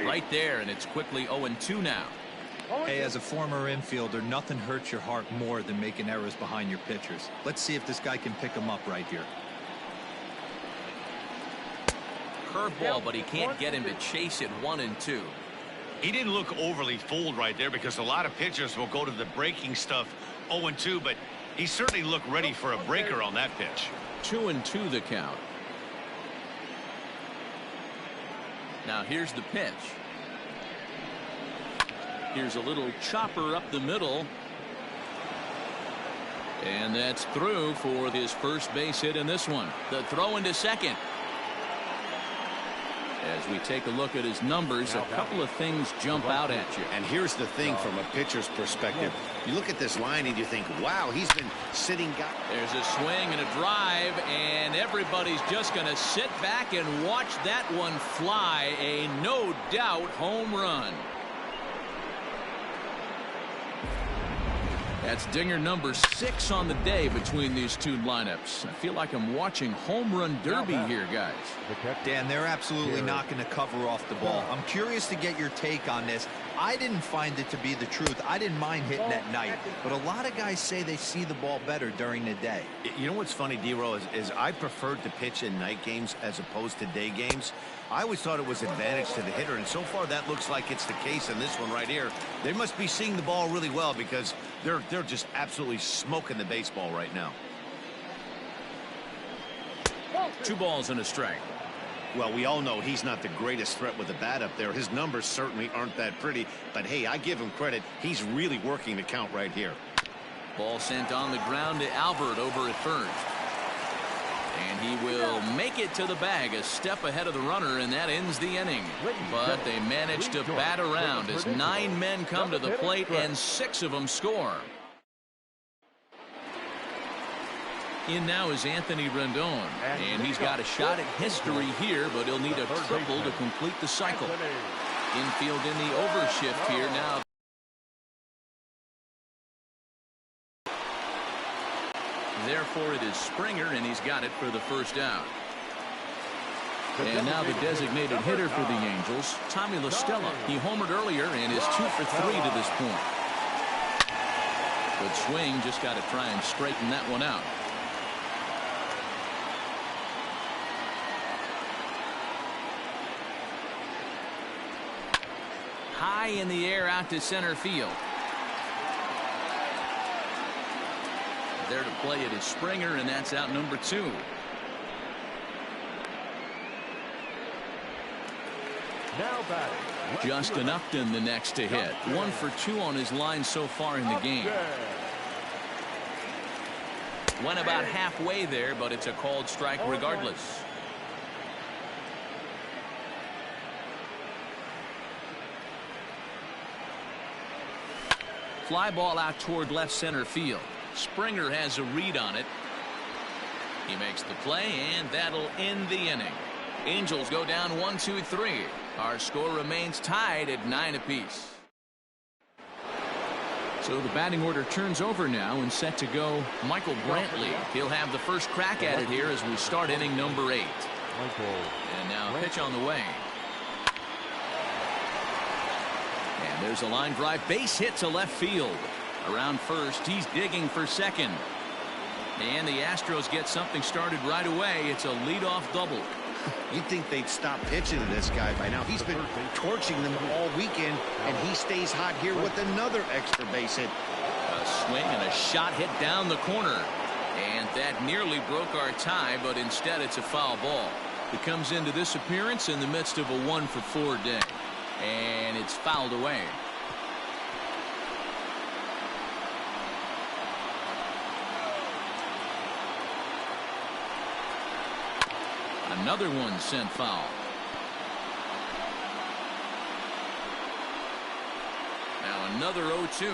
Right there, and it's quickly 0-2 now. Hey, as a former infielder, nothing hurts your heart more than making errors behind your pitchers. Let's see if this guy can pick them up right here. Curveball, but he can't get him to chase it 1-2. He didn't look overly fooled right there because a lot of pitchers will go to the breaking stuff 0-2, but he certainly looked ready for a breaker on that pitch. 2-2 the count. Now here's the pitch. Here's a little chopper up the middle. And that's through for his first base hit in this one. The throw into second. As we take a look at his numbers, a couple of things jump out at you. And here's the thing from a pitcher's perspective. You look at this line and you think, wow, he's been sitting. There's a swing and a drive, and everybody's just going to sit back and watch that one fly. A no doubt home run. That's dinger number 6 on the day between these two lineups. I feel like I'm watching home run derby here, guys. Dan, they're absolutely not going to cover off the ball. I'm curious to get your take on this. I didn't find it to be the truth. I didn't mind hitting at night, but a lot of guys say they see the ball better during the day. You know what's funny, D-Row, is I preferred to pitch in night games as opposed to day games. I always thought it was advantage to the hitter, and so far that looks like it's the case in this one right here. They must be seeing the ball really well because they're just absolutely smoking the baseball right now. 2 balls and a strike. Well, we all know he's not the greatest threat with the bat up there. His numbers certainly aren't that pretty, but hey, I give him credit. He's really working the count right here. Ball sent on the ground to Albert over at first. And he will make it to the bag, a step ahead of the runner, and that ends the inning. But they manage to bat around as 9 men come to the plate and 6 of them score. In now is Anthony Rendon, and he's got a shot at history here, but he'll need a triple to complete the cycle. Infield in the overshift here now. Therefore, it is Springer, and he's got it for the first out. And now the designated hitter for the Angels, Tommy La Stella. He homered earlier and is 2 for 3 to this point. Good swing, just got to try and straighten that one out. High in the air out to center field. There to play it is Springer, and that's out number 2. Now batting, Justin Upton the next to hit. 1 for 2 on his line so far in the game. Went about halfway there, but it's a called strike regardless. Fly ball out toward left center field. Springer has a read on it. He makes the play, and that'll end the inning. Angels go down 1-2-3. Our score remains tied at 9 apiece. So the batting order turns over now and set to go Michael Brantley. He'll have the first crack at it here as we start inning number 8. And now pitch on the way. And there's a line drive base hit to left field. Around first, he's digging for second. And the Astros get something started right away. It's a leadoff double. You'd think they'd stop pitching to this guy by now. He's been torching them all weekend, and he stays hot here with another extra base hit. A swing and a shot hit down the corner. And that nearly broke our tie, but instead it's a foul ball. It comes into this appearance in the midst of a 1-for-4 day. And it's fouled away. Another one sent foul. Now another 0-2.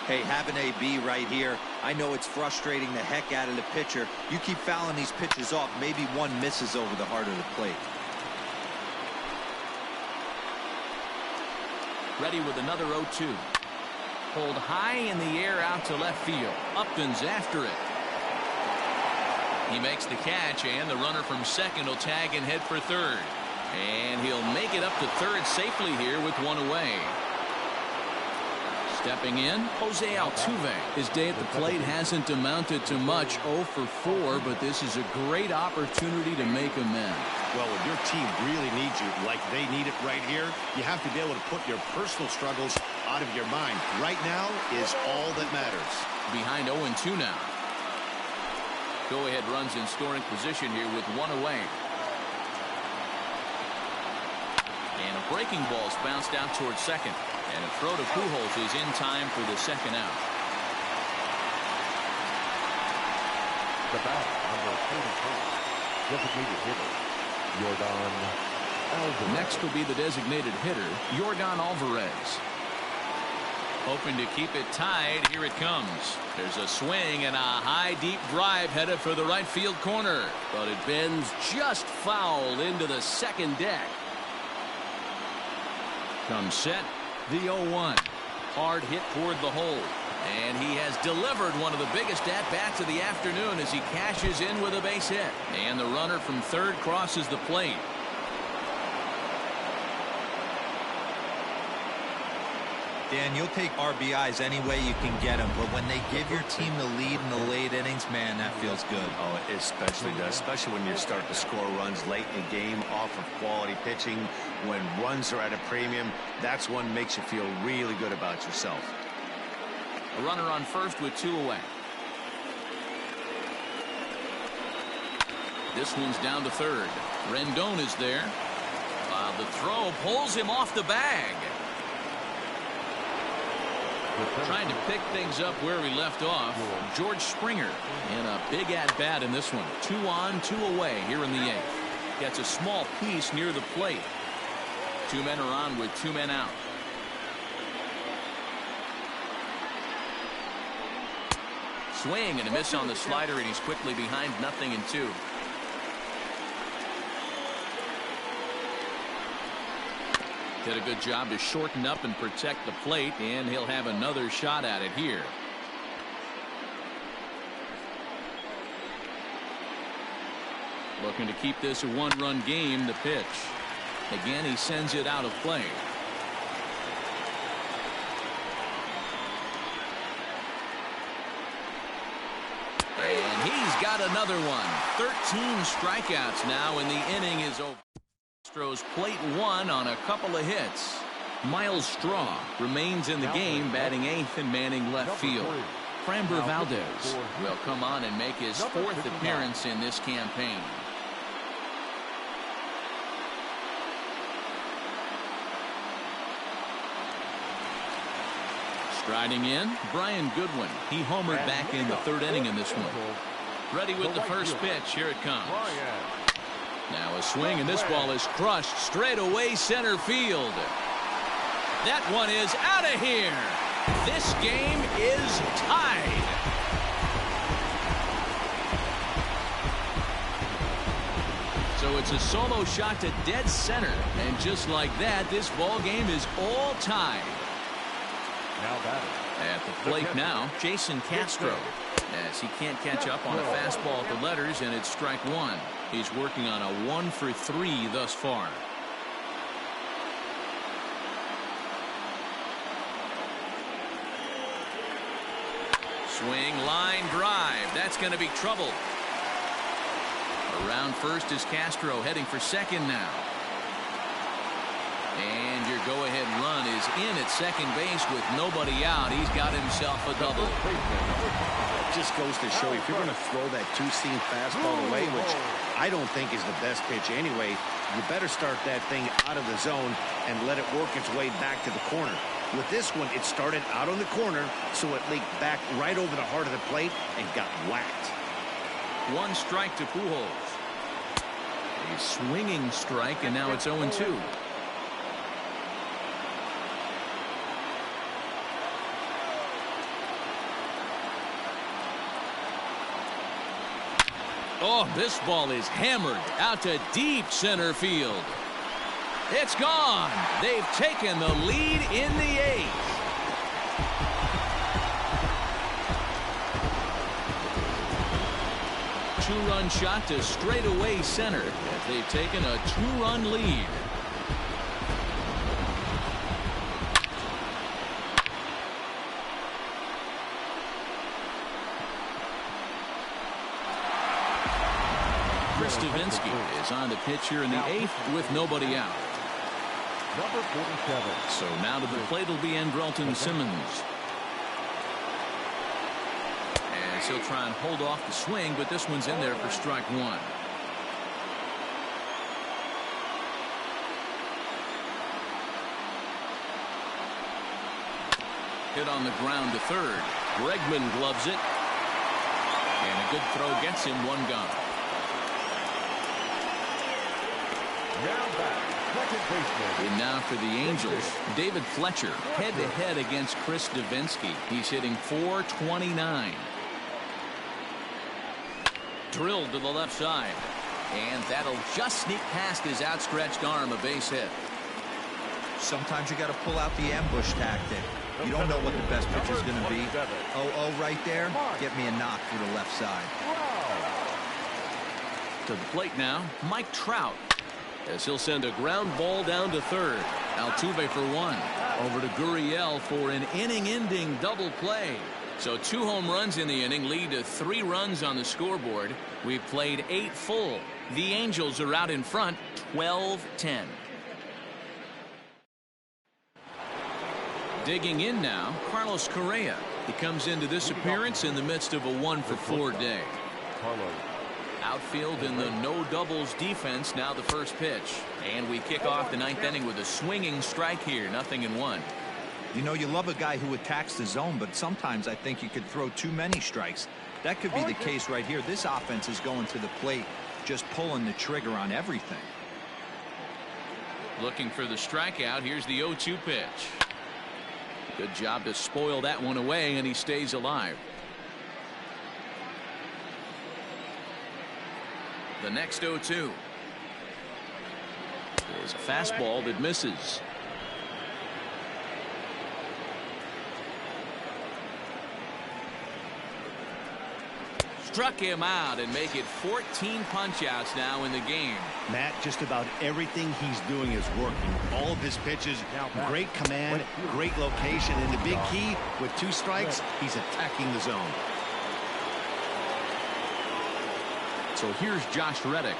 Hey, have an AB right here. I know it's frustrating the heck out of the pitcher. You keep fouling these pitches off, maybe one misses over the heart of the plate. Ready with another 0-2. Pulled high in the air out to left field. Upton's after it. He makes the catch, and the runner from second will tag and head for third. And he'll make it up to third safely here with one away. Stepping in, Jose Altuve. His day at the plate hasn't amounted to much, 0-for-4, but this is a great opportunity to make amends. Well, when your team really needs you, like they need it right here, you have to be able to put your personal struggles out of your mind. Right now is all that matters. Behind 0-2 now. Go-ahead runs in scoring position here with one away. And a breaking ball's bounced out towards second. And a throw to Pujols is in time for the second out. The bat, number 44, designated hitter, Yordan Alvarez. Next will be the designated hitter, Yordan Alvarez. Hoping to keep it tied. Here it comes. There's a swing and a high deep drive headed for the right field corner. But it bends just foul into the second deck. Comes set. The 0-1. Hard hit toward the hole. And he has delivered one of the biggest at-bats of the afternoon as he cashes in with a base hit. And the runner from third crosses the plate. Dan, you'll take RBIs any way you can get them, but when they give your team the lead in the late innings, man, that feels good. Oh, it especially does, especially when you start to score runs late in the game off of quality pitching. When runs are at a premium, that's what makes you feel really good about yourself. A runner on first with two away. This one's down to third. Rendon is there. The throw pulls him off the bag. Trying to pick things up where we left off. George Springer in a big at-bat in this one. 2 on, 2 away here in the 8th. Gets a small piece near the plate. 2 men are on with 2 men out. Swing and a miss on the slider, and he's quickly behind 0-2. Did a good job to shorten up and protect the plate, and he'll have another shot at it here. Looking to keep this a 1-run game. The pitch. Again, he sends it out of play. And he's got another one. 13 strikeouts now, and the inning is over. Astros plate 1 on a couple of hits. Miles Straw remains in the game, batting 8th and manning left field. Framber Valdez will come on and make his 4th appearance in this campaign. Striding in, Brian Goodwin. He homered back in the 3rd inning in this one. Ready with the first pitch. Here it comes. Now a swing, and this ball is crushed straight away center field. That one is out of here. This game is tied. So it's a solo shot to dead center. And just like that, this ball game is all tied. Now batting. At the plate now, Jason Castro. As he can't catch up on a fastball at the letters, and it's strike one. He's working on a 1-for-3 thus far. Swing, line drive. That's going to be trouble. Around first is Castro, heading for second now. And your go-ahead run is in at second base with nobody out. He's got himself a double. It just goes to show you, if you're going to throw that two-seam fastball away, which I don't think is the best pitch anyway, you better start that thing out of the zone and let it work its way back to the corner. With this one, it started out on the corner, so it leaked back right over the heart of the plate and got whacked. One strike to Pujols. A swinging strike, and now it's 0-2. Oh, this ball is hammered out to deep center field. It's gone. They've taken the lead in the eighth. Two-run shot to straightaway center. They've taken a two-run lead. Davinsky is on the pitch here in the eighth with nobody out. Number 47. So now to the plate will be Andrelton Simmons. As he'll try and hold off the swing, but this one's in there for strike one. Hit on the ground to third. Bregman gloves it. And a good throw gets him one gone. And now for the Angels, David Fletcher head-to-head against Chris Davinsky. He's hitting .429. Drilled to the left side. And that'll just sneak past his outstretched arm, a base hit. Sometimes you got to pull out the ambush tactic. You don't know what the best pitch is going to be. 0-0 right there. Get me a knock through the left side. To the plate now, Mike Trout. As he'll send a ground ball down to third. Altuve for one. Over to Gurriel for an inning-ending double play. So 2 home runs in the inning lead to 3 runs on the scoreboard. We've played 8 full. The Angels are out in front 12-10. Digging in now, Carlos Correa. He comes into this appearance in the midst of a 1-for-4 day. Outfield in the no doubles defense. Now the first pitch, and we kick off the 9th inning with a swinging strike here. 0-1. You know, you love a guy who attacks the zone, but sometimes I think you could throw too many strikes. That could be the case right here. This offense is going to the plate, just pulling the trigger on everything. Looking for the strikeout. Here's the 0-2 pitch. Good job to spoil that one away, and he stays alive. The next 0-2 is a fastball that misses. Struck him out and make it 14 punch-outs now in the game. Matt, just about everything he's doing is working. All of his pitches, great command, great location, and the big key, with 2 strikes, he's attacking the zone. So here's Josh Reddick.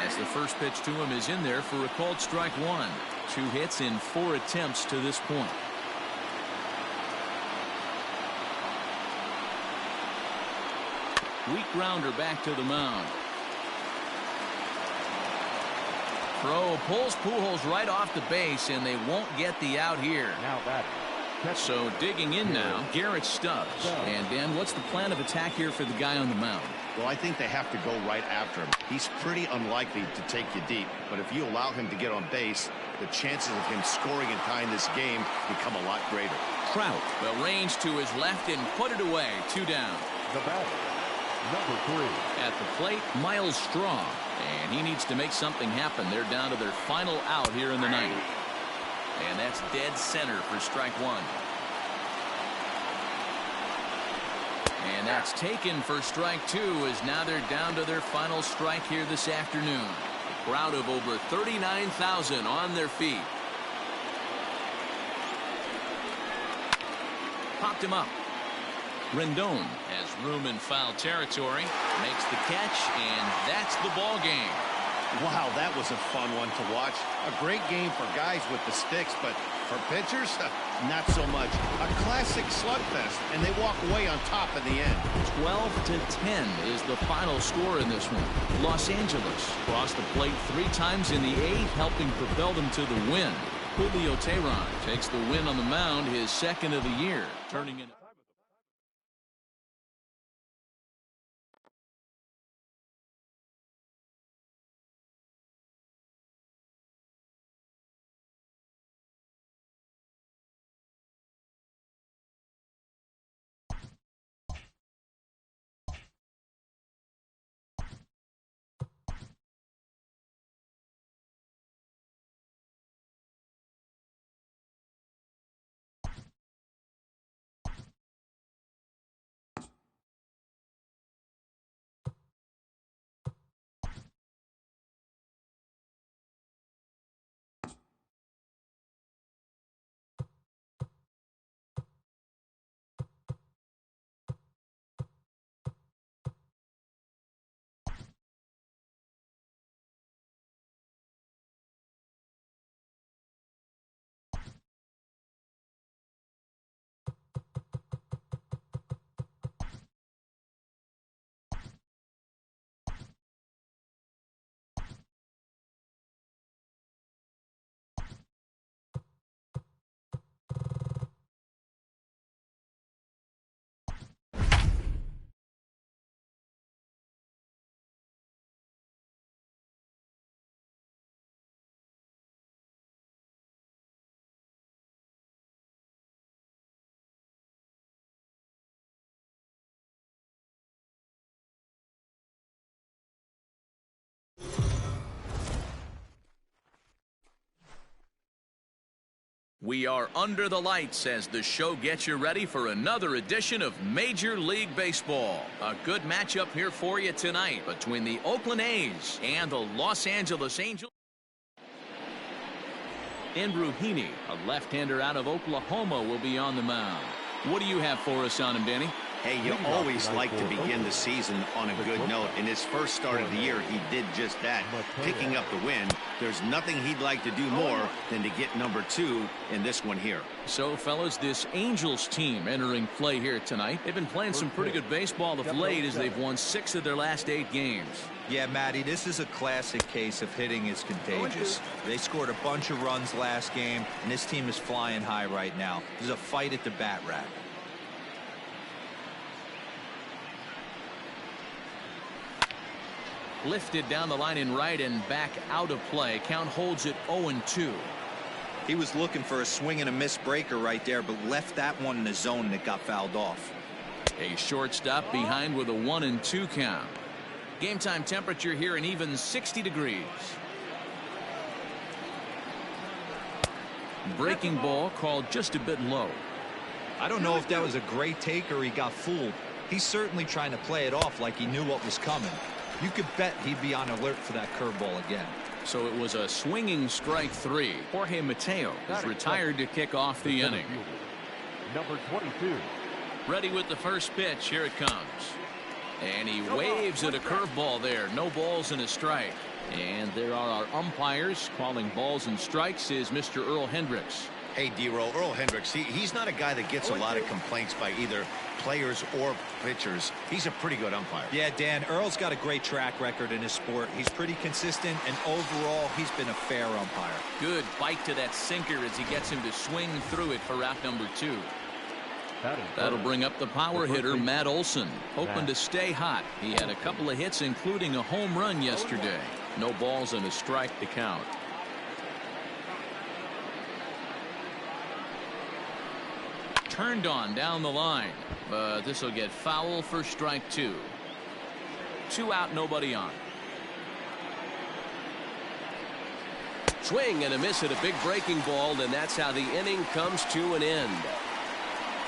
As the first pitch to him is in there for a called strike one. 2 hits in 4 attempts to this point. Weak grounder back to the mound. Throw pulls Pujols right off the base, and they won't get the out here. Now batting. So digging in now, Garrett Stubbs. And Dan, what's the plan of attack here for the guy on the mound? Well, I think they have to go right after him. He's pretty unlikely to take you deep, but if you allow him to get on base, the chances of him scoring and tying this game become a lot greater. Trout will range to his left and put it away. 2 down. The batter, Number 3. At the plate, Miles Straw. And he needs to make something happen. They're down to their final out here in the ninth. And that's dead center for strike one. And that's taken for strike two, as now they're down to their final strike here this afternoon. A crowd of over 39,000 on their feet. Popped him up. Rendon has room in foul territory, makes the catch, and that's the ball game. Wow, that was a fun one to watch. A great game for guys with the sticks, but for pitchers, not so much. A classic slugfest, and they walk away on top in the end. 12-10 is the final score in this one. Los Angeles crossed the plate 3 times in the 8th, helping propel them to the win. Julio Teheran takes the win on the mound, his second of the year, turning in. We are under the lights as the show gets you ready for another edition of Major League Baseball. A good matchup here for you tonight between the Oakland A's and the Los Angeles Angels. Andrew Heaney, a left-hander out of Oklahoma, will be on the mound. What do you have for us on him, Danny? Hey, you always like to begin the season on a good note. In his first start of the year, he did just that, picking up the win. There's nothing he'd like to do more than to get number 2 in this one here. So, fellas, this Angels team entering play here tonight. They've been playing some pretty good baseball of late as they've won 6 of their last 8 games. Yeah, Matty, this is a classic case of hitting is contagious. They scored a bunch of runs last game, and this team is flying high right now. There's a fight at the bat rack. Lifted down the line in right and back out of play. Count holds it 0-2. He was looking for a swing and a miss breaker right there, but left that one in the zone that got fouled off. A shortstop behind with a 1-2 count. Game time temperature here an even 60 degrees. Breaking ball called just a bit low. I don't know if that was a great take or he got fooled. He's certainly trying to play it off like he knew what was coming. You could bet he'd be on alert for that curveball again. So it was a swinging strike 3. Jorge Mateo is retired to kick off the inning. Number 22. Ready with the first pitch. Here it comes. And he waves at a curveball there. No balls and a strike. And there are our umpires calling balls and strikes is Mr. Earl Hendricks. Hey, D-Roll, Earl Hendricks, he's not a guy that gets a lot of complaints by either players or pitchers. He's a pretty good umpire. Yeah, Dan, Earl's got a great track record in his sport. He's pretty consistent, and overall, he's been a fair umpire. Good bite to that sinker as he gets him to swing through it for out number 2. That'll bring up the power hitter, Matt Olson, hoping to stay hot. He had a couple of hits, including a home run yesterday. No balls and a strike to count. Turned on down the line, but this will get foul for strike 2. 2 out, nobody on. Swing and a miss at a big breaking ball, and that's how the inning comes to an end.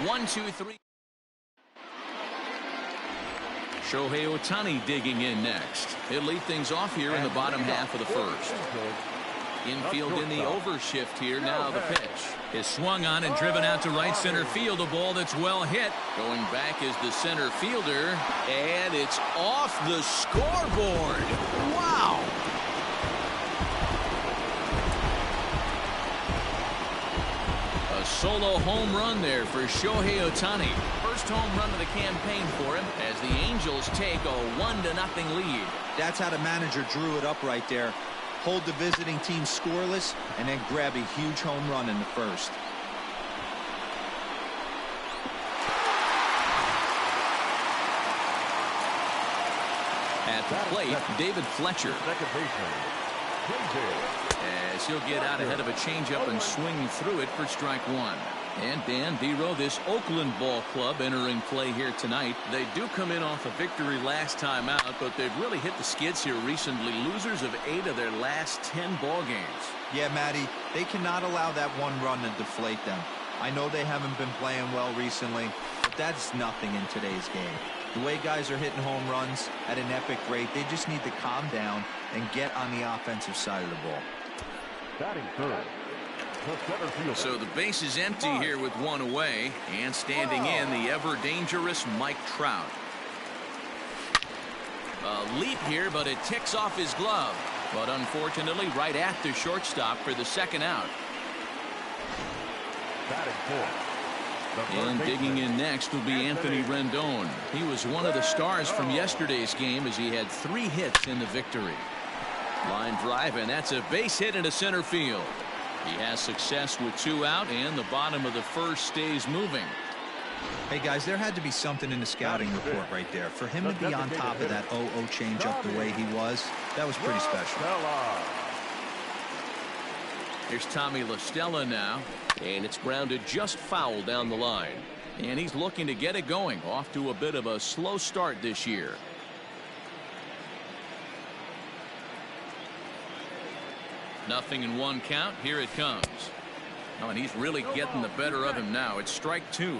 1, 2, 3. Shohei Ohtani digging in next. He'll lead things off here in the bottom half of the first. Infield in the overshift here. Now the pitch is swung on and driven out to right center field. A ball that's well hit. Going back is the center fielder. And it's off the scoreboard. Wow. A solo home run there for Shohei Ohtani. First home run of the campaign for him as the Angels take a 1-0 lead. That's how the manager drew it up right there. Hold the visiting team scoreless and then grab a huge home run in the first. At the plate, David Fletcher. As he'll get out ahead of a changeup and swing through it for strike 1. And Dan Vero, this Oakland ball club entering play here tonight. They do come in off a victory last time out, but they've really hit the skids here recently. Losers of 8 of their last 10 ball games. Yeah, Matty, they cannot allow that one run to deflate them. I know they haven't been playing well recently, but that's nothing in today's game. The way guys are hitting home runs at an epic rate, they just need to calm down and get on the offensive side of the ball. Batting third. So the base is empty here with 1 away, and standing in the ever dangerous Mike Trout. A leap here, but it ticks off his glove. But unfortunately right at the shortstop for the 2nd out. Batting fourth. And digging in next will be Anthony Rendon. He was one of the stars from yesterday's game as he had 3 hits in the victory. Line drive, and that's a base hit into center field. He has success with 2 out, and the bottom of the first stays moving. Hey, guys, there had to be something in the scouting report right there. For him to be on top of that 0-0 changeup the way he was, that was pretty special. Here's Tommy La Stella now. And it's grounded just foul down the line. And he's looking to get it going. Off to a bit of a slow start this year. Nothing in 1 count. Here it comes. Oh, and he's really getting the better of him now. It's strike 2.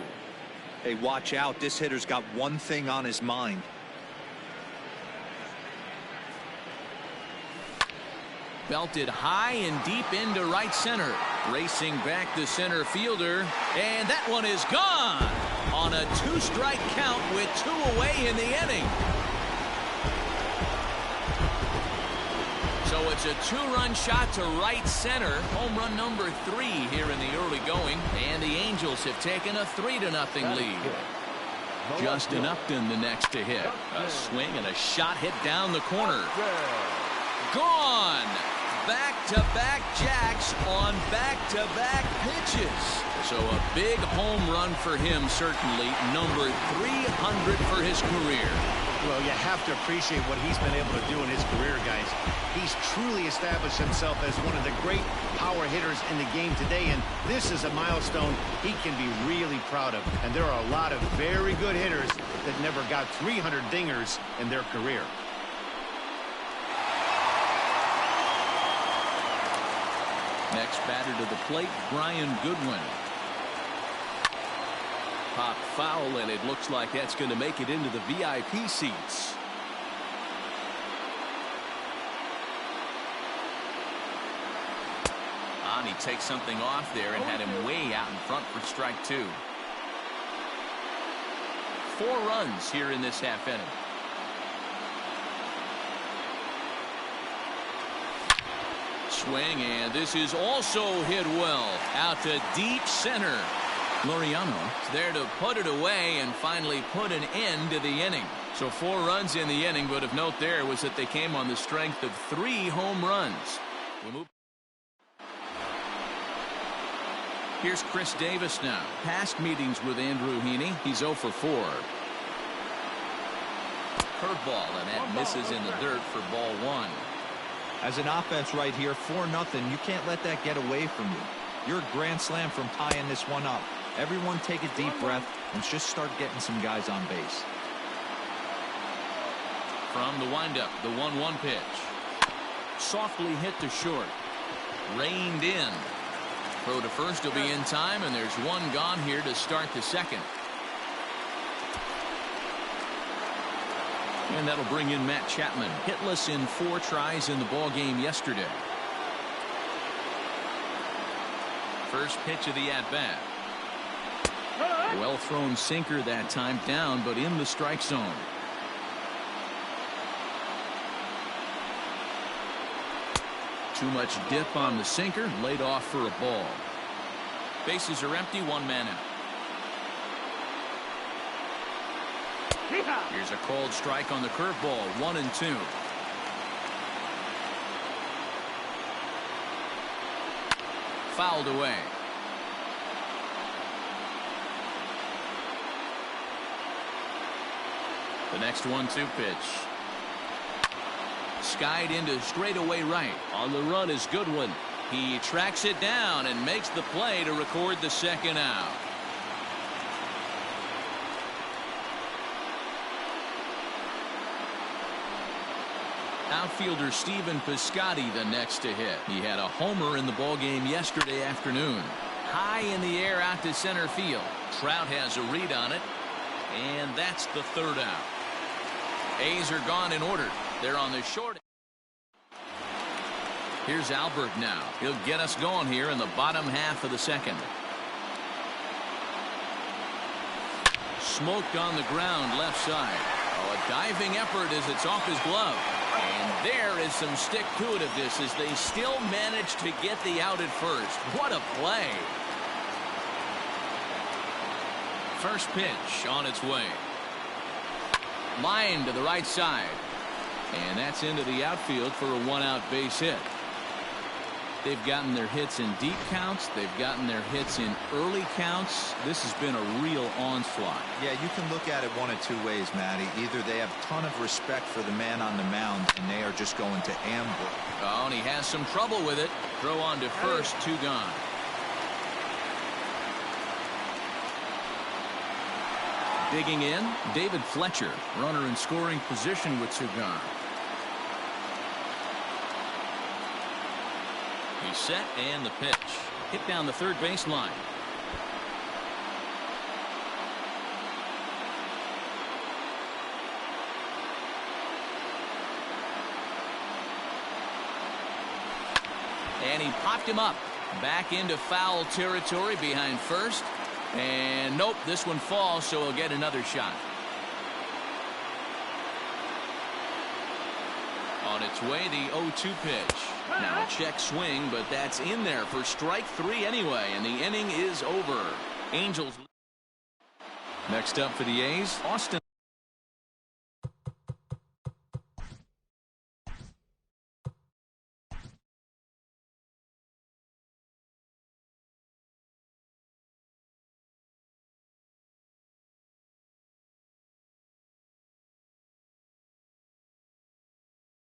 Hey, watch out. This hitter's got one thing on his mind. Belted high and deep into right center. Racing back the center fielder. And that one is gone on a 2-strike count with 2 away in the inning. So it's a 2-run shot to right center. Home run number 3 here in the early going. And the Angels have taken a 3-0 lead. Justin Upton the next to hit. A swing and a shot hit down the corner. Gone. Back-to-back jacks on back-to-back pitches. So a big home run for him, certainly. Number 300 for his career. Well, you have to appreciate what he's been able to do in his career, guys. He's truly established himself as one of the great power hitters in the game today, and this is a milestone he can be really proud of. And there are a lot of very good hitters that never got 300 dingers in their career. Next batter to the plate, Brian Goodwin. Pop foul, and it looks like that's going to make it into the VIP seats. He takes something off there and had him way out in front for strike 2. 4 runs here in this half inning. Swing, and this is also hit well out to deep center. Laureano is there to put it away and finally put an end to the inning. So 4 runs in the inning, but of note there was that they came on the strength of 3 home runs. We move. Here's Chris Davis now. Past meetings with Andrew Heaney, he's 0 for 4. Curveball, and that misses in the dirt for ball 1. As an offense right here, 4-0, you can't let that get away from you. You're a grand slam from tying this one up. Everyone take a deep breath and just start getting some guys on base. From the windup, the 1-1 pitch. Softly hit to short. Reined in. Throw to first will be in time, and there's one gone here to start the second. And that'll bring in Matt Chapman. Hitless in 4 tries in the ball game yesterday. First pitch of the at-bat. Well thrown sinker that time, down but in the strike zone. Too much dip on the sinker, laid off for a ball. Bases are empty, 1 man out. Here's a called strike on the curveball, 1-2. Fouled away. The next 1-2 pitch. Skied into straightaway right. On the run is Goodwin. He tracks it down and makes the play to record the second out. Outfielder Stephen Piscotty the next to hit. He had a homer in the ballgame yesterday afternoon. High in the air out to center field. Trout has a read on it, and that's the third out. A's are gone in order. They're on the short. Here's Albert now. He'll get us going here in the bottom half of the second. Smoked on the ground left side. Oh, a diving effort as it's off his glove. And there is some stick-to-itiveness as they still manage to get the out at first. What a play. First pitch on its way. Line to the right side. And that's into the outfield for a 1-out base hit. They've gotten their hits in deep counts. They've gotten their hits in early counts. This has been a real onslaught. Yeah, you can look at it one of 2 ways, Matty. Either they have a ton of respect for the man on the mound, and they are just going to ambush. Oh, and he has some trouble with it. Throw on to first, 2 gone. Digging in, David Fletcher, runner in scoring position with 2 gone. He's set, and the pitch. Hit down the third baseline. And he popped him up. Back into foul territory behind first. And nope, this one falls, so he'll get another shot. On its way, the 0-2 pitch. Now a check swing, but that's in there for strike 3 anyway, and the inning is over. Angels. Next up for the A's, Austin.